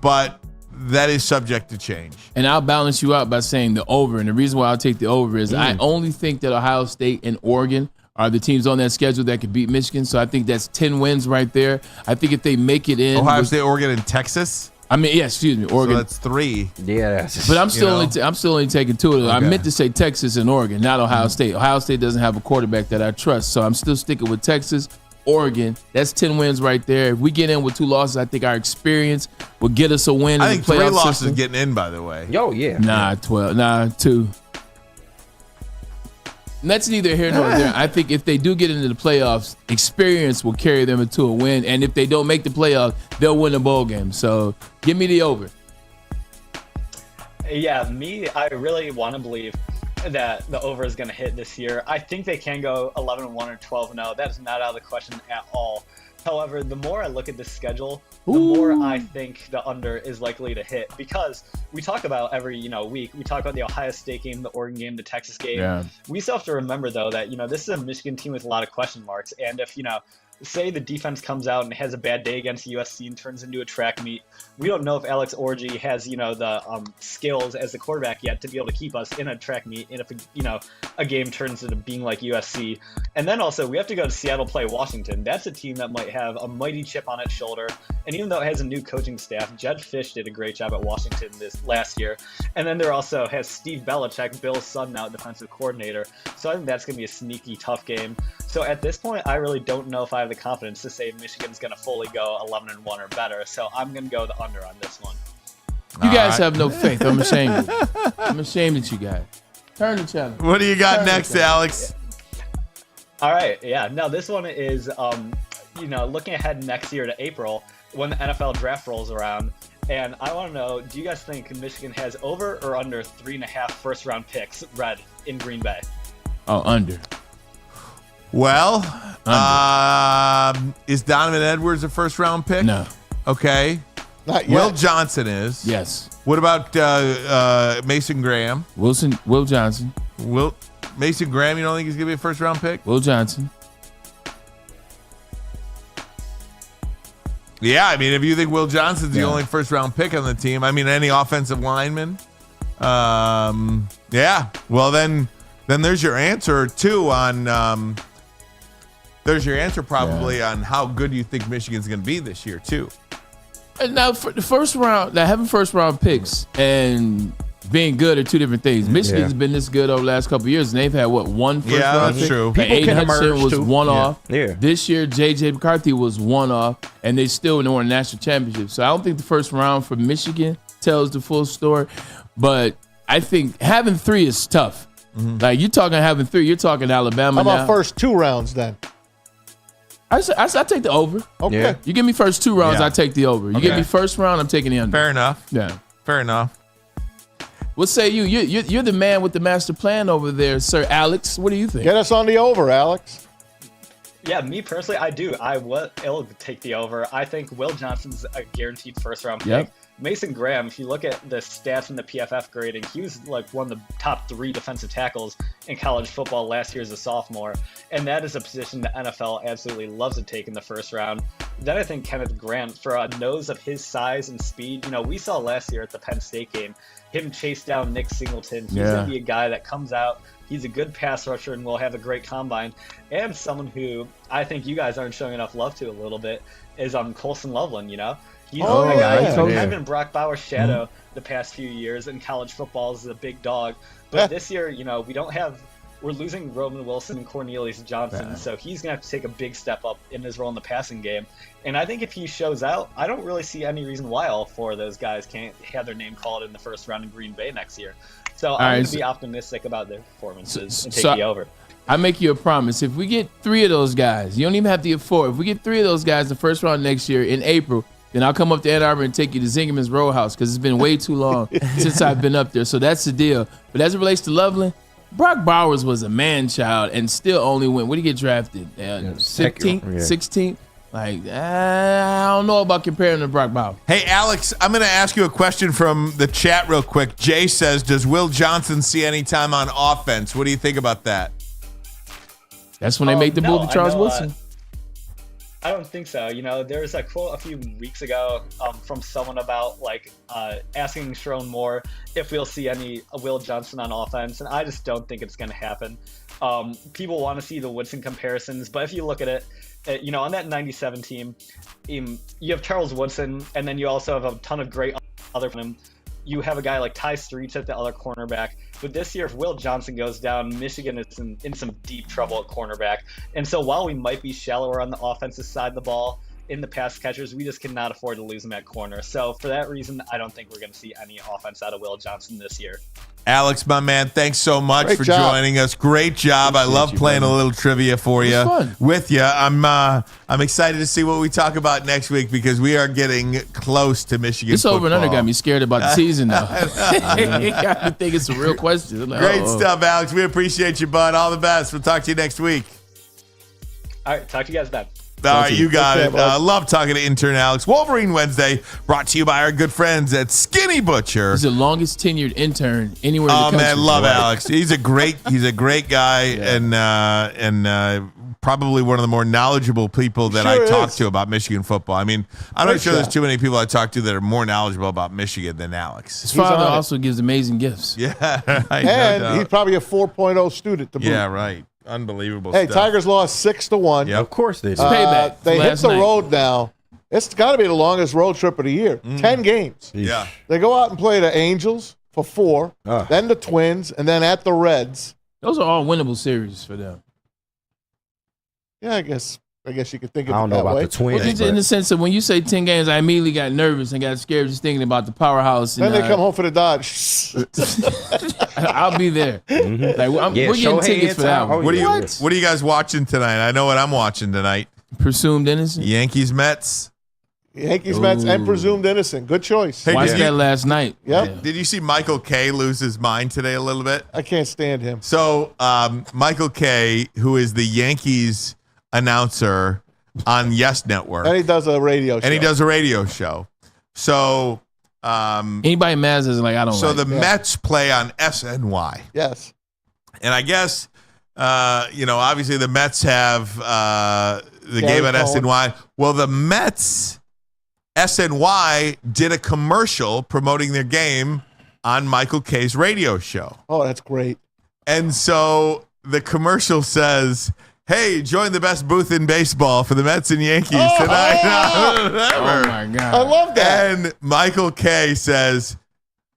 S2: but that is subject to change.
S3: And I'll balance you out by saying the over. And the reason why I'll take the over is I only think that Ohio State and Oregon are the teams on that schedule that could beat Michigan. So I think that's 10 wins right there. I think if they make it in.
S2: Ohio State, Oregon, and Texas?
S3: Excuse me, Oregon.
S2: So that's 3.
S5: Yeah.
S3: But I'm still only taking 2 of them.
S2: Okay.
S3: I meant to say Texas and Oregon, not Ohio State. Ohio State doesn't have a quarterback that I trust. So I'm still sticking with Texas, Oregon. That's 10 wins right there. If we get in with 2 losses, I think our experience will get us a win.
S2: I
S3: in
S2: think
S3: the
S2: 3
S3: playoff
S2: losses
S3: system.
S2: getting in, by the way.
S5: Yo, yeah.
S3: Nah, 12. Nah, 2. And that's neither here nor there. I think if they do get into the playoffs, experience will carry them into a win. And if they don't make the playoffs, they'll win a bowl game. So give me the over.
S16: Yeah, I really want to believe that the over is going to hit this year. I think they can go 11-1 or 12-0. That is not out of the question at all. However, the more I look at this schedule, the more I think the under is likely to hit, because we talk about every week. We talk about the Ohio State game, the Oregon game, the Texas game.
S3: Yeah.
S16: We still have to remember though that this is a Michigan team with a lot of question marks, and if say the defense comes out and has a bad day against USC and turns into a track meet, we don't know if Alex Orji has the skills as the quarterback yet to be able to keep us in a track meet, and if a game turns into being like USC. And then also we have to go to Seattle play Washington. That's a team that might have a mighty chip on its shoulder, and even though it has a new coaching staff, Jed Fish did a great job at Washington this last year. And then there also has Steve Belichick, Bill's son now, defensive coordinator. So I think that's going to be a sneaky tough game. So at this point, I really don't know if I have the confidence to say Michigan's going to fully go 11-1 or better. So I'm going to go the under on this one.
S3: You guys have no faith. I'm ashamed of you. I'm ashamed of you guys. Turn the channel.
S2: What do you got next, Alex?
S16: All right. Yeah. No, this one is, looking ahead next year to April when the NFL draft rolls around. And I want to know, do you guys think Michigan has over or under 3.5 first-round picks read in Green Bay?
S3: Oh, under.
S2: Well, is Donovan Edwards a first-round pick?
S3: No.
S2: Okay.
S4: Not yet.
S2: Will Johnson is.
S3: Yes.
S2: What about Mason Graham?
S3: Will Johnson.
S2: Mason Graham, you don't think he's going to be a first-round pick?
S3: Will Johnson.
S2: Yeah, I mean, if you think Will Johnson's the only first-round pick on the team, I mean, any offensive lineman? Yeah. Well, then there's your answer, too, on there's your answer probably on how good you think Michigan's going to be this year, too.
S3: And now, for the first round, having first-round picks and being good are 2 different things. Michigan's been this good over the last couple of years, and they've had, one first-round
S2: that's
S3: pick?
S2: true.
S3: People Aiden Hutchinson was one-off.
S5: Yeah.
S3: This year, J.J. McCarthy was one-off, and they still won a national championship. So I don't think the first round for Michigan tells the full story, but I think having 3 is tough. Mm-hmm. Like, you're talking having 3, you're talking Alabama
S4: How about
S3: now.
S4: first 2 rounds then?
S3: I take the over.
S4: Okay.
S2: Yeah.
S3: You give me first 2 rounds, I take the over. You give me first round, I'm taking the under.
S2: Fair enough.
S3: Yeah.
S2: Fair enough.
S3: What say you? You're the man with the master plan over there, Sir Alex. What do you think?
S4: Get us on the over, Alex.
S16: Yeah, me personally, I do. I'll take the over. I think Will Johnson's a guaranteed first-round pick.
S3: Yep.
S16: Mason Graham, if you look at the stats in the PFF grading, he was like one of the top 3 defensive tackles in college football last year as a sophomore. And that is a position the NFL absolutely loves to take in the first round. Then I think Kenneth Grant, for a nose of his size and speed, we saw last year at the Penn State game, him chase down Nick Singleton. He's going to be a guy that comes out. He's a good pass rusher and will have a great combine. And someone who I think you guys aren't showing enough love to a little bit is Colson Loveland, He's a guy who's kind of been Brock Bowers' shadow the past few years in college football as a big dog. But this year, we're losing Roman Wilson and Cornelius Johnson, so he's going to have to take a big step up in his role in the passing game. And I think if he shows out, I don't really see any reason why all 4 of those guys can't have their name called in the first round in Green Bay next year. So I'm going to be optimistic about their performances and take the over.
S3: I make you a promise. If we get 3 of those guys, you don't even have to get 4. If we get 3 of those guys the first round next year in April, then I'll come up to Ann Arbor and take you to Zingerman's Roadhouse because it's been way too long since I've been up there. So that's the deal. But as it relates to Loveland, Brock Bowers was a man-child and still only went. What did he get drafted? 16th? Like, I don't know about comparing him to Brock Bowers.
S2: Hey, Alex, I'm going to ask you a question from the chat real quick. Jay says, does Will Johnson see any time on offense? What do you think about that?
S3: That's when they make the move to Charles Woodson.
S16: I don't think so. You know, there was a quote a few weeks ago from someone about asking Sharon Moore if we'll see any Will Johnson on offense, and I just don't think it's going to happen. People want to see the Woodson comparisons, but if you look at it, you know, on that 97 team, you have Charles Woodson, and then you also have a ton of great other. You have a guy like Ty Streets at the other cornerback. But this year, if Will Johnson goes down, Michigan is in some deep trouble at cornerback. And so while we might be shallower on the offensive side of the ball in the pass catchers, we just cannot afford to lose him at corner. So for that reason, I don't think we're going to see any offense out of Will Johnson this year.
S2: Alex, my man, thanks so much for joining us. Great job. I love playing a little trivia for you with you. I'm excited to see what we talk about next week because we are getting close to Michigan
S3: This
S2: football.
S3: over and under got me scared about the season now. Got me thinking some real questions. Like,
S2: Great stuff, Alex. We appreciate you, bud. All the best. We'll talk to you next week.
S16: All right, talk to you guys then.
S2: All right, you got it. Love talking to Intern Alex. Wolverine Wednesday, brought to you by our good friends at Skinny Butcher.
S3: He's the longest tenured intern anywhere in the country.
S2: Oh man, love Alex. He's a great guy, and probably one of the more knowledgeable people that I talk to about Michigan football. I mean, I'm not sure there's too many people I talk to that are more knowledgeable about Michigan than Alex.
S3: His father also gives amazing gifts.
S2: Yeah, right,
S4: and he's probably a 4.0 student to boot.
S2: Yeah, right. Unbelievable
S4: Hey,
S2: stuff.
S4: Tigers lost 6-1.
S2: Yeah, of course they did.
S3: Payback.
S4: They hit the road now. It's got to be the longest road trip of the year. 10 games.
S2: Yeah.
S4: They go out and play the Angels for 4, then the Twins, and then at the Reds.
S3: Those are all winnable series for them.
S4: Yeah, I guess you could think of it
S5: I don't know
S4: that
S5: about
S4: way.
S5: the Twins.
S3: Well, in the sense that when you say 10 games, I immediately got nervous and got scared just thinking about the powerhouse.
S4: Then
S3: And,
S4: they come home for the Dodge.
S3: I'll be there. Like, we're getting tickets for that one.
S2: What are you guys watching tonight? I know what I'm watching tonight.
S3: Presumed innocent.
S2: Yankees, Mets.
S4: Yankees, Mets, and presumed innocent. Good choice.
S2: Hey,
S3: Watched that last night.
S4: Yep.
S2: Did you see Michael Kay lose his mind today a little bit?
S4: I can't stand him.
S2: So Michael Kay, who is the Yankees announcer on Yes Network.
S4: And he does a radio show.
S2: So
S3: anybody mad is like, I don't
S2: So
S3: like
S2: the Mets play on SNY.
S4: Yes.
S2: And I guess obviously the Mets have the game on SNY. Well, the Mets SNY did a commercial promoting their game on Michael Kay's radio show.
S4: Oh, that's great.
S2: And so the commercial says, hey, join the best booth in baseball for the Mets and Yankees tonight.
S3: Oh my God.
S4: I love that.
S2: And Michael Kay says,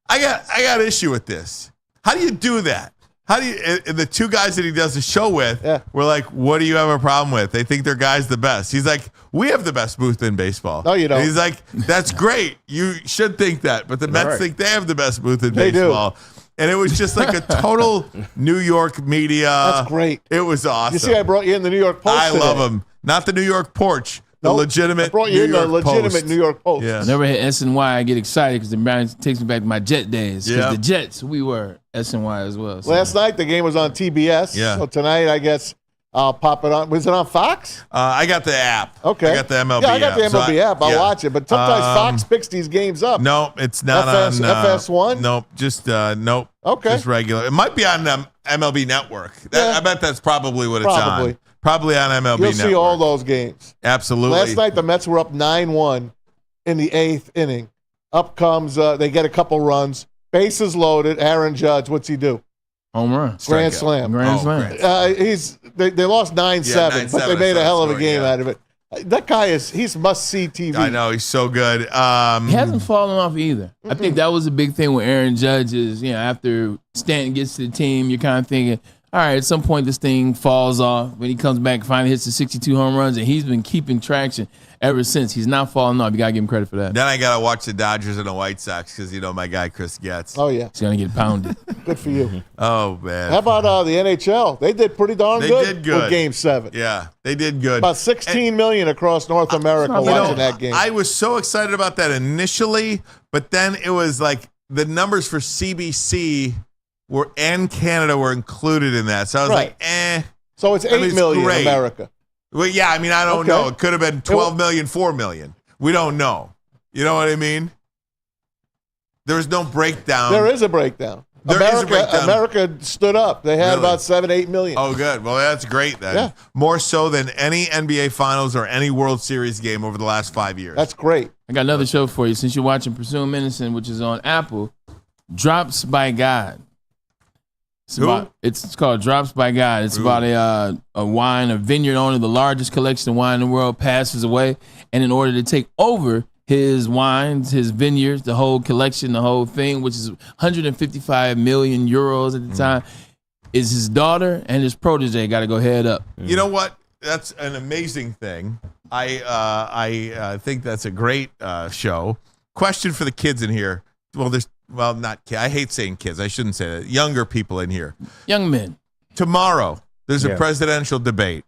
S2: I got issue with this. How do you do that? How do you, and the two guys that he does the show with were like, what do you have a problem with? They think their guy's the best. He's like, we have the best booth in baseball.
S4: No, you don't.
S2: And he's like, that's great. You should think that. But the Mets think they have the best booth in
S4: They do.
S2: baseball. And it was just like a total New York media.
S4: That's great.
S2: It was awesome.
S4: You see, I brought you in the New York Post
S2: I
S4: today.
S2: love him. Not the New York Porch. The legitimate
S4: I brought you
S2: New
S4: in
S2: York
S4: the legitimate
S2: Post.
S4: New York Post.
S2: Yeah.
S3: Whenever I hit SNY, I get excited because it takes me back to my Jet days. Because the Jets, we were SNY as well. So.
S4: Last night, the game was on TBS.
S2: Yeah.
S4: So tonight, I guess I'll pop it on. Was it on Fox?
S2: I got the app.
S4: Okay.
S2: I got the MLB app.
S4: Yeah, I got the MLB app. I'll
S2: yeah.
S4: watch it. But sometimes Fox picks these games up.
S2: No, it's not
S4: FS,
S2: on
S4: FS1?
S2: Nope, just nope.
S4: Okay.
S2: Just regular. It might be on MLB Network. I bet that's probably what it's on. Probably on MLB
S4: You'll
S2: Network.
S4: see all those games.
S2: Absolutely.
S4: Last night, the Mets were up 9-1 in the 8th inning. Up comes, they get a couple runs. Bases loaded. Aaron Judge, what's he do?
S3: Home run.
S4: Grand slam.
S3: Grand slam.
S4: They lost 9-7, but they made a hell of a game out of it. That guy he's must-see TV.
S2: I know, he's so good.
S3: He hasn't fallen off either. I think that was a big thing with Aaron Judge is, after Stanton gets to the team, you're kind of thinking, all right, at some point this thing falls off. When he comes back, finally hits the 62 home runs, and he's been keeping traction ever since. He's not falling off. You got to give him credit for that.
S2: Then I got to watch the Dodgers and the White Sox because, my guy Chris Getz.
S4: Oh, yeah.
S3: He's going to get pounded.
S4: Good for you.
S2: Oh, man.
S4: How about the NHL? They did pretty darn
S2: They
S4: good,
S2: did good
S4: with Game 7.
S2: Yeah, they did good.
S4: About 16 million across North America watching that game.
S2: I was so excited about that initially, but then it was like the numbers for CBC and Canada were included in that. So I was like,
S4: So it's 8 million in
S2: great.
S4: America.
S2: Well, yeah, I mean, I don't know. It could have been 12 million, 4 million. We don't know. You know what I mean? There's no breakdown.
S4: There is a breakdown. America stood up. They had about 7-8 million.
S2: Oh, good. Well, that's great then.
S4: Yeah.
S2: More so than any NBA Finals or any World Series game over the last 5 years.
S4: That's great.
S3: I got another show for you. Since you're watching Presumed Innocent, which is on Apple, Drops by God. It's called Drops by God. It's about a vineyard owner, the largest collection of wine in the world, passes away. And in order to take over his wines, his vineyards, the whole collection, the whole thing, which is 155 million euros at the time, is his daughter and his protege got to go head up.
S2: You know what? That's an amazing thing. I think that's a great show. Question for the kids in here. Not kids. I hate saying kids. I shouldn't say that. Younger people in here.
S3: Young men.
S2: Tomorrow, there's a presidential debate.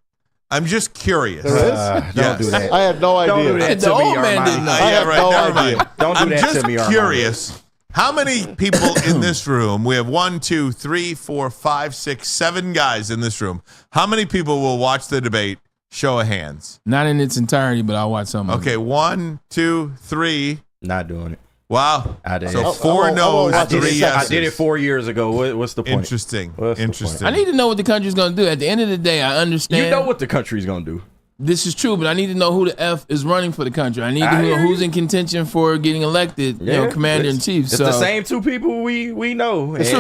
S2: I'm just curious.
S4: There is?
S5: Don't do that.
S4: I had no idea.
S5: Don't do that
S3: The
S5: to me,
S3: old man
S5: Ermanni.
S3: didn't know.
S4: I had no idea.
S5: Don't do that to me,
S2: I'm just curious. How many people in this room? We have 1, 2, 3, 4, 5, 6, 7 guys in this room. How many people will watch the debate? Show of hands.
S3: Not in its entirety, but I'll watch some of it.
S2: Okay, 1, 2, 3.
S5: Not doing it.
S2: Wow.
S5: I did.
S2: So 4 no's, 3 yeses.
S5: I did it 4 years ago. What's the point?
S2: Interesting.
S3: I need to know what the country's going to do. At the end of the day, I understand.
S5: You know what the country's going to do.
S3: This is true, but I need to know who the F is running for the country. I need to know who's in contention for getting elected, commander in chief.
S5: It's the same two people we know.
S4: Is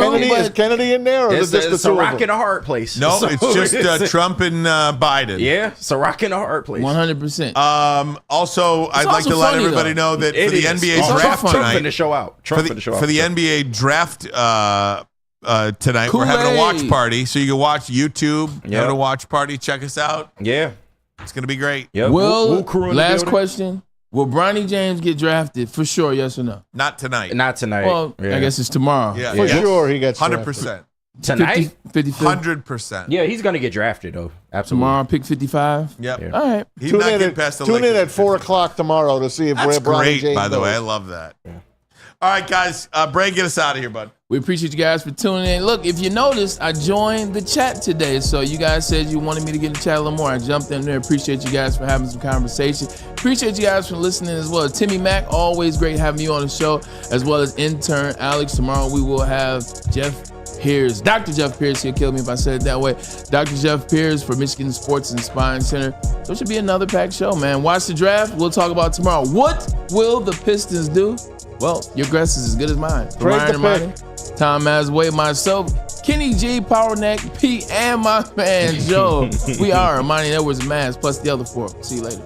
S4: Kennedy in there, or is it just
S5: it's
S4: the
S5: a
S4: two of
S5: rock
S4: them?
S5: and a hard place.
S2: No, it's just Trump and Biden.
S5: Yeah, it's a rock and a hard place.
S3: 100%.
S2: Also, I'd like to let everybody know that for the NBA draft tonight,
S5: to show out.
S2: For the NBA draft tonight, we're having a watch party, so you can watch YouTube. Having a watch party. Check us out.
S5: Yeah.
S2: It's going to be great.
S5: Yep.
S3: Last question. Will Bronny James get drafted? For sure, yes or no?
S2: Not tonight.
S5: Not tonight.
S3: Well, I guess it's tomorrow.
S2: Yeah.
S4: For sure he gets
S2: 100%.
S5: Tonight?
S2: 100%.
S5: Yeah, he's going to get drafted, though. Absolutely.
S3: Tomorrow, pick 55?
S2: Yep.
S5: Yeah.
S3: All right.
S2: He's not getting past the
S4: Tune in
S2: Lakers
S4: at 4 o'clock tomorrow to see if
S2: That's
S4: Bronny
S2: great,
S4: James
S2: by the way. I
S4: goes.
S2: love that. Yeah. All right, guys. Bray, get us out of here, bud.
S3: We appreciate you guys for tuning in. Look, if you noticed, I joined the chat today. So you guys said you wanted me to get in the chat a little more. I jumped in there. Appreciate you guys for having some conversation. Appreciate you guys for listening as well. Timmy Mack, always great having you on the show, as well as Intern Alex. Tomorrow we will have Jeff Pierce, Dr. Jeff Pierce. He'll kill me if I said it that way. Dr. Jeff Pierce for Michigan Sports and Spine Center. So it should be another packed show, man. Watch the draft. We'll talk about tomorrow. What will the Pistons do? Well, your guess is as good as mine. Ryan Ermanni, Tom Masway, myself, Kenny G, Power Neck, Pete, and my man Joe. We are Ermanni Edwards and Maz, plus the other 4. See you later.